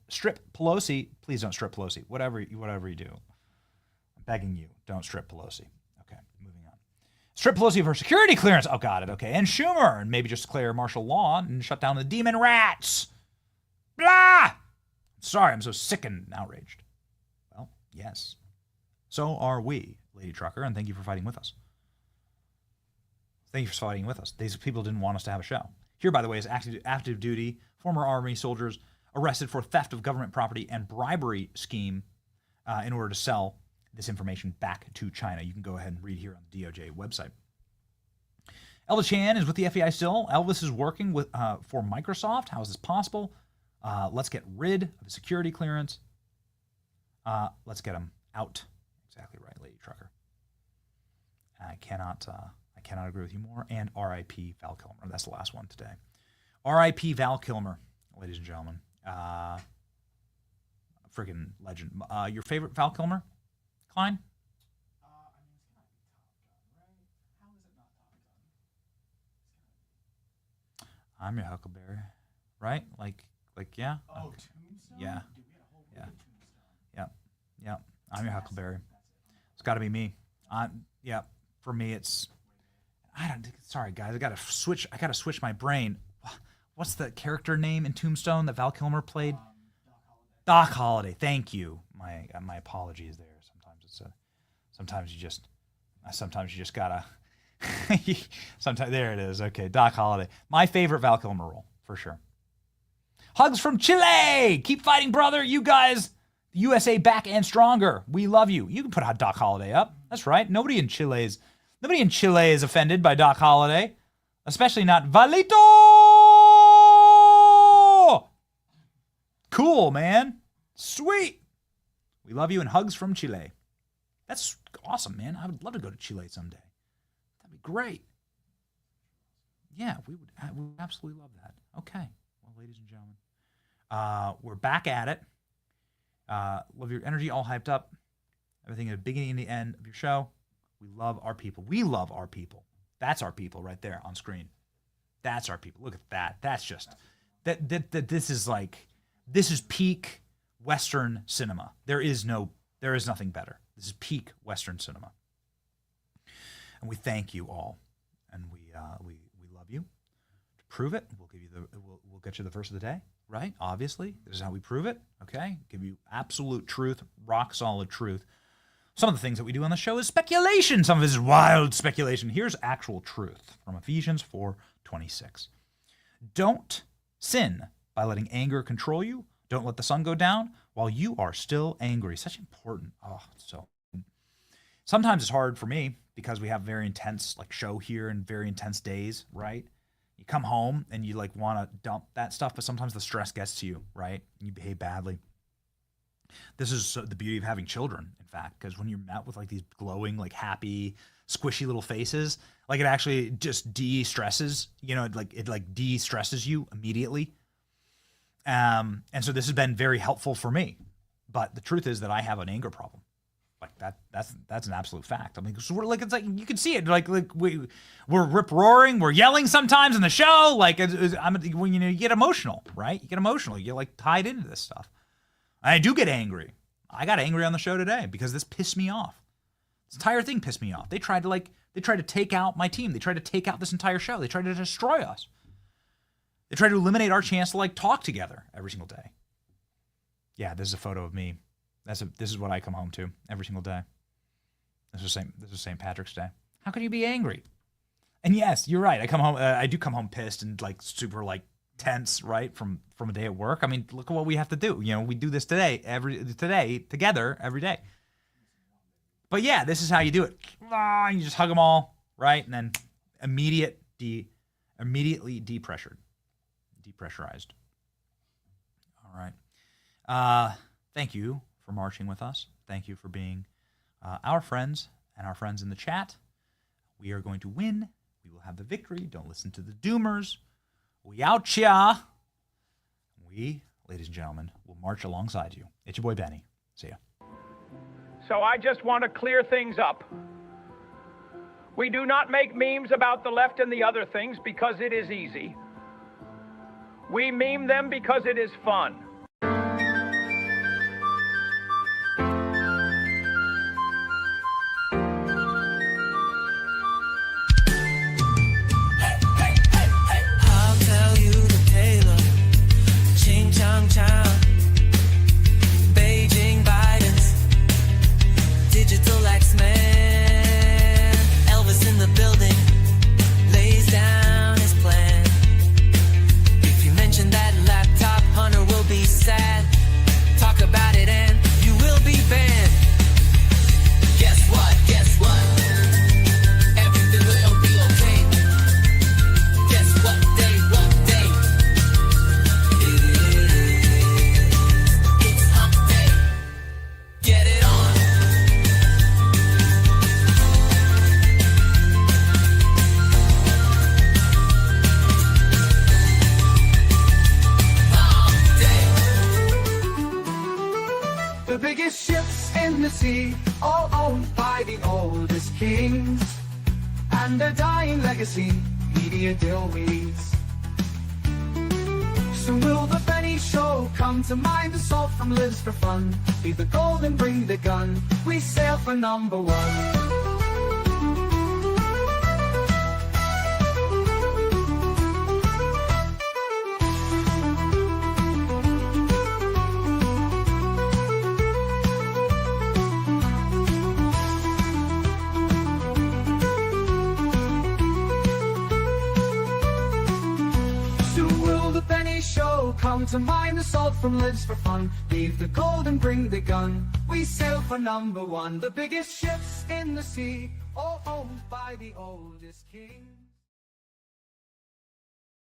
Strip Pelosi. Please don't strip Pelosi. Whatever you do. I'm begging you, don't strip Pelosi. Okay, moving on. Strip Pelosi of her security clearance. Oh, got it. Okay. And Schumer. And maybe just declare martial law and shut down the demon rats. Blah! Sorry, I'm so sick and outraged. Well, yes. So are we, Lady Trucker, and thank you for fighting with us. Thank you for fighting with us. These people didn't want us to have a show. Here, by the way, is active duty former Army soldiers arrested for theft of government property and bribery scheme in order to sell this information back to China. You can go ahead and read here on the DOJ website. Elvis Chan is with the FBI still. Elvis is working with for Microsoft. How is this possible? Let's get rid of the security clearance. Let's get him out. Exactly right, Lady Trucker. I cannot agree with you more. And R.I.P. Val Kilmer. That's the last one today. R.I.P. Val Kilmer, ladies and gentlemen. Friggin' legend. Your favorite Val Kilmer, Klein? I'm your Huckleberry, right? Like, yeah. Oh, okay. Tombstone? Yeah. Dude, we had a whole Yeah. Tombstone. Yeah. I'm your Huckleberry. It's got to be me. Yeah. For me, it's. Sorry, guys. I gotta switch my brain. What's the character name in Tombstone that Val Kilmer played? Doc Holliday. Thank you. My apologies there. Sometimes you just gotta. Sometimes there it is. Okay, Doc Holliday. My favorite Val Kilmer role for sure. Hugs from Chile. Keep fighting, brother. You guys, the USA back and stronger. We love you. You can put Doc Holliday up. That's right. Nobody in Chile is offended by Doc Holliday, especially not Valito. Cool, man. Sweet. We love you and hugs from Chile. That's awesome, man. I would love to go to Chile someday. That'd be great. Yeah, we would absolutely love that. Okay. Well, ladies and gentlemen, we're back at it. Love your energy, all hyped up. Everything at the beginning and the end of your show. We love our people. We love our people. That's our people right there on screen. That's our people. Look at that. That's just this is peak Western cinema. There is nothing better. This is peak Western cinema. And we thank you all. And we love you. To prove it, we'll get you the verse of the day, right? Obviously. This is how we prove it. Okay? Give you absolute truth, rock solid truth. Some of the things that we do on the show is speculation. Some of it is wild speculation. Here's actual truth from Ephesians 4:26. Don't sin by letting anger control you. Don't let the sun go down while you are still angry. Such important. Sometimes it's hard for me because we have very intense show here and very intense days, right? You come home and you want to dump that stuff, but sometimes the stress gets to you, right? You behave badly. This is the beauty of having children, in fact, because when you're met with these glowing, happy, squishy little faces. Like, it actually just de-stresses, it de-stresses you immediately. And so this has been very helpful for me. But the truth is that I have an anger problem. Like that's an absolute fact. I mean, so it's like you can see it. Like we're rip roaring, we're yelling sometimes in the show. Like when you get emotional, right? You get emotional. You get like tied into this stuff. And I do get angry. I got angry on the show today because this pissed me off. This entire thing pissed me off. They tried to take out my team. They tried to take out this entire show. They tried to destroy us. They tried to eliminate our chance to talk together every single day. Yeah, this is a photo of me. This is what I come home to every single day. This is St. Patrick's Day. How can you be angry? And yes, you're right. I come home. I do come home pissed and super tense, right, from a day at work. I mean, look at what we have to do. We do this today together every day. But yeah, this is how you do it. You just hug them all, right, and then immediately depressurized. All right. Thank you for marching with us. Thank you for being our friends and our friends in the chat. We are going to win. We will have the victory. Don't listen to the doomers. We out ya. We, ladies and gentlemen, will march alongside you. It's your boy Benny. See ya. So I just want to clear things up. We do not make memes about the left and the other things because it is easy. We meme them because it is fun. Beijing Biden's digital X-Men. Elvis in the building lays down his plan. If you mention that laptop, Hunter will be sad. Talk about it and you will be banned. Guess what? Guess what? Everything will be okay. Guess what day? What day? It's hump day. Get it on. The biggest ships in the sea, all owned by the oldest kings, and a dying legacy, media deal weeds. Soon will the Benny Show come to mind? The salt from Lives for Fun, leave the gold and bring the gun. We sail for #1. Come to mind, the salt from Lives for Fun, leave the gold and bring the gun. We sail for #1. The biggest ships in the sea, all owned by the oldest king.